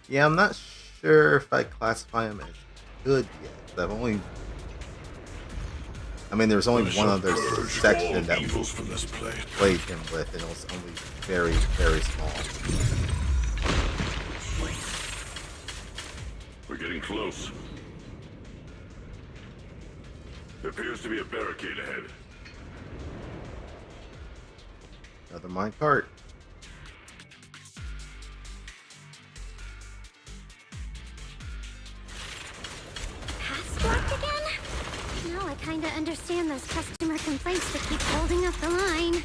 S1: Yeah, I'm not sure if I classify him as good yet. I've only. I mean, there's only one other section that we played him with, and it was only very, very small.
S15: We're getting close. There appears to be a barricade ahead.
S1: Another minecart.
S12: Pass blocked again? Now I kinda understand those customer complaints that keep holding up the line.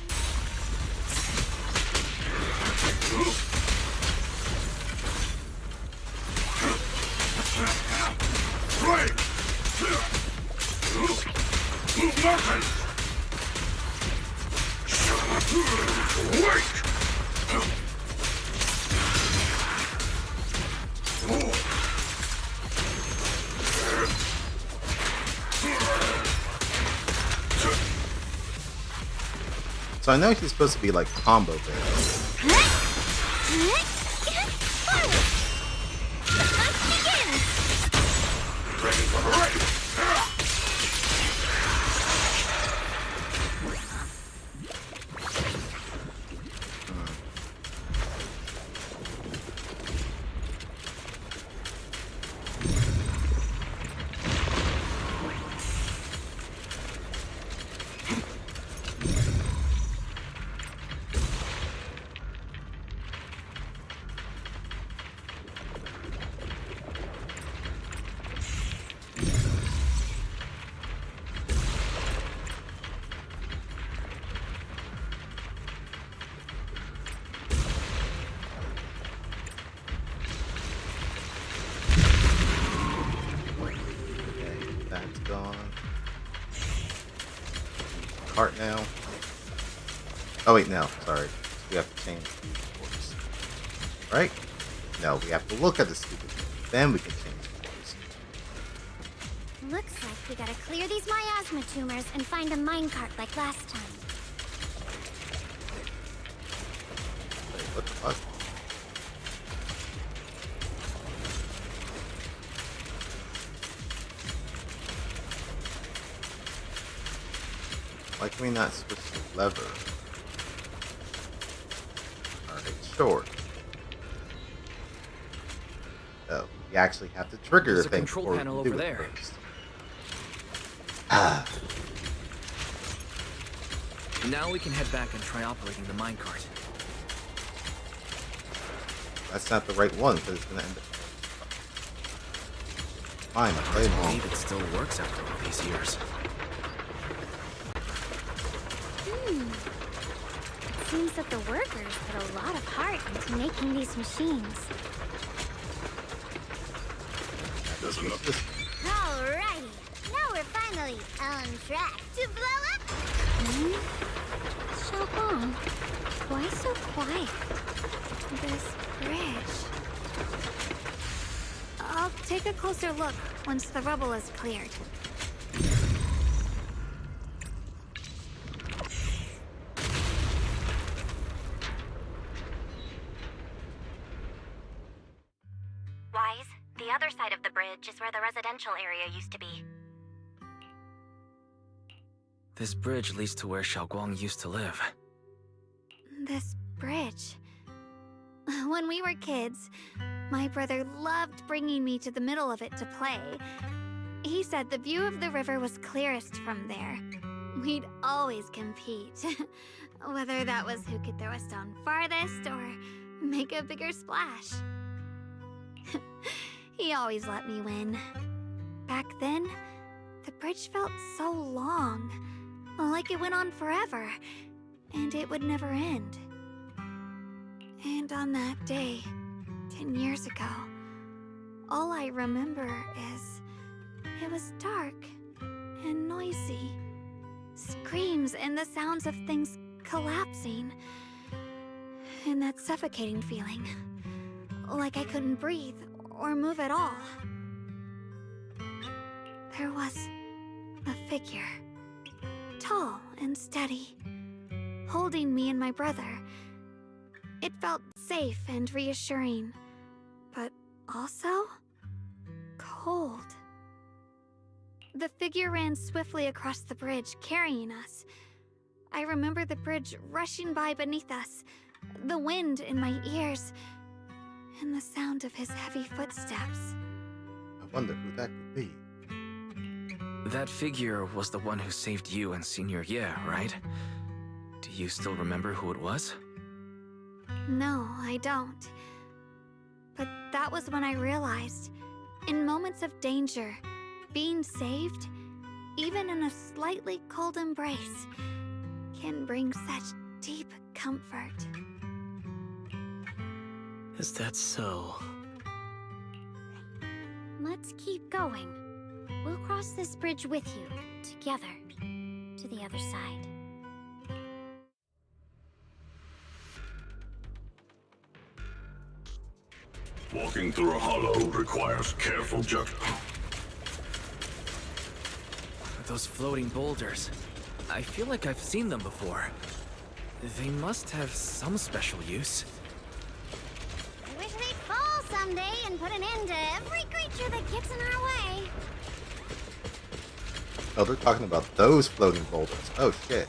S15: Right! Nothing! Wait!
S1: So I know he's supposed to be like combo based. cart now. Oh wait, no, sorry. We have to change the course. Right? No, we have to look at the stupid thing. Then we can change the course.
S12: Looks like we gotta clear these miasma tumors and find a minecart like last time.
S1: Wait, what the fuck? Why can we not switch the lever? Alright, sure. Oh, you actually have to trigger
S4: There's
S1: the
S4: a
S1: thing
S4: control
S1: before
S4: panel
S1: you do
S4: over
S1: it
S4: there.
S1: first. Ah.
S4: Now we can head back and try operating the minecart.
S1: That's not the right one, because it's gonna end up. Fine, I'll play
S4: I
S1: them all.
S4: believe it still works after all these years.
S12: It seems that the workers put a lot of heart into making these machines. Alrighty, now we're finally on track to blow up. Xiaoguang, why so quiet?
S2: This bridge. I'll take a closer look once the rubble is cleared.
S6: Wise, the other side of the bridge is where the residential area used to be.
S4: This bridge leads to where Xiaoguang used to live.
S2: This bridge. When we were kids, my brother loved bringing me to the middle of it to play. He said the view of the river was clearest from there. We'd always compete. Whether that was who could throw a stone farthest or make a bigger splash. He always let me win. Back then, the bridge felt so long, like it went on forever, and it would never end. And on that day, 10 years ago, all I remember is it was dark and noisy. Screams and the sounds of things collapsing. And that suffocating feeling, like I couldn't breathe or move at all. There was a figure, tall and steady, holding me and my brother. It felt safe and reassuring, but also cold. The figure ran swiftly across the bridge, carrying us. I remember the bridge rushing by beneath us, the wind in my ears, and the sound of his heavy footsteps.
S1: I wonder who that could be.
S4: That figure was the one who saved you and Senior Ye, right? Do you still remember who it was?
S2: No, I don't. But that was when I realized, in moments of danger, being saved, even in a slightly cold embrace, can bring such deep comfort.
S13: Is that so?
S12: Let's keep going. We'll cross this bridge with you, together, to the other side.
S15: Walking through a hollow requires careful judgment.
S4: Those floating boulders. I feel like I've seen them before. They must have some special use.
S12: I wish they'd fall someday and put an end to every creature that gets in our way.
S1: Oh, they're talking about those floating boulders. Oh, shit.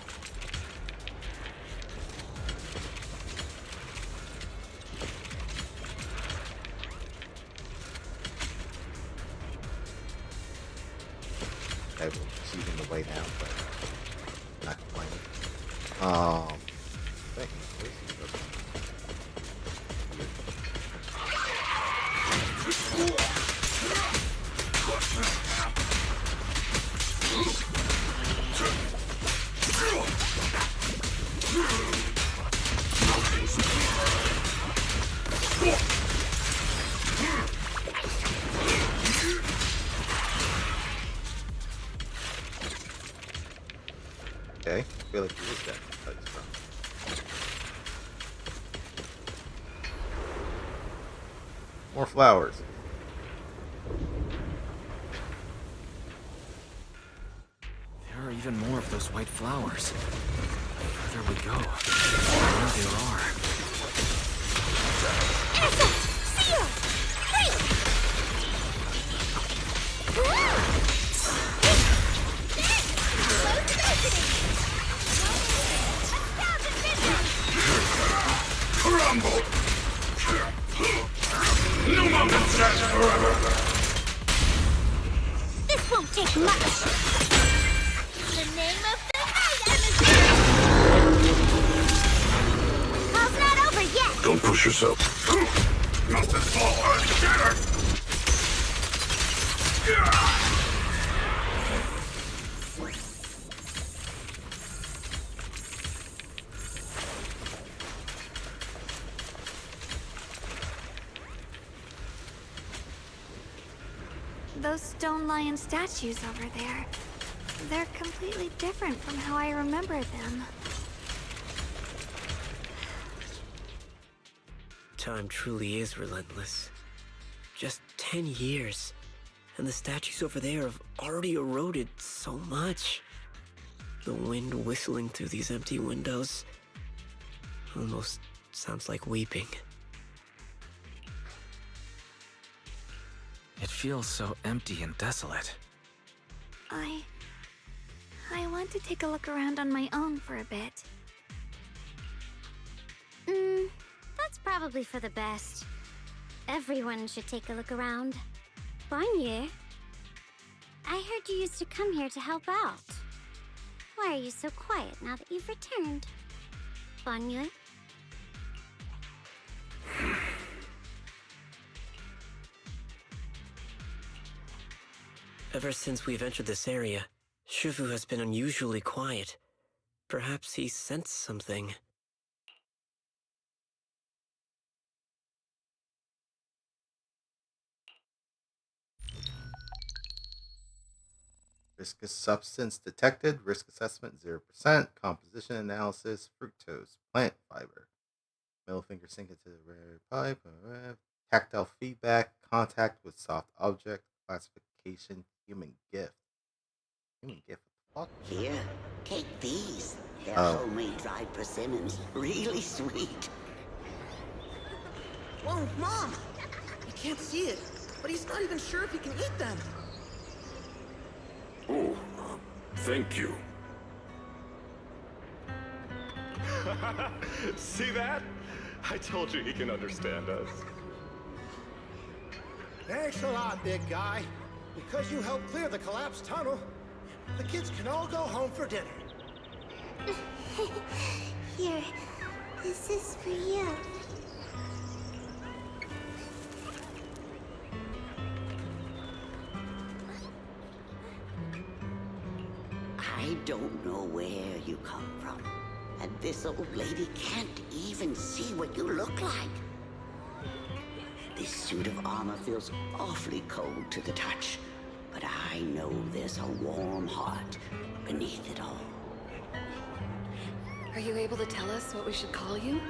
S1: Okay, we're proceeding the way down, but not complaining. Thank you. Okay, I feel like he is that place from. More flowers.
S4: There are even more of those white flowers. The further we go, the more there are.
S15: Crumble! No mountains last forever!
S14: This won't take much. The name of the item is... Call's not over yet.
S15: Don't push yourself. Mountains fall, earth shatter!
S2: Those stone lion statues over there. They're completely different from how I remember them.
S13: Time truly is relentless. Just 10 years, and the statues over there have already eroded so much. The wind whistling through these empty windows almost sounds like weeping.
S4: It feels so empty and desolate.
S2: I want to take a look around on my own for a bit.
S12: That's probably for the best. Everyone should take a look around. Bonnier, I heard you used to come here to help out. Why are you so quiet now that you've returned? Bonnier?
S13: Ever since we've entered this area, Shifu has been unusually quiet. Perhaps he sensed something.
S1: Risk of substance detected. Risk assessment 0%. Composition analysis. Fructose. Plant fiber. Middle finger sink into the rare pipe. Tactile feedback. Contact with soft object. Classification. Human gift. Human gift. What the fuck?
S19: Here, take these. They're
S1: Oh.
S19: homemade dried persimmons. Really sweet.
S20: Whoa, Mom! He can't see it, but he's not even sure if he can eat them.
S15: Oh, thank you.
S21: See that? I told you he can understand us.
S17: Thanks a lot, big guy. Because you helped clear the collapsed tunnel, the kids can all go home for dinner.
S14: Here, this is for you.
S19: I don't know where you come from. And this old lady can't even see what you look like. This suit of armor feels awfully cold to the touch. But I know there's a warm heart beneath it all.
S18: Are you able to tell us what we should call you?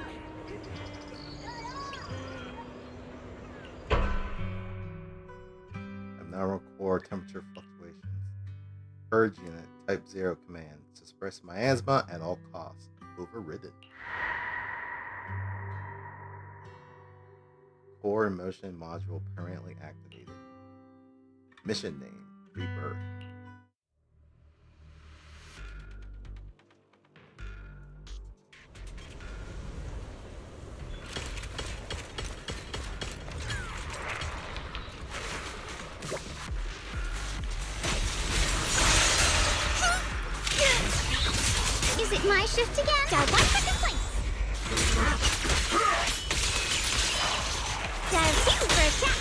S1: Abnormal core temperature fluctuations. Purge unit. Type 0 command. Suppress miasma at all costs. Overridden. Core emotion module permanently activated. Mission name. Rebirth.
S14: Is it my shift again? Dial 1 second place. Dial 2 for attack.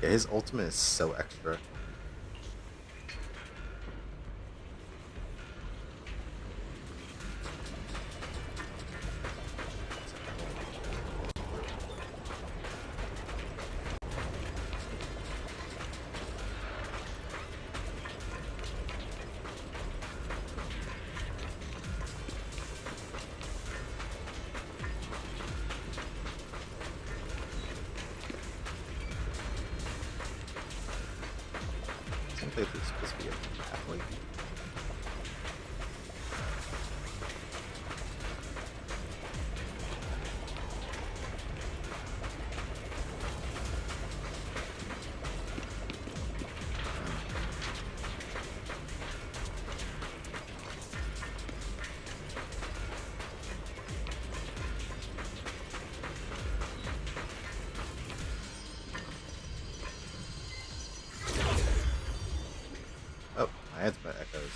S1: Yeah, his ultimate is so extra. like there's supposed to be a pathway. Oh, my asthma echoes.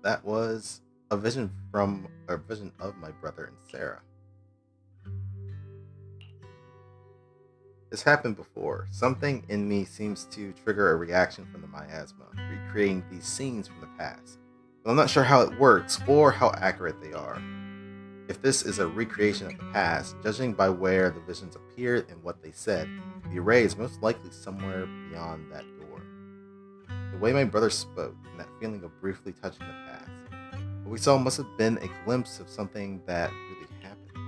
S1: That was a vision of my brother and Sarah. This happened before. Something in me seems to trigger a reaction from the miasma, recreating these scenes from the past. But I'm not sure how it works or how accurate they are. If this is a recreation of the past, judging by where the visions appeared and what they said, the array is most likely somewhere beyond that door. The way my brother spoke and that feeling of briefly touching the past, what we saw must have been a glimpse of something that really happened.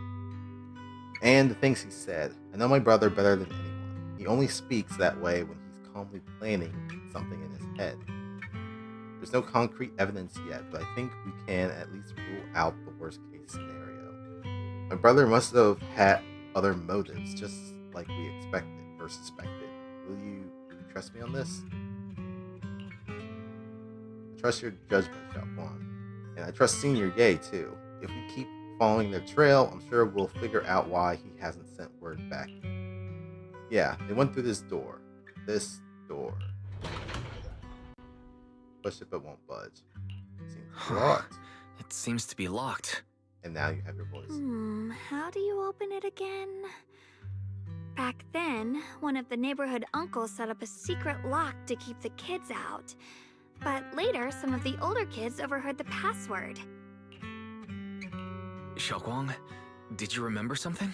S1: And the things he said, I know my brother better than anyone. He only speaks that way when he's calmly planning something in his head. There's no concrete evidence yet, but I think we can at least rule out the worst case scenario. My brother must have had other motives, just like we expected or suspected. Will you trust me on this? I trust your judgment, Xiaoguang. And I trust Senior Ye too. If we keep following their trail, I'm sure we'll figure out why he hasn't sent word back yet. Yeah, they went through this door. This door. Push it but won't budge. Seems locked.
S4: It seems to be locked.
S1: And now you have your voice.
S2: How do you open it again? Back then, one of the neighborhood uncles set up a secret lock to keep the kids out. But later, some of the older kids overheard the password.
S4: Xiaoguang, did you remember something?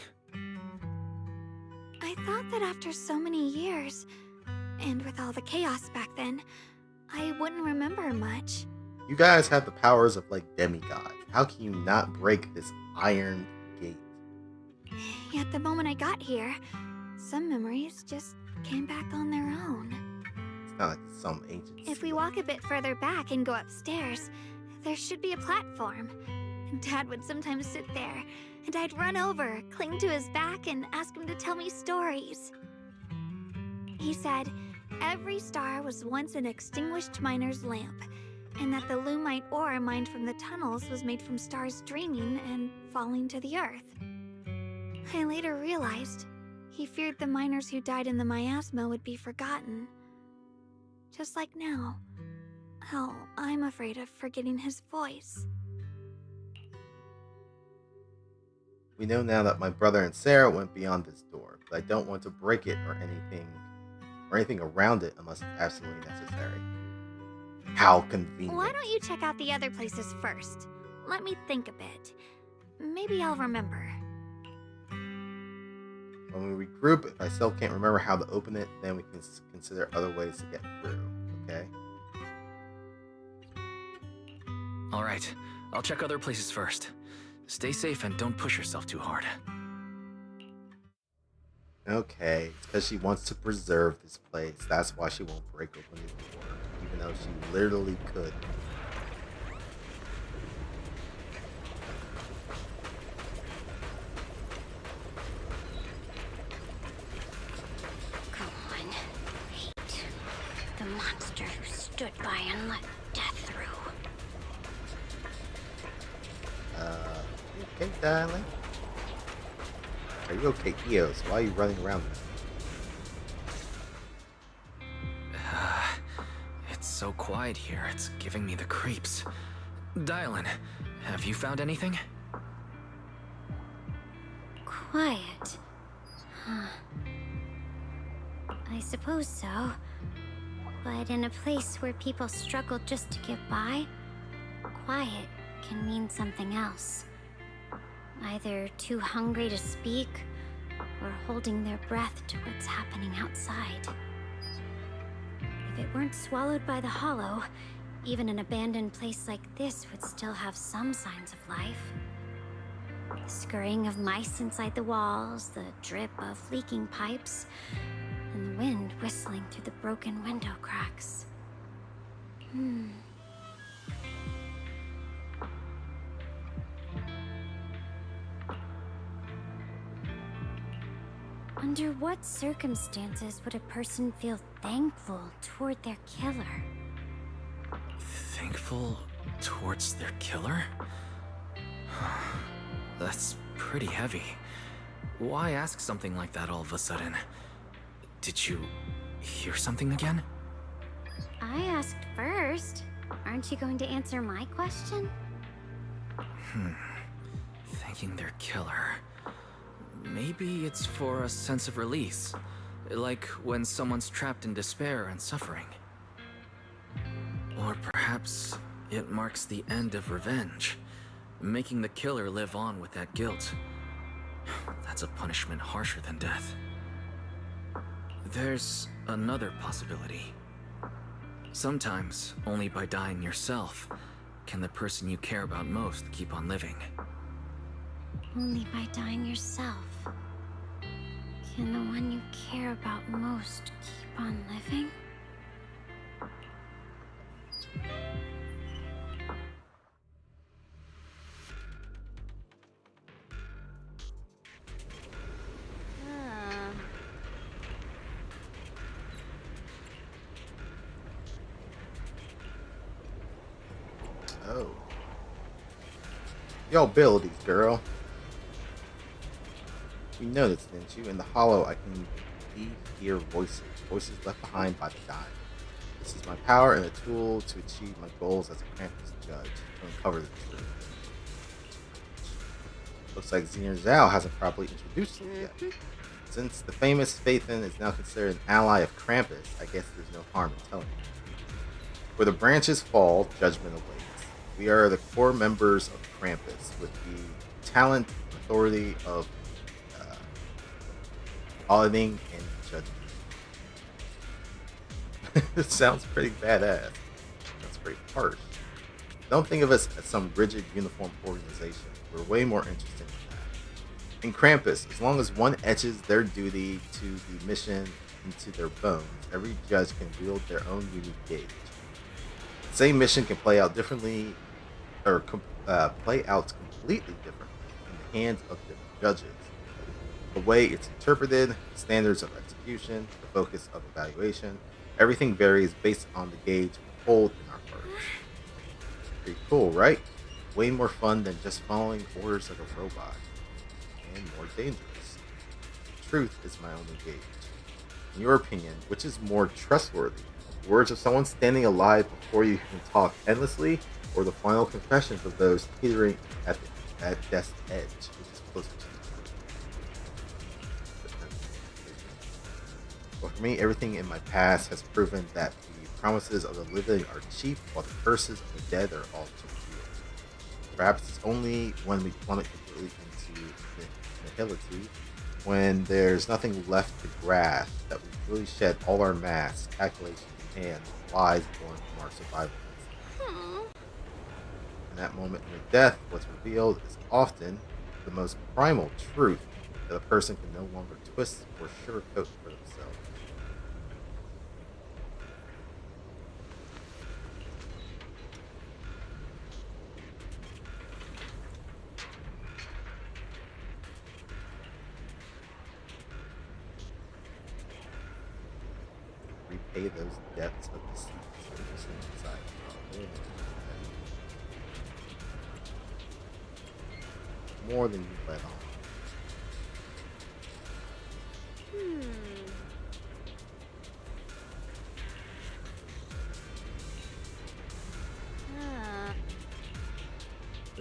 S2: I thought that after so many years, and with all the chaos back then, I wouldn't remember much.
S1: You guys have the powers of like demigods. How can you not break this iron gate?
S2: Yet the moment I got here, some memories just came back on their own.
S1: It's not like some ancient
S2: If we walk a bit further back and go upstairs, there should be a platform. Dad would sometimes sit there, and I'd run over, cling to his back, and ask him to tell me stories. He said every star was once an extinguished miner's lamp, and that the lumite ore mined from the tunnels was made from stars dreaming and falling to the earth. I later realized he feared the miners who died in the miasma would be forgotten. Just like now, how I'm afraid of forgetting his voice.
S1: We know now that my brother and Sarah went beyond this door, but I don't want to break it or anything around it unless it's absolutely necessary. How convenient.
S2: Why don't you check out the other places first? Let me think a bit. Maybe I'll remember.
S1: When we regroup, if I still can't remember how to open it, then we can consider other ways to get through, okay?
S4: Alright, I'll check other places first. Stay safe and don't push yourself too hard.
S1: Okay, it's because she wants to preserve this place. That's why she won't break open the door, even though she literally could.
S14: Come on. Hate. The monster who stood by and let death through.
S1: Okay, darling. Are you okay, Eos? Why are you running around?
S4: It's so quiet here, it's giving me the creeps. Dylan, have you found anything?
S12: Quiet. Huh. I suppose so. But in a place where people struggle just to get by, quiet can mean something else. Either too hungry to speak, or holding their breath to what's happening outside. If it weren't swallowed by the hollow, even an abandoned place like this would still have some signs of life. The scurrying of mice inside the walls, the drip of leaking pipes, and the wind whistling through the broken window cracks. Under what circumstances would a person feel thankful toward their killer?
S4: Thankful towards their killer? That's pretty heavy. Why ask something like that all of a sudden? Did you hear something again?
S12: I asked first. Aren't you going to answer my question?
S4: Thanking their killer. Maybe it's for a sense of release. Like when someone's trapped in despair and suffering. Or perhaps it marks the end of revenge, making the killer live on with that guilt. That's a punishment harsher than death. There's another possibility. Sometimes, only by dying yourself, can the person you care about most keep on living.
S12: Only by dying yourself can the one you care about most keep on living?
S1: Oh. Your abilities, girl. You noticed, didn't you? In the hollow, I can hear voices. Voices left behind by the dying. This is my power and a tool to achieve my goals as a Krampus judge to uncover the truth. Looks like Xenia Zhao hasn't properly introduced him yet. Since the famous Phaethon is now considered an ally of Krampus, I guess there's no harm in telling you. Where the branches fall, judgment awaits. We are the core members of Krampus with the talent and authority of auditing and judgment. It sounds pretty badass. That's pretty harsh. Don't think of us as some rigid uniform organization. We're way more interesting than that. In Krampus, as long as one etches their duty to the mission into their bones, every judge can wield their own unique gauge. The same mission can play out differently, or play out completely differently in the hands of different judges. The way it's interpreted, the standards of execution, the focus of evaluation, everything varies based on the gauge we hold in our hearts. Pretty cool, right? Way more fun than just following orders like a robot. And more dangerous. Truth is my only gauge. In your opinion, which is more trustworthy? Words of someone standing alive before you can talk endlessly, or the final confessions of those teetering at death's edge, which is closer to the truth? Well, for me, everything in my past has proven that the promises of the living are cheap, while the curses of the dead are all too real. Perhaps it's only when we plummet completely into nihility, when there's nothing left to grasp, that we really shed all our masks, calculations, and lies born from our survival. In that moment near death, what's revealed is often the most primal truth that a person can no longer twist or sugarcoat for themselves. Repay those debts of deceit inside. More than you let on.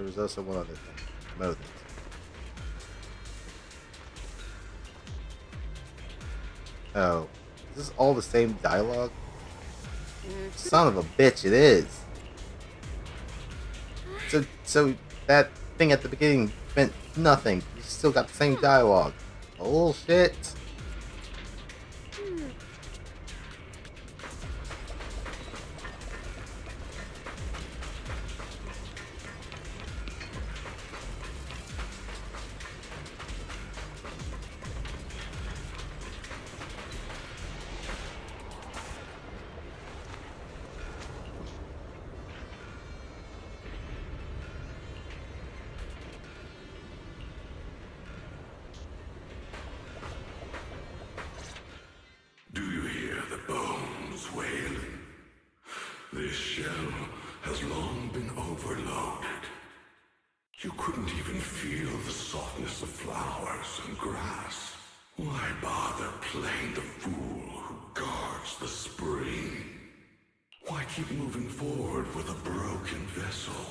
S1: there was also one other thing. Mothers. Oh, is this all the same dialogue? Son of a bitch, it is. So that thing at the beginning meant nothing. You still got the same dialogue. Bullshit.
S15: Do you hear the bones wailing? This shell has long been overloaded. You couldn't even feel the softness of flowers and grass. Why bother playing the fool who guards the spring? Why keep moving forward with a broken vessel?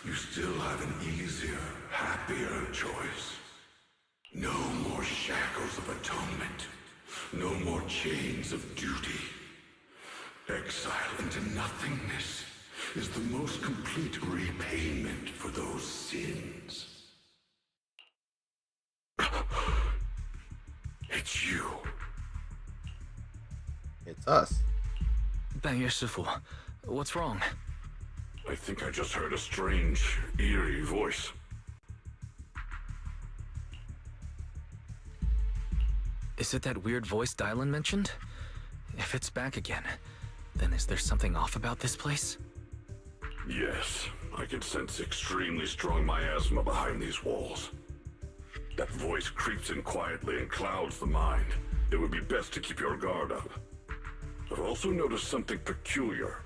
S15: You still have an easier, happier choice. No more shackles of atonement. No more chains of duty. Exile into nothingness is the most complete repayment for those sins. It's you.
S1: It's us.
S4: 半月师傅, what's wrong?
S15: I think I just heard a strange, eerie voice.
S4: Is it that weird voice Dylan mentioned? If it's back again, then is there something off about this place?
S15: Yes, I can sense extremely strong miasma behind these walls. That voice creeps in quietly and clouds the mind. It would be best to keep your guard up. I've also noticed something peculiar.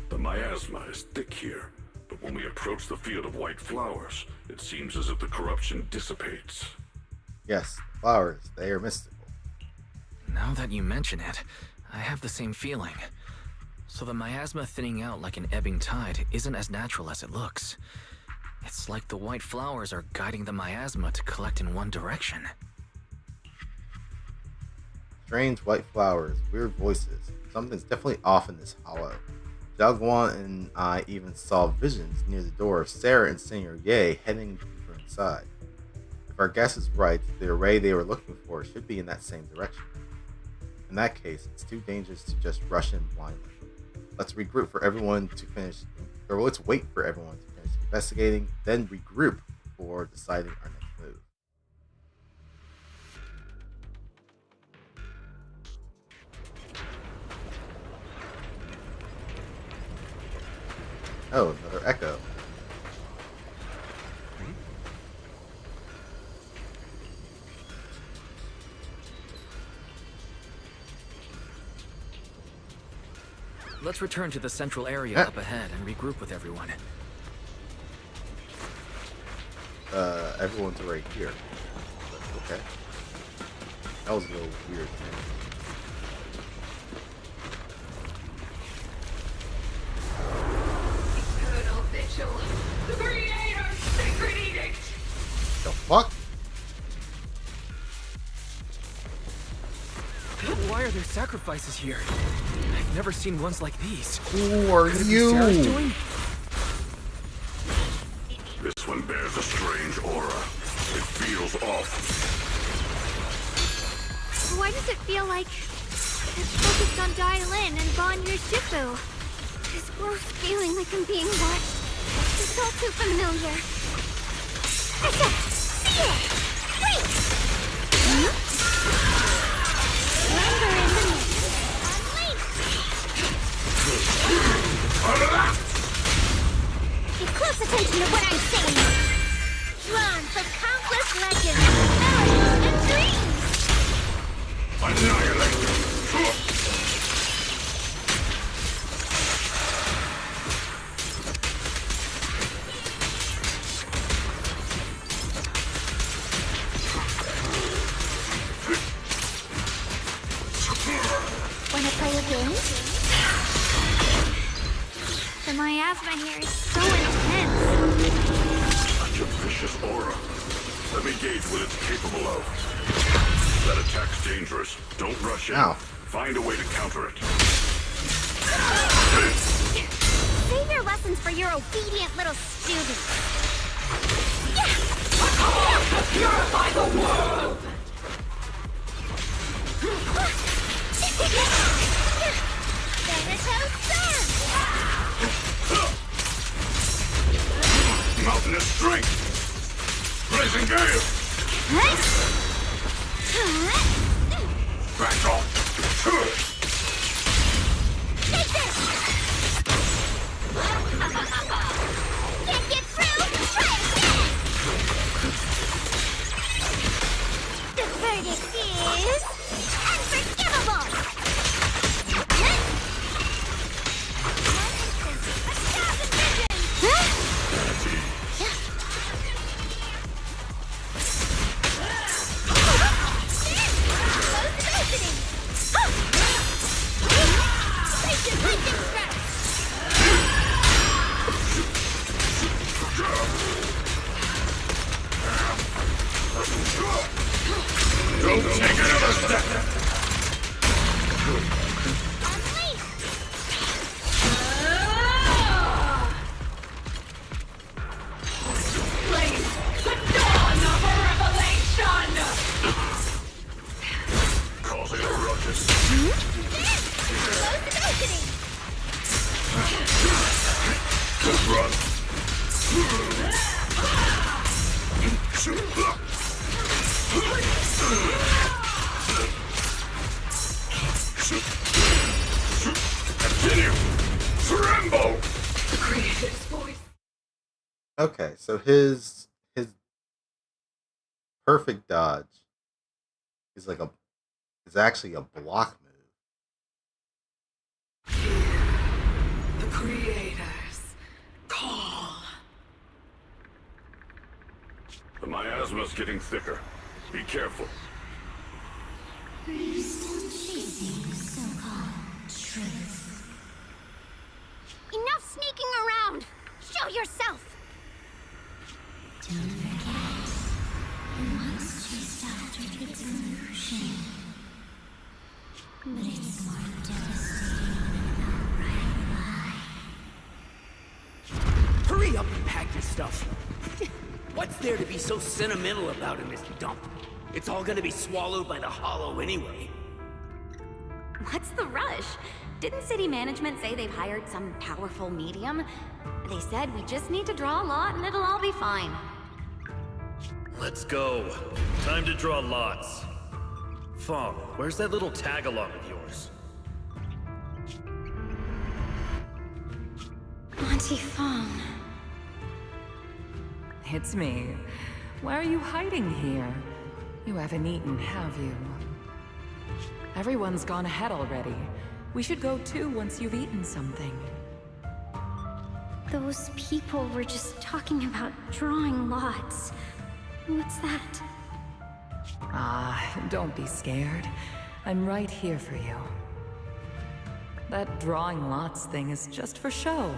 S15: The miasma is thick here, but when we approach the field of white flowers, it seems as if the corruption dissipates.
S1: Yes, flowers, they are mystical.
S4: Now that you mention it, I have the same feeling. So the miasma thinning out like an ebbing tide isn't as natural as it looks. It's like the white flowers are guiding the miasma to collect in one direction.
S1: Strange white flowers, weird voices. Something's definitely off in this hollow. Xiaoguang and I even saw visions near the door of Sarah and Senior Ye heading deeper inside. If our guess is right, the array they were looking for should be in that same direction. In that case, it's too dangerous to just rush in blindly. Let's regroup for everyone to finish, or let's wait for everyone to finish investigating, then regroup before deciding our next move. Oh, another echo.
S4: Let's return to the central area up ahead and regroup with everyone.
S1: Everyone's right here. But okay. That was a little weird.
S5: Eternal vigil. The Creator's sacred edict.
S1: The fuck?
S4: Why are there sacrifices here? I've never seen ones like these.
S1: Who are
S4: Could it be
S1: you?
S4: Sarah's doing?
S15: This one bears a strange aura. It feels off.
S2: Why does it feel like it's focused on Dylan and Banyu Shifu?
S12: This gross feeling like I'm being watched. It's all too familiar. Remember in the mist. Pay close attention to what I'm saying. Drawn from countless legends, melodies, and dreams.
S15: Annihilate!
S12: Wanna play a game?
S2: The miasma here is so intense.
S15: vicious aura. Let me gauge what it's capable of. That attack's dangerous. Don't rush in.
S1: Ow.
S15: Find a way to counter it.
S12: Save your lessons for your obedient little student.
S5: Purify the world!
S15: Mountainous strength! Blazing gale! Back off!
S12: Take this! Can't get through? Try again! The verdict is... unforgivable!
S15: Don't take another step!
S5: Blaze the dawn of a revelation!
S15: Causing a ruckus. Run! Continue! Rambo!
S5: The creator's voice.
S1: Okay, so his perfect dodge is actually a block move.
S5: The creators call.
S15: The miasma's getting thicker. Be careful.
S12: Are you still chasing so-called truth? Enough sneaking around! Show yourself! Don't forget, you once chased after its illusion. But it's more devastating than the right lie.
S3: Hurry up and pack your stuff. What's there to be so sentimental about in this dump? It's all gonna be swallowed by the hollow anyway.
S10: What's the rush? Didn't city management say they've hired some powerful medium? They said we just need to draw a lot and it'll all be fine.
S22: Let's go. Time to draw lots. Fong, where's that little tag-along of yours?
S12: Auntie Fong.
S23: It's me. Why are you hiding here? You haven't eaten, have you? Everyone's gone ahead already. We should go too once you've eaten something.
S12: Those people were just talking about drawing lots. What's that?
S23: Ah, don't be scared. I'm right here for you. That drawing lots thing is just for show.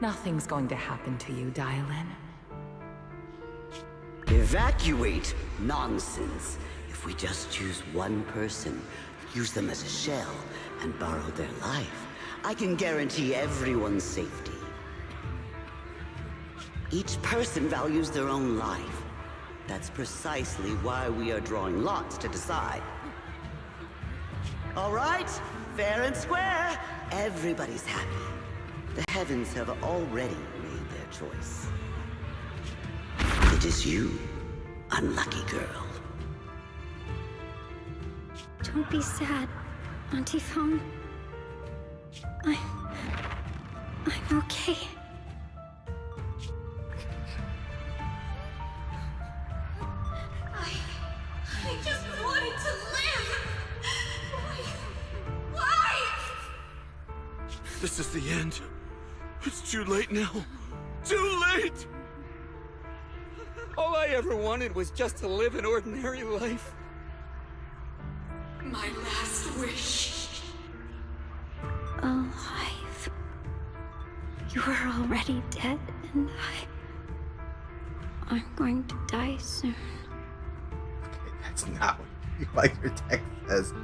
S23: Nothing's going to happen to you, Dylan.
S19: Evacuate? Nonsense. If we just choose one person, use them as a shell, and borrow their life, I can guarantee everyone's safety. Each person values their own life. That's precisely why we are drawing lots to decide. All right, fair and square. Everybody's happy. The heavens have already made their choice. It is you, unlucky girl.
S12: Don't be sad, Auntie Fong. I'm okay.
S5: I just wanted to live! Why?
S3: This is the end. It's too late now. Too late! All I ever wanted was just to live an ordinary life.
S5: My last wish.
S12: Alive. You were already dead, and I'm going to die soon.
S1: Okay, that's not what your text says.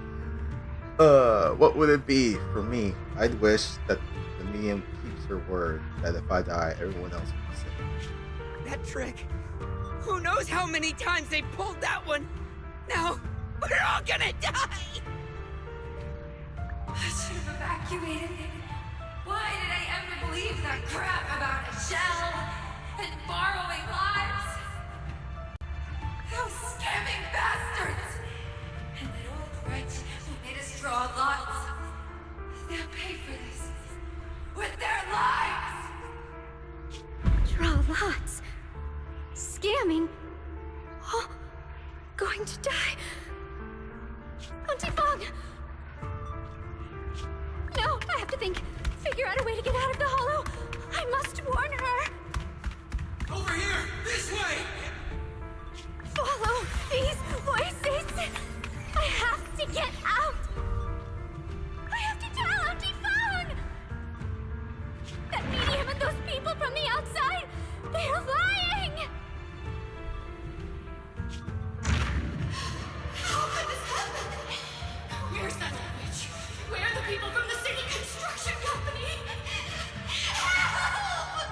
S1: What would it be for me? I'd wish that the medium keeps her word, that if I die, everyone else will be safe.
S3: That trick. Who knows how many times they pulled that one? Now, we're all gonna die!
S18: I should have evacuated. Why did I ever believe that crap about a shell and borrowing lives? Those scamming bastards! And that old wretch who made us draw lots. They'll pay for this with their lives!
S12: Draw lots. Scamming. Oh, going to die. Auntie Fong! No, I have to think. Figure out a way to get out of the hollow. I must warn her.
S3: Over here! This way!
S12: Follow these voices. I have to get out. I have to tell Auntie Fong. That medium and those people from the outside, they're lying.
S18: How could this happen? Where's that witch? Where are the people from the city construction company? Help!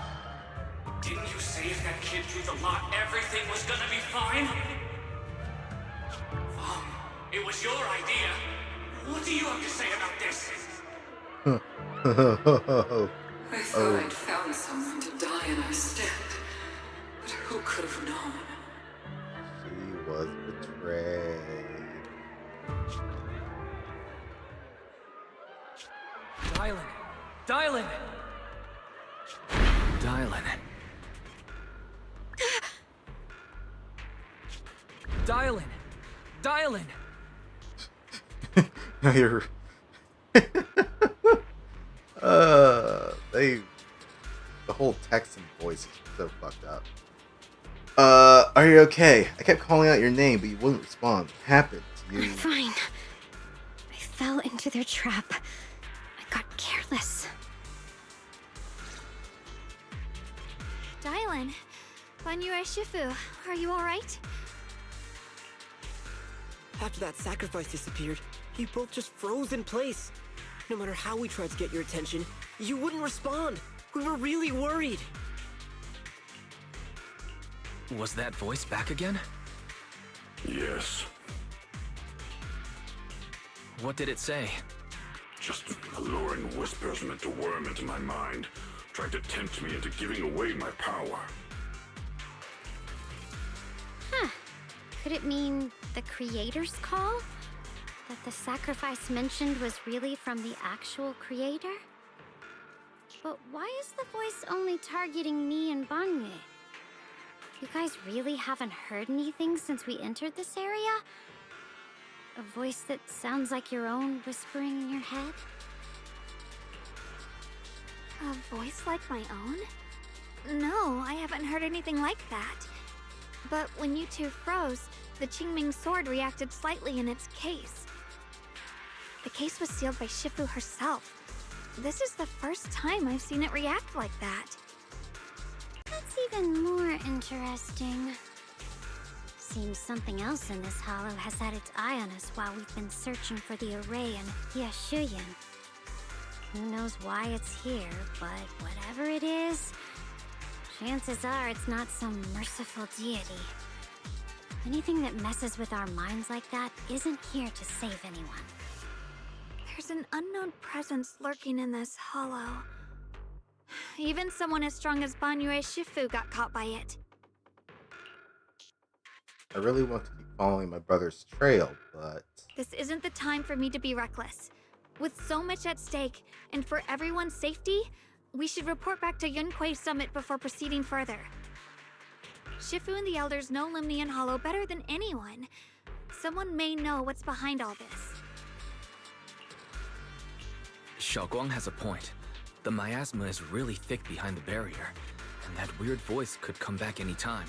S3: Didn't you say if that kid drew the lot, everything was gonna be fine? It was your idea. What do you have to say about this?
S18: I thought I'd found someone to die in our stead, but who could have known?
S1: She was betrayed.
S4: Dylan!
S1: No, you're. The whole text and voice is so fucked up. Are you okay? I kept calling out your name, but you wouldn't respond. What happened to you?
S12: I'm fine. I fell into their trap. I got careless.
S2: Dylan, Banyue Shifu, are you alright?
S13: After that sacrifice disappeared, you both just froze in place. No matter how we tried to get your attention, you wouldn't respond. We were really worried.
S4: Was that voice back again?
S15: Yes.
S4: What did it say?
S15: Just alluring whispers meant to worm into my mind, trying to tempt me into giving away my power.
S12: Huh. Could it mean the creator's call? That the sacrifice mentioned was really from the actual creator? But why is the voice only targeting me and Banyue? You guys really haven't heard anything since we entered this area? A voice that sounds like your own whispering in your head?
S2: A voice like my own? No, I haven't heard anything like that. But when you two froze, the Qingming sword reacted slightly in its case. The case was sealed by Shifu herself. This is the first time I've seen it react like that.
S12: That's even more interesting. Seems something else in this hollow has had its eye on us while we've been searching for the array in Hyashuyan. Who knows why it's here, but whatever it is, chances are it's not some merciful deity. Anything that messes with our minds like that isn't here to save anyone.
S2: There's an unknown presence lurking in this hollow. Even someone as strong as Banyue Shifu got caught by it.
S1: I really want to keep following my brother's trail, but...
S2: This isn't the time for me to be reckless. With so much at stake, and for everyone's safety, we should report back to Yunquei Summit before proceeding further. Shifu and the Elders know Limnian Hollow better than anyone. Someone may know what's behind all this.
S4: Xiaoguang has a point. The miasma is really thick behind the barrier, and that weird voice could come back any time.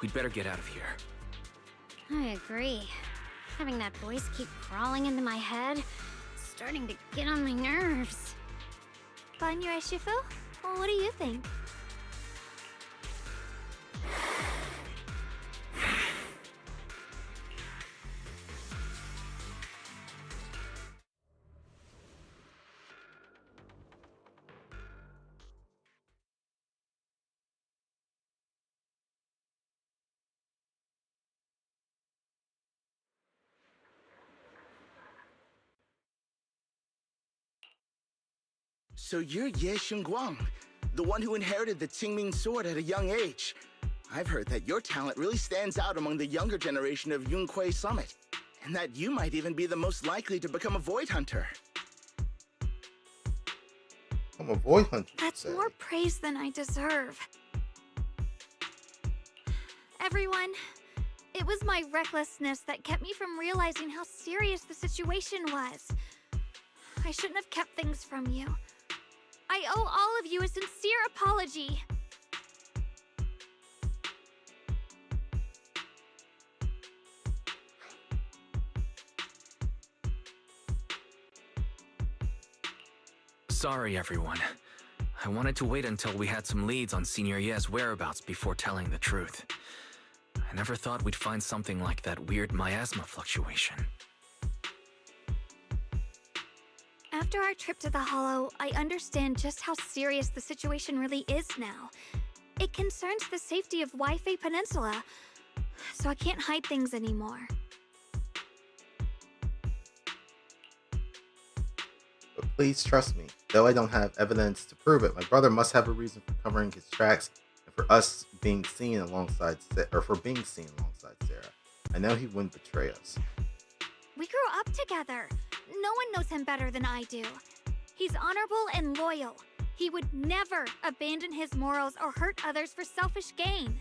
S4: We'd better get out of here.
S12: I agree. Having that voice keep crawling into my head, starting to get on my nerves.
S2: Banyue Shifu? Well, what do you think?
S7: So you're Ye Xingguang, the one who inherited the Qingming sword at a young age. I've heard that your talent really stands out among the younger generation of Yunque Summit, and that you might even be the most likely to become a Void Hunter.
S1: I'm a Void Hunter.
S2: That's more praise than I deserve. Everyone, it was my recklessness that kept me from realizing how serious the situation was. I shouldn't have kept things from you. I owe all of you a sincere apology.
S4: Sorry, everyone. I wanted to wait until we had some leads on Senior Ye's whereabouts before telling the truth. I never thought we'd find something like that weird miasma fluctuation.
S2: After our trip to the Hollow, I understand just how serious the situation really is now. It concerns the safety of Wi-Fi Peninsula, so I can't hide things anymore.
S1: But please trust me, though I don't have evidence to prove it, my brother must have a reason for covering his tracks and for us being seen alongside Sarah. I know he wouldn't betray us.
S2: We grew up together. No one knows him better than I do. He's honorable and loyal. He would never abandon his morals or hurt others for selfish gain.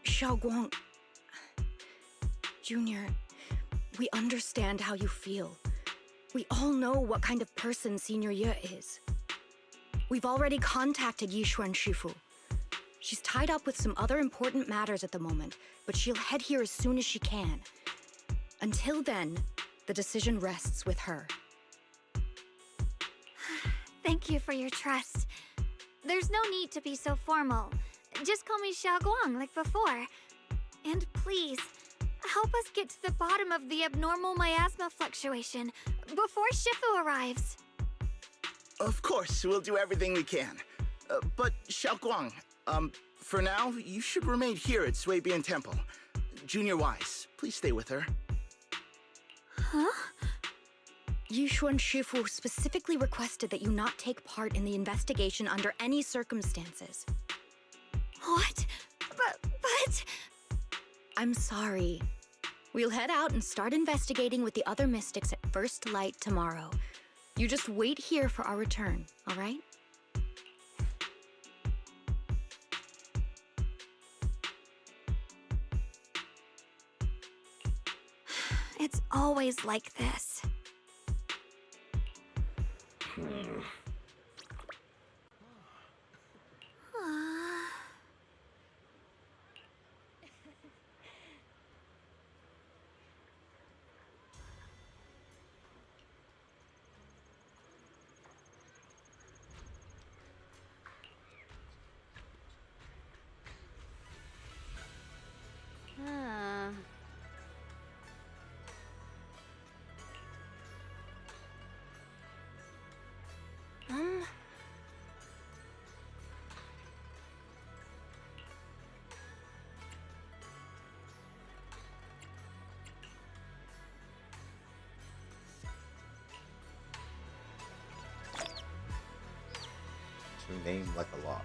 S9: Xiaoguang, Junior, we understand how you feel. We all know what kind of person Senior Ye is. We've already contacted Yishuan Shifu. She's tied up with some other important matters at the moment, but she'll head here as soon as she can. Until then, the decision rests with her.
S2: Thank you for your trust. There's no need to be so formal. Just call me Xiaoguang like before. And please, help us get to the bottom of the abnormal miasma fluctuation before Shifu arrives.
S7: Of course, we'll do everything we can. But Xiaoguang, for now, you should remain here at Suibian Temple. Junior Wise, please stay with her.
S2: Huh?
S9: Yishuan Shifu specifically requested that you not take part in the investigation under any circumstances.
S2: What? But...
S9: I'm sorry. We'll head out and start investigating with the other mystics at first light tomorrow. You just wait here for our return, all right?
S2: It's always like this.
S1: To name like a law.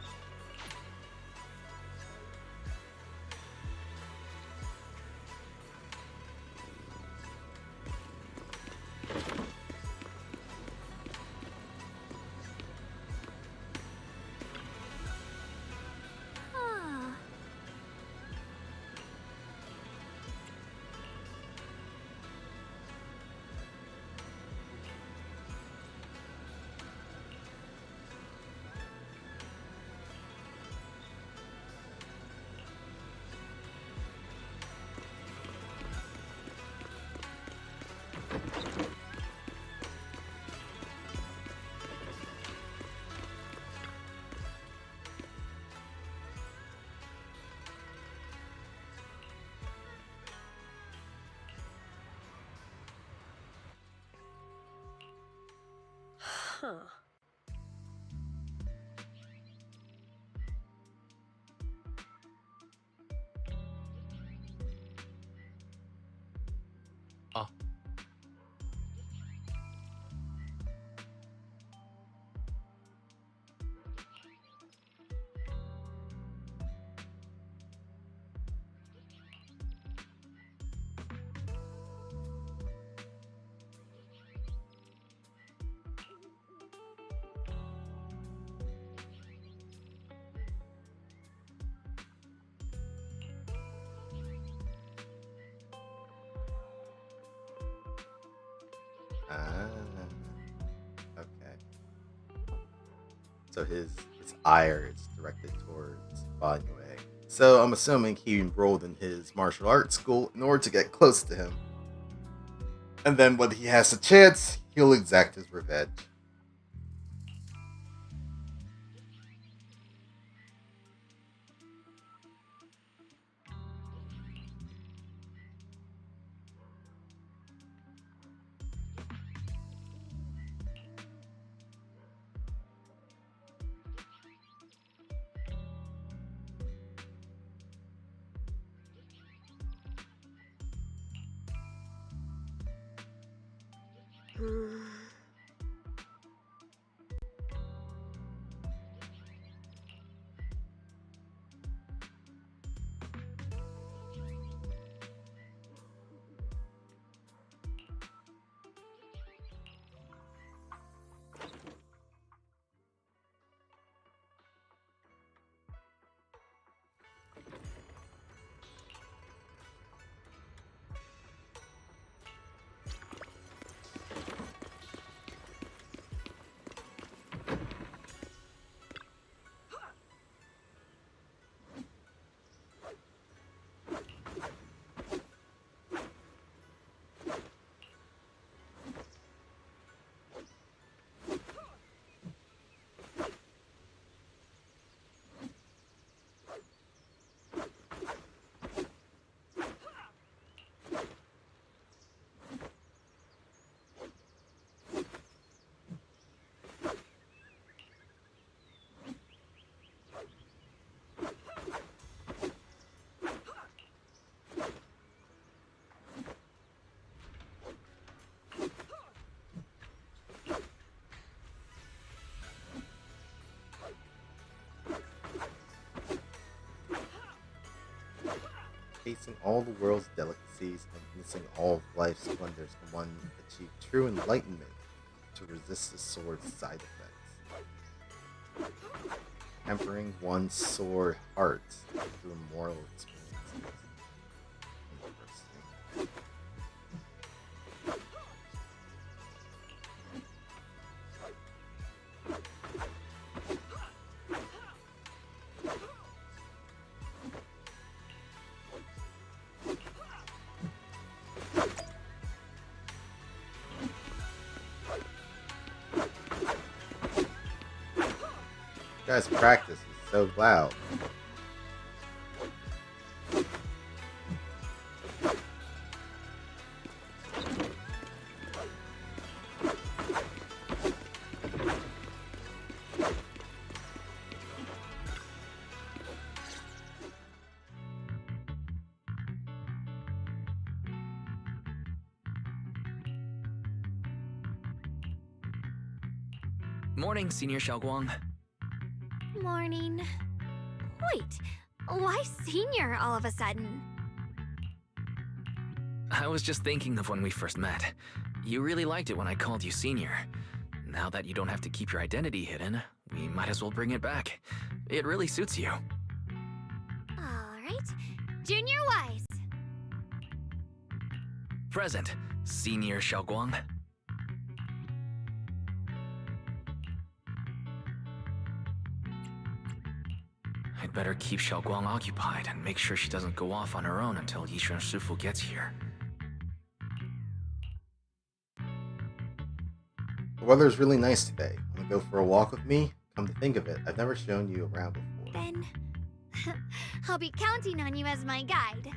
S16: Huh.
S1: Ah, okay. So his ire is directed towards Banyue. So I'm assuming he enrolled in his martial arts school in order to get close to him. And then when he has a chance, he'll exact his revenge. Tasting all the world's delicacies and missing all of life's splendors can one achieve true enlightenment to resist the sword's side effects. Tempering one's sword heart through moral experiences. Interesting. Guys' practice is so loud.
S4: Morning, Senior Xiaoguang.
S2: Morning. Wait, why senior all of a sudden?
S4: I was just thinking of when we first met. You really liked it when I called you Senior. Now that you don't have to keep your identity hidden, we might as well bring it back. It really suits you.
S2: Alright, Junior Wise.
S4: Present, Senior Xiaoguang. I'd better keep Xiaoguang occupied and make sure she doesn't go off on her own until Yishuan Shifu gets here.
S1: The weather's really nice today. Wanna go for a walk with me? Come to think of it, I've never shown you around before.
S2: Then I'll be counting on you as my guide.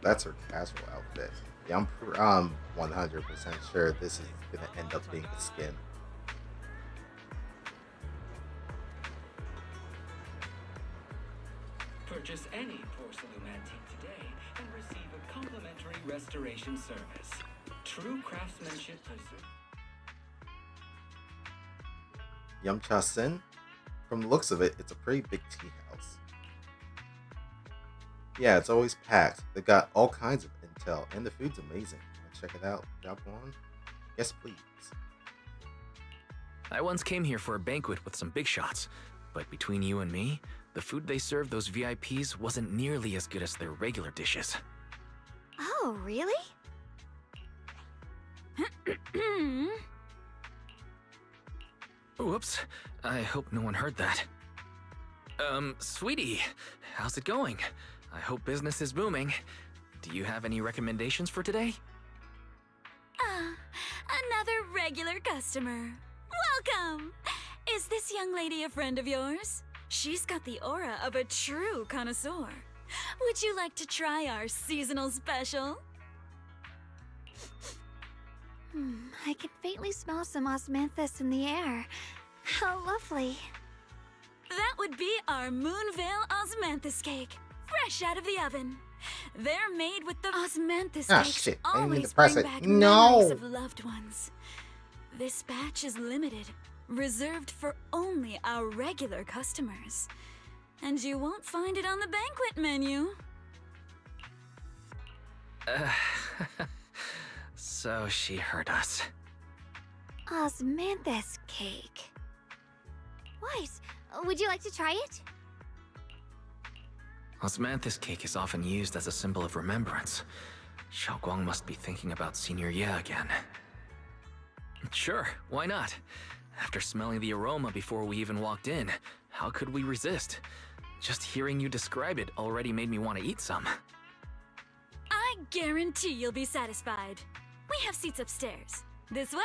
S1: that's her casual outfit. Yeah, I'm 100% sure this is gonna end up being the skin.
S8: Purchase any porcelain antique today and receive a complimentary restoration service. True craftsmanship pursuit.
S1: Yumcha-sen? From the looks of it, it's a pretty big tea house. Yeah, it's always packed. They got all kinds of intel, and the food's amazing. Wanna check it out, Japan? Yes, please.
S4: I once came here for a banquet with some big shots, but between you and me, the food they served those VIPs wasn't nearly as good as their regular dishes.
S2: Oh, really?
S4: Whoops, I hope no one heard that. Sweetie, how's it going? I hope business is booming. Do you have any recommendations for today?
S11: Another regular customer. Welcome! Is this young lady a friend of yours? She's got the aura of a true connoisseur. Would you like to try our seasonal special?
S2: I can faintly smell some osmanthus in the air. How lovely.
S11: That would be our Moonvale Osmanthus cake, fresh out of the oven. They're made with the osmanthus cakes
S1: Shit. I didn't mean
S11: always
S1: to press
S11: bring
S1: it.
S11: back
S1: No.
S11: memories of loved ones. This batch is limited, reserved for only our regular customers. And you won't find it on the banquet menu.
S4: So she heard us.
S2: Osmanthus cake. Wise, would you like to try it?
S4: Osmanthus cake is often used as a symbol of remembrance. Xiaoguang must be thinking about Senior Ye again. Sure, why not? After smelling the aroma before we even walked in, how could we resist? Just hearing you describe it already made me want to eat some.
S11: I guarantee you'll be satisfied. We have seats upstairs. This way!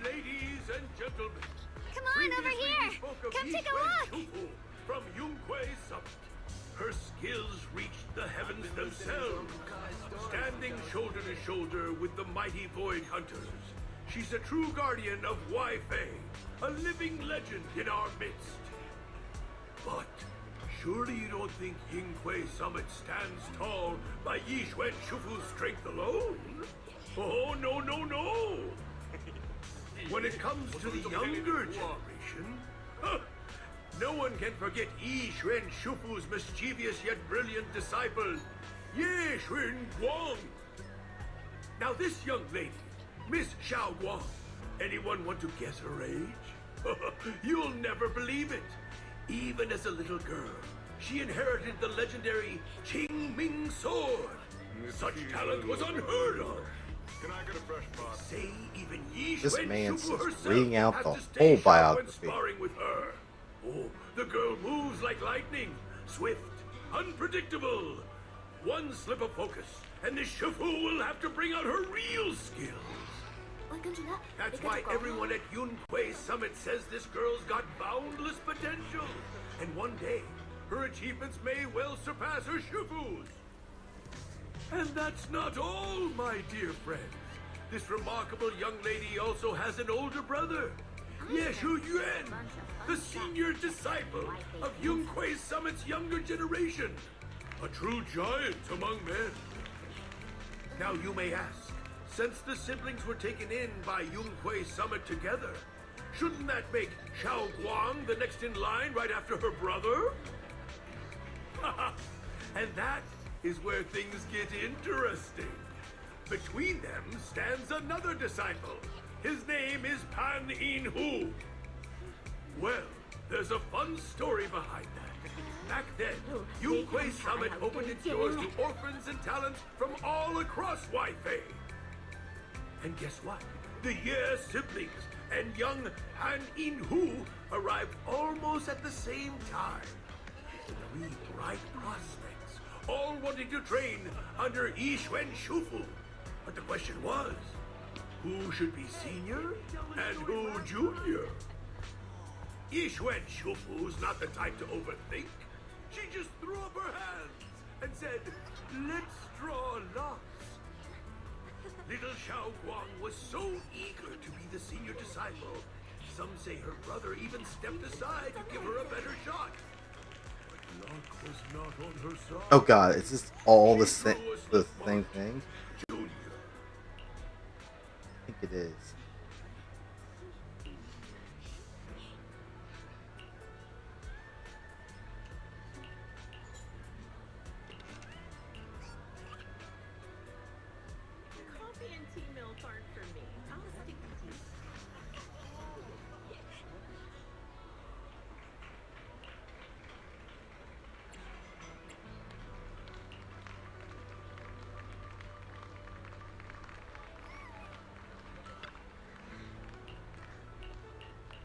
S16: Ladies and gentlemen,
S2: come on over here. Come take a look.
S16: From Yunquei Summit. Her skills reached the heavens themselves, standing shoulder to shoulder with the mighty Void Hunters. She's a true guardian of Wi-Fei, a living legend in our midst. But surely you don't think Yunquei Summit stands tall by Yixuan Shufu's strength alone? Oh, no, no, no! When it comes to the younger generation, no one can forget Yi Xuan Shufu's mischievous yet brilliant disciple, Ye Xun Guang. Now this young lady, Miss Xiao Guang, anyone want to guess her age? You'll never believe it. Even as a little girl, she inherited the legendary Qing Ming sword. Such talent was unheard of.
S15: Can I get a fresh pot?
S16: Say even Yi
S1: This
S16: Xuan
S1: man's
S16: Shufu
S1: just
S16: herself
S1: reading out
S16: has
S1: the
S16: to stay
S1: whole
S16: sharp when
S1: biography.
S16: sparring with her. Oh, the girl moves like lightning, swift, unpredictable. One slip of focus, and the Shufu will have to bring out her real skills. That's why everyone at Yunquei Summit says this girl's got boundless potential. And one day, her achievements may well surpass her Shufu's. And that's not all, my dear friends. This remarkable young lady also has an older brother, Yeshu Yuan, the senior disciple of Yunquei Summit's younger generation. A true giant among men. Now you may ask, since the siblings were taken in by Yunquei Summit together, shouldn't that make Xiao Guang the next in line right after her brother? And that is where things get interesting. Between them stands another disciple. His name is Pan In Hu. Well, there's a fun story behind that. Back then, Yunquei Summit opened its doors to orphans and talents from all across Wi-Fei. And guess what? The Ye siblings and young Han In Hu arrived almost at the same time. Three bright prospects, all wanting to train under Yixuan Shufu. But the question was, Who should be senior and who junior? Yishwen Shufu's not the type to overthink. She just threw up her hands and said, "Let's draw lots." Little Xiao Guang was so eager to be the senior disciple. Some say her brother even stepped aside to give her a better shot. But luck was not on her side.
S1: Oh god, is this all the same thing?
S16: Junior.
S1: I think it is.
S6: Coffee and tea milk aren't for me. I'll stick to tea.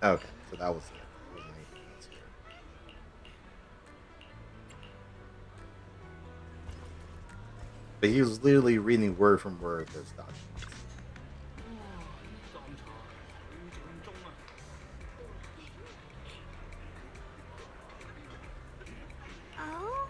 S1: Okay, so that was it. There wasn't anything else here. But he was literally reading word from word this document.
S2: Oh?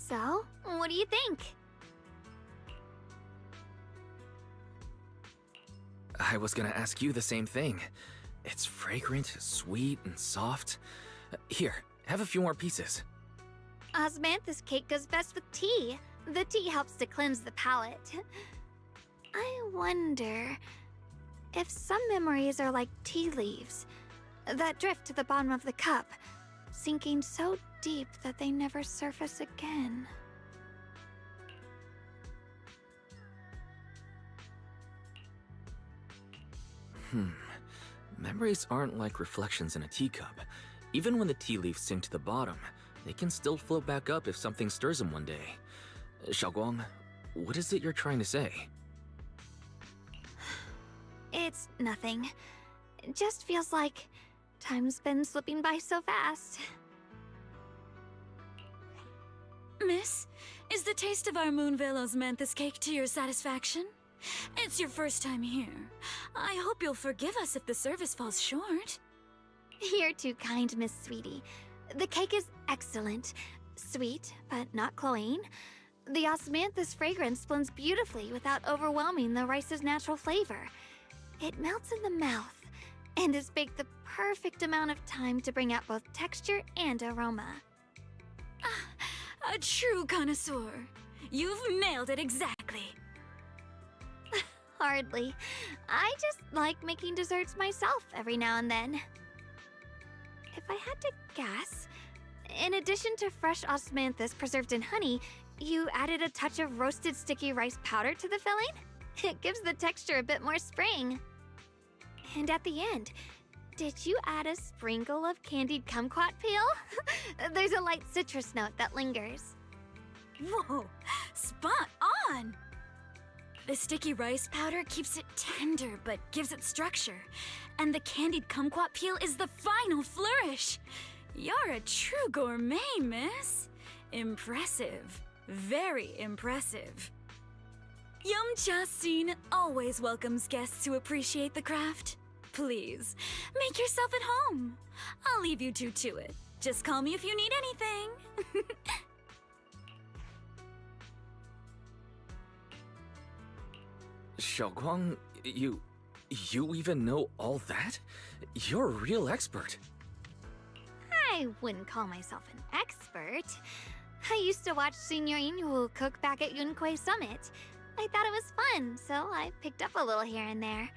S2: So, what do you think?
S4: I was gonna ask you the same thing. It's fragrant, sweet, and soft. Here, have a few more pieces.
S2: Osmanthus cake goes best with tea. The tea helps to cleanse the palate. I wonder if some memories are like tea leaves that drift to the bottom of the cup, sinking so deep that they never surface again.
S4: Memories aren't like reflections in a teacup. Even when the tea leaves sink to the bottom, they can still float back up if something stirs them one day. Xiaoguang, what is it you're trying to say?
S2: It's nothing. It just feels like time's been slipping by so fast.
S11: Miss, is the taste of our Moonvale Osmanthus cake to your satisfaction? It's your first time here. I hope you'll forgive us if the service falls short.
S2: You're too kind, Miss Sweetie. The cake is excellent. Sweet, but not cloying. The osmanthus fragrance blends beautifully without overwhelming the rice's natural flavor. It melts in the mouth and is baked the perfect amount of time to bring out both texture and aroma.
S11: A true connoisseur. You've nailed it exactly.
S2: Hardly. I just like making desserts myself every now and then. If I had to guess, in addition to fresh osmanthus preserved in honey, you added a touch of roasted sticky rice powder to the filling? It gives the texture a bit more spring. And at the end, did you add a sprinkle of candied kumquat peel? There's a light citrus note that lingers.
S11: Whoa, spot on! The sticky rice powder keeps it tender but gives it structure. And the candied kumquat peel is the final flourish. You're a true gourmet, miss. Impressive. Very impressive. Yum-Cha Scene always welcomes guests who appreciate the craft. Please, make yourself at home. I'll leave you two to it. Just call me if you need anything.
S4: Xiaoguang, you even know all that? You're a real expert.
S2: I wouldn't call myself an expert. I used to watch Senior Inhu cook back at Yunquay Summit. I thought it was fun, so I picked up a little here and there.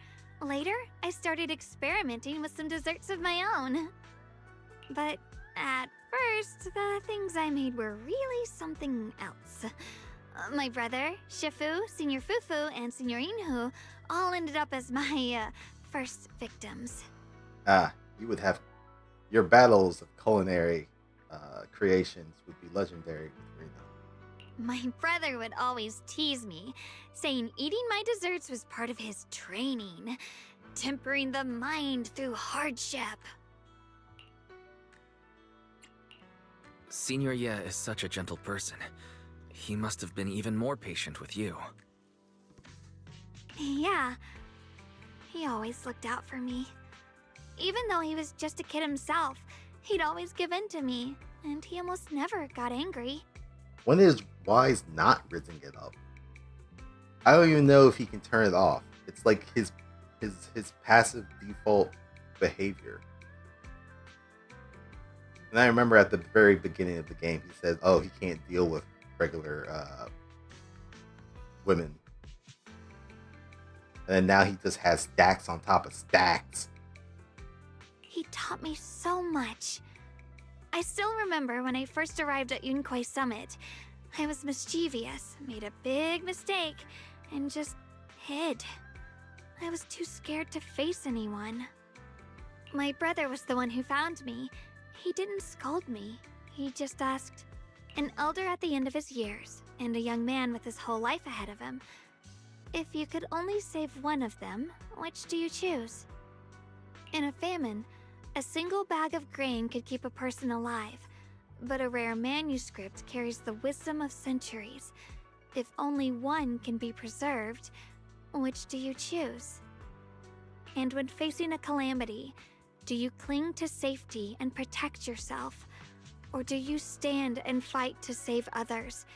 S2: Later, I started experimenting with some desserts of my own. But at first, the things I made were really something else. My brother, Shifu, Senior Fufu, and Senior Inhu all ended up as my first victims.
S1: You would have your battles of culinary creations would be legendary with Reno.
S2: My brother would always tease me, saying eating my desserts was part of his training, tempering the mind through hardship.
S4: Senior Ye is such a gentle person. He must have been even more patient with you.
S2: Yeah, he always looked out for me. Even though he was just a kid himself, he'd always give in to me, and he almost never got angry.
S1: When is Wise not rizzing it up? I don't even know if he can turn it off. It's like his passive default behavior. And I remember at the very beginning of the game, he said, "Oh, he can't deal with regular women." And then now he just has stacks on top of stacks.
S2: He taught me so much. I still remember when I first arrived at Yunquay Summit. I was mischievous, made a big mistake, and just hid. I was too scared to face anyone. My brother was the one who found me. He didn't scold me. He just asked, an elder at the end of his years, and a young man with his whole life ahead of him, if you could only save one of them, which do you choose? In a famine, a single bag of grain could keep a person alive, but a rare manuscript carries the wisdom of centuries. If only one can be preserved, which do you choose? And when facing a calamity, do you cling to safety and protect yourself, or do you stand and fight to save others,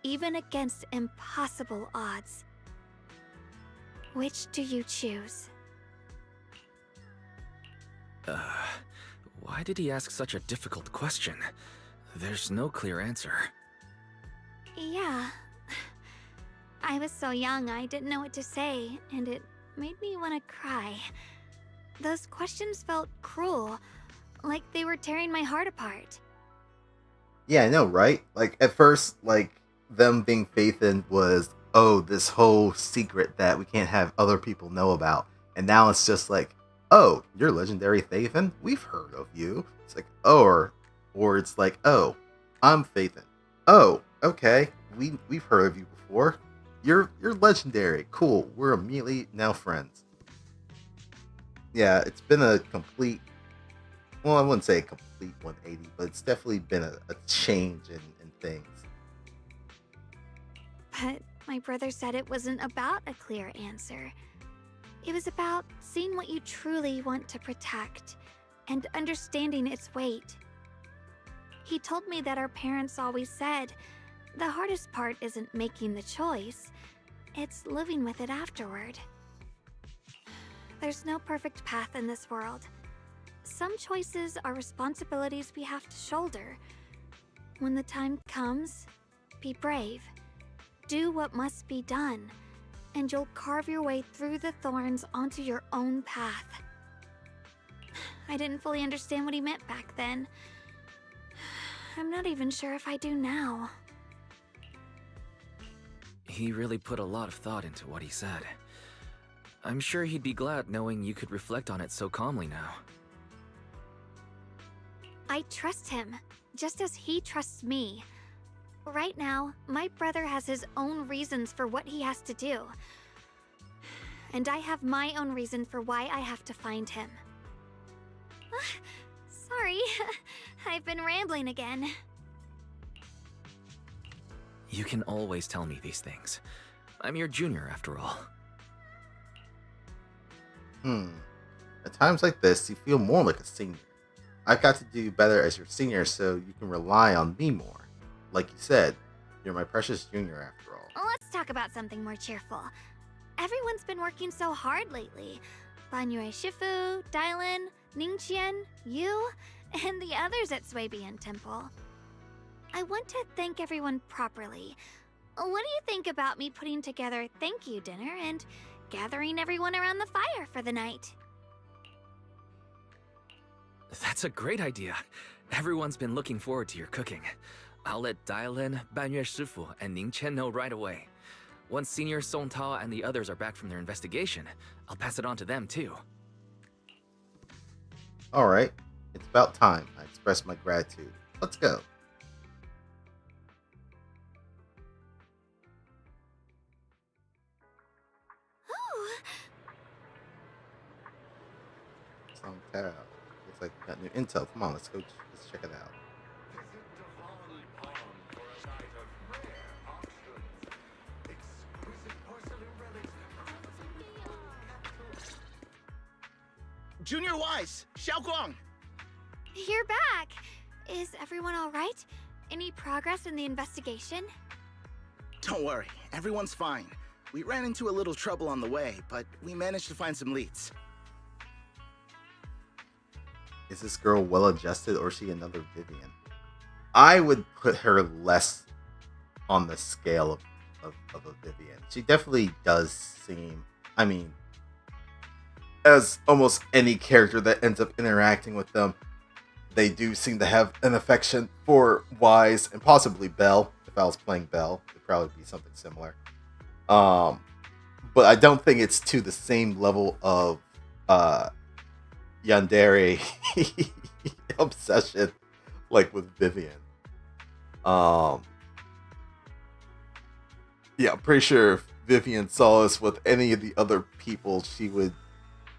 S2: even against impossible odds? Which do you choose?
S4: Why did he ask such a difficult question? There's no clear answer.
S2: Yeah. I was so young I didn't know what to say, and it made me want to cry. Those questions felt cruel, like they were tearing my heart apart.
S1: Yeah, I know, right? Like, at first, like, them being Faithin was, oh, this whole secret that we can't have other people know about. And now it's just like, oh, you're legendary Faithin? We've heard of you. It's like, or it's like, oh, I'm Faithin. Oh, okay, we've heard of you before. You're legendary. Cool. We're immediately now friends. Yeah, it's been a complete, well, I wouldn't say a complete 180, but it's definitely been a change in things.
S2: But my brother said it wasn't about a clear answer. It was about seeing what you truly want to protect and understanding its weight. He told me that our parents always said, the hardest part isn't making the choice, it's living with it afterward. There's no perfect path in this world. Some choices are responsibilities we have to shoulder. When the time comes, be brave. Do what must be done, and you'll carve your way through the thorns onto your own path. I didn't fully understand what he meant back then. I'm not even sure if I do now.
S4: He really put a lot of thought into what he said. I'm sure he'd be glad knowing you could reflect on it so calmly now.
S2: I trust him, just as he trusts me. Right now, my brother has his own reasons for what he has to do. And I have my own reason for why I have to find him. Sorry, I've been rambling again.
S4: You can always tell me these things. I'm your junior, after all.
S1: At times like this, you feel more like a senior. I've got to do better as your senior so you can rely on me more. Like you said, you're my precious junior after all.
S2: Let's talk about something more cheerful. Everyone's been working so hard lately. Banyue Shifu, Dylan, Ningqian, you, and the others at Swabian Temple. I want to thank everyone properly. What do you think about me putting together a thank you dinner and gathering everyone around the fire for the night?
S4: That's a great idea. Everyone's been looking forward to your cooking. I'll let Dialin, Banyue Shifu, and Ning Chen know right away. Once Senior Song Tao and the others are back from their investigation, I'll pass it on to them too.
S1: Alright, it's about time I express my gratitude. Let's go. Song Tao. Looks like we got new intel. Come on, let's check it out.
S7: Junior Wise, Xiaoguang!
S2: You're back! Is everyone alright? Any progress in the investigation?
S7: Don't worry, everyone's fine. We ran into a little trouble on the way, but we managed to find some leads.
S1: Is this girl well adjusted or is she another Vivian? I would put her less on the scale of a Vivian. She definitely does seem, I mean, as almost any character that ends up interacting with them, they do seem to have an affection for Wise and possibly Belle. If I was playing Belle, it'd probably be something similar. But I don't think it's to the same level of yandere obsession like with Vivian. Yeah, I'm pretty sure if Vivian saw us with any of the other people, she would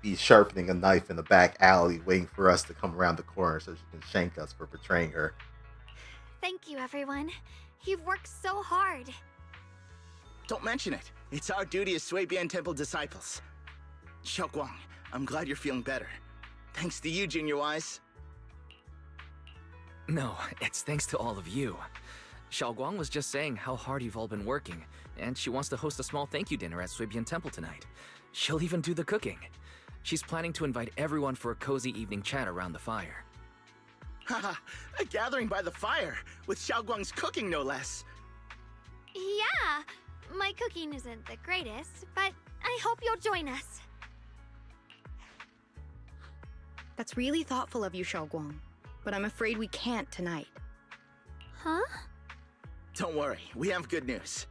S1: be sharpening a knife in the back alley waiting for us to come around the corner so she can shank us for betraying her.
S2: Thank you, everyone. You've worked so hard.
S7: Don't mention it. It's our duty as Suibian Temple disciples. Xiaoguang, I'm glad you're feeling better. Thanks to you, Junior Wise.
S4: No, it's thanks to all of you. Xiaoguang was just saying how hard you've all been working, and she wants to host a small thank you dinner at Suibian Temple tonight. She'll even do the cooking. She's planning to invite everyone for a cozy evening chat around the fire.
S7: Haha, a gathering by the fire, with Xiaoguang's cooking no less.
S2: Yeah, my cooking isn't the greatest, but I hope you'll join us.
S9: That's really thoughtful of you, Xiaoguang, but I'm afraid we can't tonight.
S2: Huh?
S7: Don't worry, we have good news.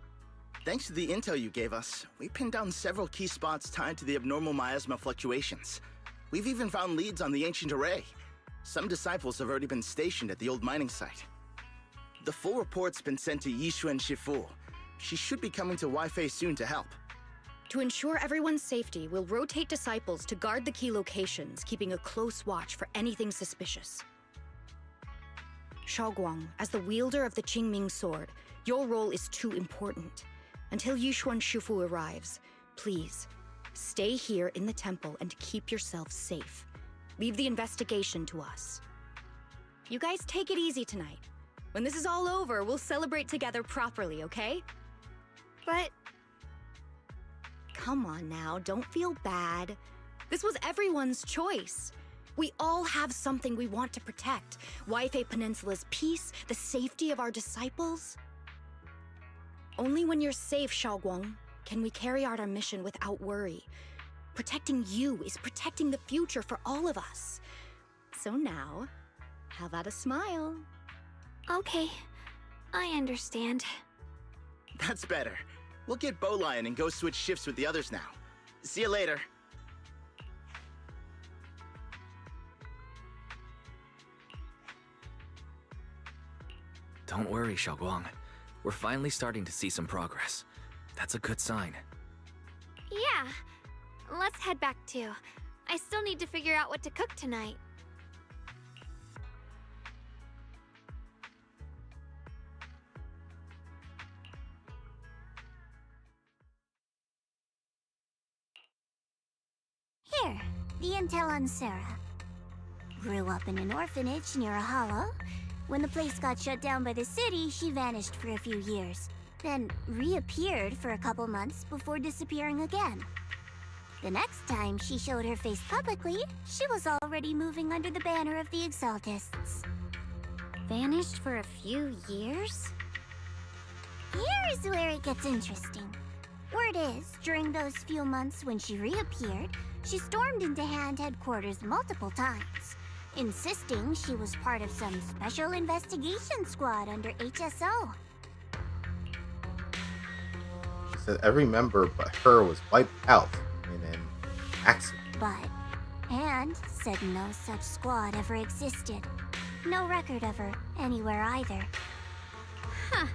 S7: Thanks to the intel you gave us, we pinned down several key spots tied to the abnormal miasma fluctuations. We've even found leads on the ancient array. Some disciples have already been stationed at the old mining site. The full report's been sent to Yishuan Shifu. She should be coming to Wi-Fi soon to help.
S9: To ensure everyone's safety, we'll rotate disciples to guard the key locations, keeping a close watch for anything suspicious. Xiaoguang, as the wielder of the Qingming sword, your role is too important. Until Yishuan Shifu arrives, please, stay here in the temple and keep yourself safe. Leave the investigation to us. You guys take it easy tonight. When this is all over, we'll celebrate together properly, okay?
S2: But...
S9: Come on now, don't feel bad. This was everyone's choice. We all have something we want to protect. Wi-Fi Peninsula's peace, the safety of our disciples. Only when you're safe, Xiaoguang, can we carry out our mission without worry. Protecting you is protecting the future for all of us. So now, how about a smile?
S2: Okay, I understand.
S7: That's better. We'll get Bowlion and go switch shifts with the others now. See you later.
S4: Don't worry, Xiaoguang. We're finally starting to see some progress. That's a good sign.
S2: Yeah, let's head back too. I still need to figure out what to cook tonight.
S14: Here, the intel on Sarah. Grew up in an orphanage near a hollow. When the place got shut down by the city, she vanished for a few years, then reappeared for a couple months before disappearing again. The next time she showed her face publicly, she was already moving under the banner of the Exaltists.
S12: Vanished for a few years?
S14: Here's where it gets interesting. Word is, during those few months when she reappeared, she stormed into Hand headquarters multiple times, insisting she was part of some special investigation squad under HSO.
S1: She said every member but her was wiped out in an accident.
S14: But Hand said no such squad ever existed. No record of her anywhere either.
S12: Huh.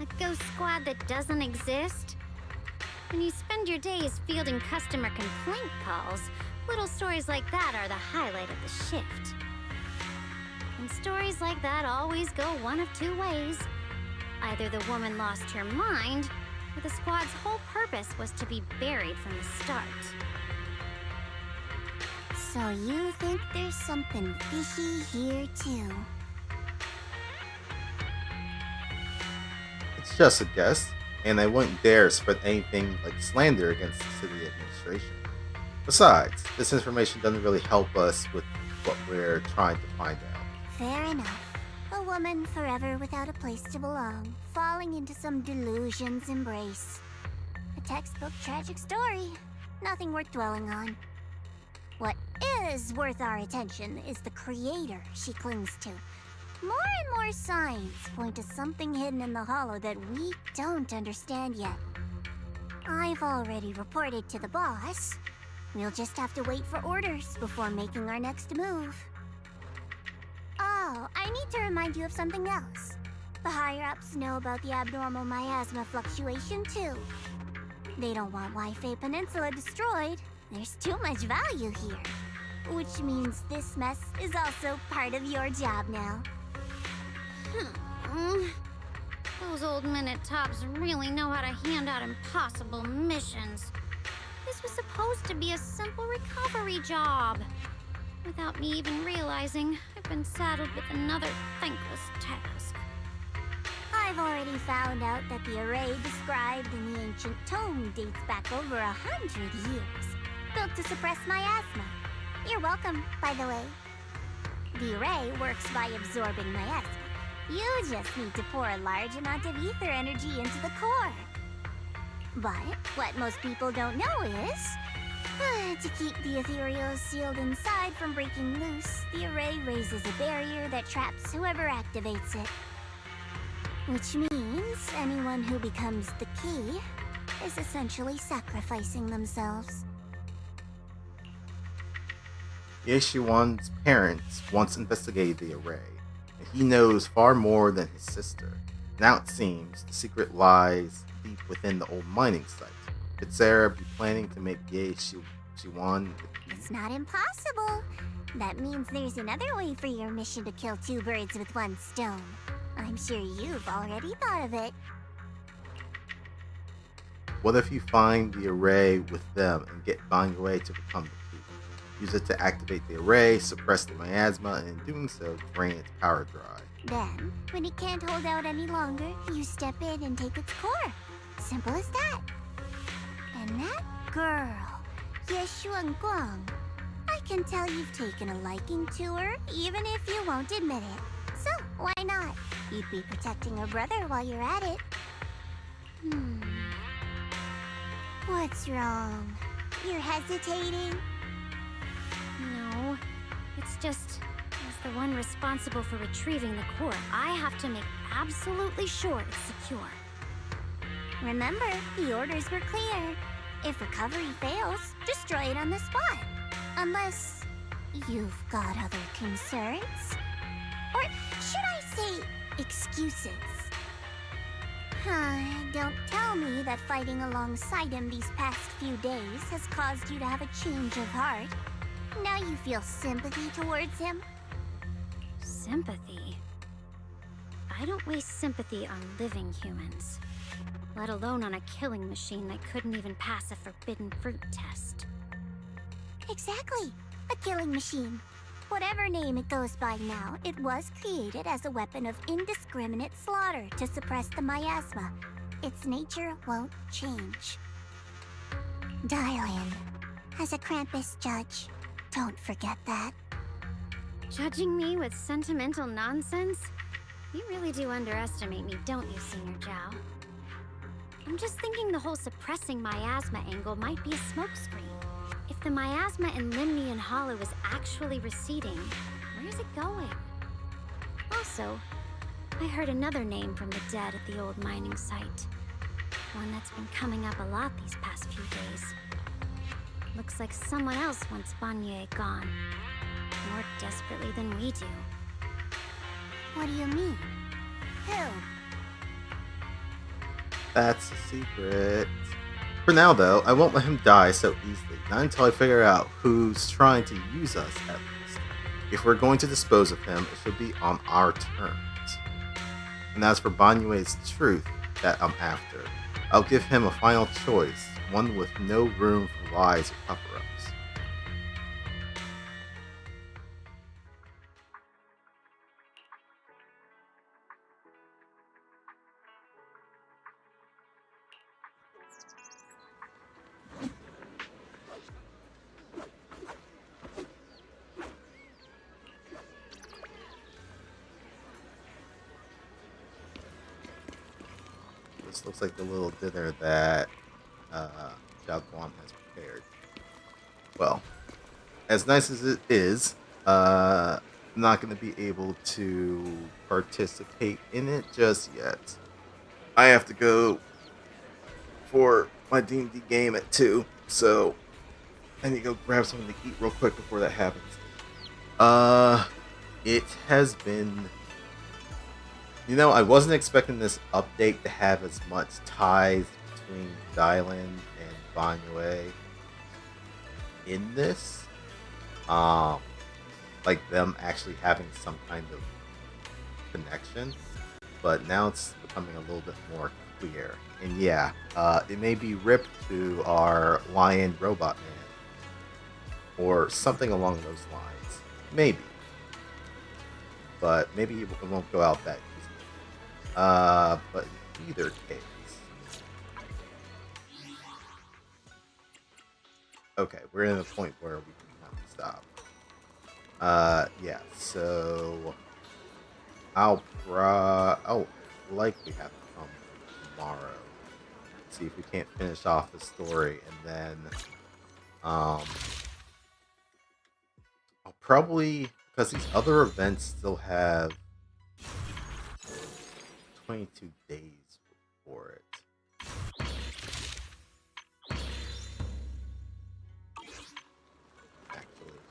S12: A ghost squad that doesn't exist? When you spend your days fielding customer complaint calls, little stories like that are the highlight of the shift. And stories like that always go one of two ways. Either the woman lost her mind, or the squad's whole purpose was to be buried from the start.
S14: So you think there's something fishy here too?
S1: It's just a guess, and I wouldn't dare spread anything like slander against the city administration. Besides, this information doesn't really help us with what we're trying to find out.
S14: Fair enough. A woman forever without a place to belong, falling into some delusion's embrace. A textbook tragic story. Nothing worth dwelling on. What is worth our attention is the creator she clings to. More and more signs point to something hidden in the hollow that we don't understand yet. I've already reported to the boss. We'll just have to wait for orders before making our next move. Oh, I need to remind you of something else. The higher-ups know about the abnormal miasma fluctuation, too. They don't want Wi-Fi Peninsula destroyed. There's too much value here. Which means this mess is also part of your job now.
S12: Those old minute tops really know how to hand out impossible missions. This was supposed to be a simple recovery job. Without me even realizing, I've been saddled with another thankless task.
S14: I've already found out that the array described in the ancient tome dates back over 100 years, built to suppress miasma. You're welcome, by the way. The array works by absorbing miasma. You just need to pour a large amount of ether energy into the core. But what most people don't know is, to keep the ethereals sealed inside from breaking loose, the array raises a barrier that traps whoever activates it. Which means anyone who becomes the key is essentially sacrificing themselves.
S1: Yeshuan's parents once investigated the array, and he knows far more than his sister. Now it seems the secret lies deep within the old mining site. Could Sarah be planning to make Yeshuan the key?
S14: It's not impossible. That means there's another way for your mission to kill two birds with one stone. I'm sure you've already thought of it.
S1: What if you find the array with them and get on your way to become the key? Use it to activate the array, suppress the miasma, and in doing so, drain its power dry.
S14: Then, when it can't hold out any longer, you step in and take its core. Simple as that. And that girl, Yeshuan Guang, I can tell you've taken a liking to her, even if you won't admit it. So, why not? You'd be protecting her brother while you're at it. What's wrong? You're hesitating?
S12: No, it's just, as the one responsible for retrieving the core, I have to make absolutely sure it's secure.
S14: Remember, the orders were clear. If recovery fails, destroy it on the spot. Unless you've got other concerns. Or should I say, excuses? Don't tell me that fighting alongside him these past few days has caused you to have a change of heart. Now you feel sympathy towards him?
S12: Sympathy? I don't waste sympathy on living humans. Let alone on a killing machine that couldn't even pass a forbidden fruit test.
S14: Exactly. A killing machine. Whatever name it goes by now, it was created as a weapon of indiscriminate slaughter to suppress the miasma. Its nature won't change. Dial in. As a Krampus judge, don't forget that.
S12: Judging me with sentimental nonsense? You really do underestimate me, don't you, Senior Zhao? I'm just thinking the whole suppressing miasma angle might be a smokescreen. If the miasma in Limnian Hollow is actually receding, where's it going? Also, I heard another name from the dead at the old mining site. One that's been coming up a lot these past few days. Looks like someone else wants Banye gone. More desperately than we do.
S14: What do you mean? Who?
S1: That's a secret. For now, though, I won't let him die so easily. Not until I figure out who's trying to use us, at least. If we're going to dispose of him, it should be on our terms. And as for Banyue's truth that I'm after, I'll give him a final choice, one with no room for lies or cover-ups. This looks like the little dinner that Xiao Guan has prepared. Well, as nice as it is, I'm not going to be able to participate in it just yet. I have to go for my D&D game at 2, so I need to go grab something to eat real quick before that happens. It has been... You know, I wasn't expecting this update to have as much ties between Dylan and Banyue in this. Like them actually having some kind of connection. But now it's becoming a little bit more clear. And yeah, it may be ripped to our lion robot man. Or something along those lines. Maybe. But maybe it won't go out that easily. But in either case. Okay, we're in a point where we can kind of stop. Yeah, so I'll likely have to come tomorrow. See if we can't finish off the story, and then I'll probably, because these other events still have 22 days for it. Actually,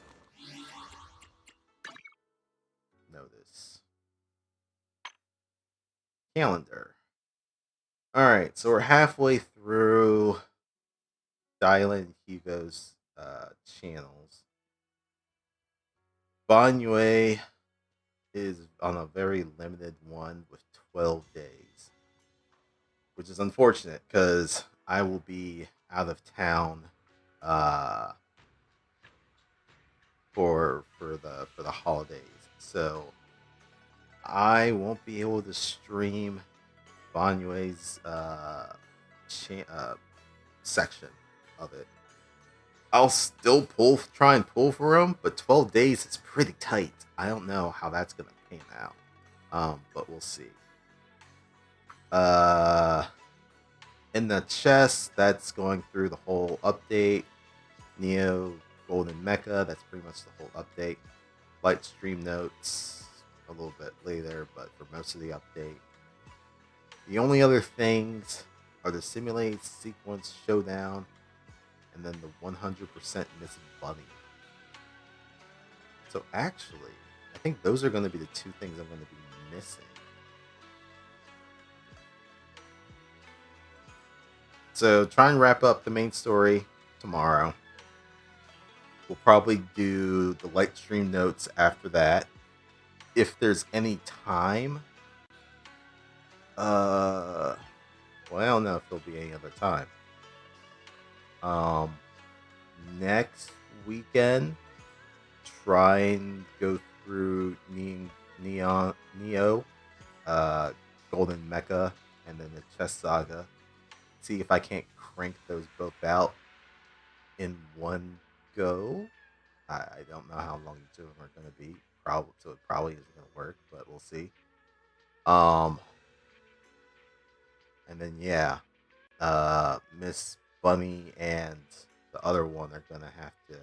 S1: notice calendar. All right, so we're halfway through Dylan and Hugo's channels. Banyue is on a very limited one with 12 days, which is unfortunate because I will be out of town for the holidays, so I won't be able to stream Banyue's section of it. I'll still try and pull for him, but 12 days is pretty tight. I don't know how that's gonna pan out, but we'll see. In the chest, that's going through the whole update. Neo Golden Mecha, that's pretty much the whole update. Light stream notes a little bit later, but for most of the update. The only other things are the simulated sequence showdown and then the 100% missing bunny. So actually, I think those are going to be the two things I'm going to be missing. So try and wrap up the main story tomorrow. We'll probably do the light stream notes after that. If there's any time, well, I don't know if there'll be any other time. Next weekend, try and go through Neo, Golden Mecha, and then the Chess Saga. See if I can't crank those both out in one go. I don't know how long each of them are going to be. So it probably isn't going to work, but we'll see. Um, and then yeah, Miss Bunny and the other one are gonna have to,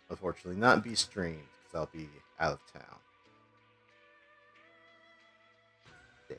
S1: unfortunately, not be streamed because I'll be out of town. Damn.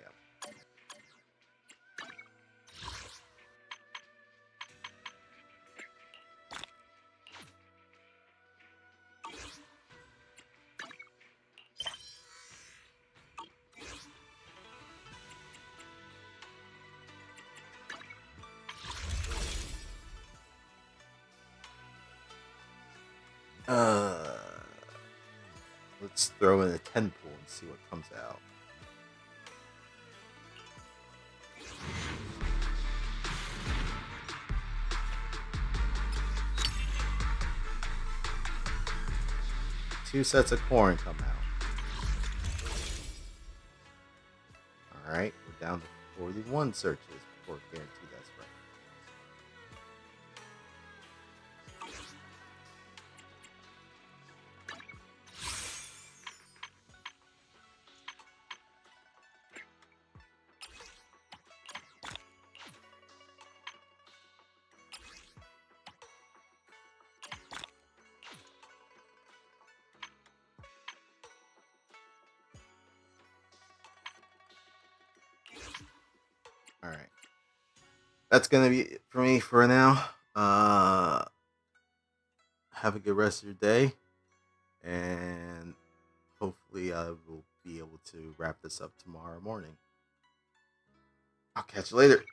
S1: Let's throw in a 10 pool and see what comes out. Two sets of corn come out. Alright, we're down to 41 searches before guaranteed that's right. Alright. That's gonna be it for me for now. Have a good rest of your day. And hopefully I will be able to wrap this up tomorrow morning. I'll catch you later.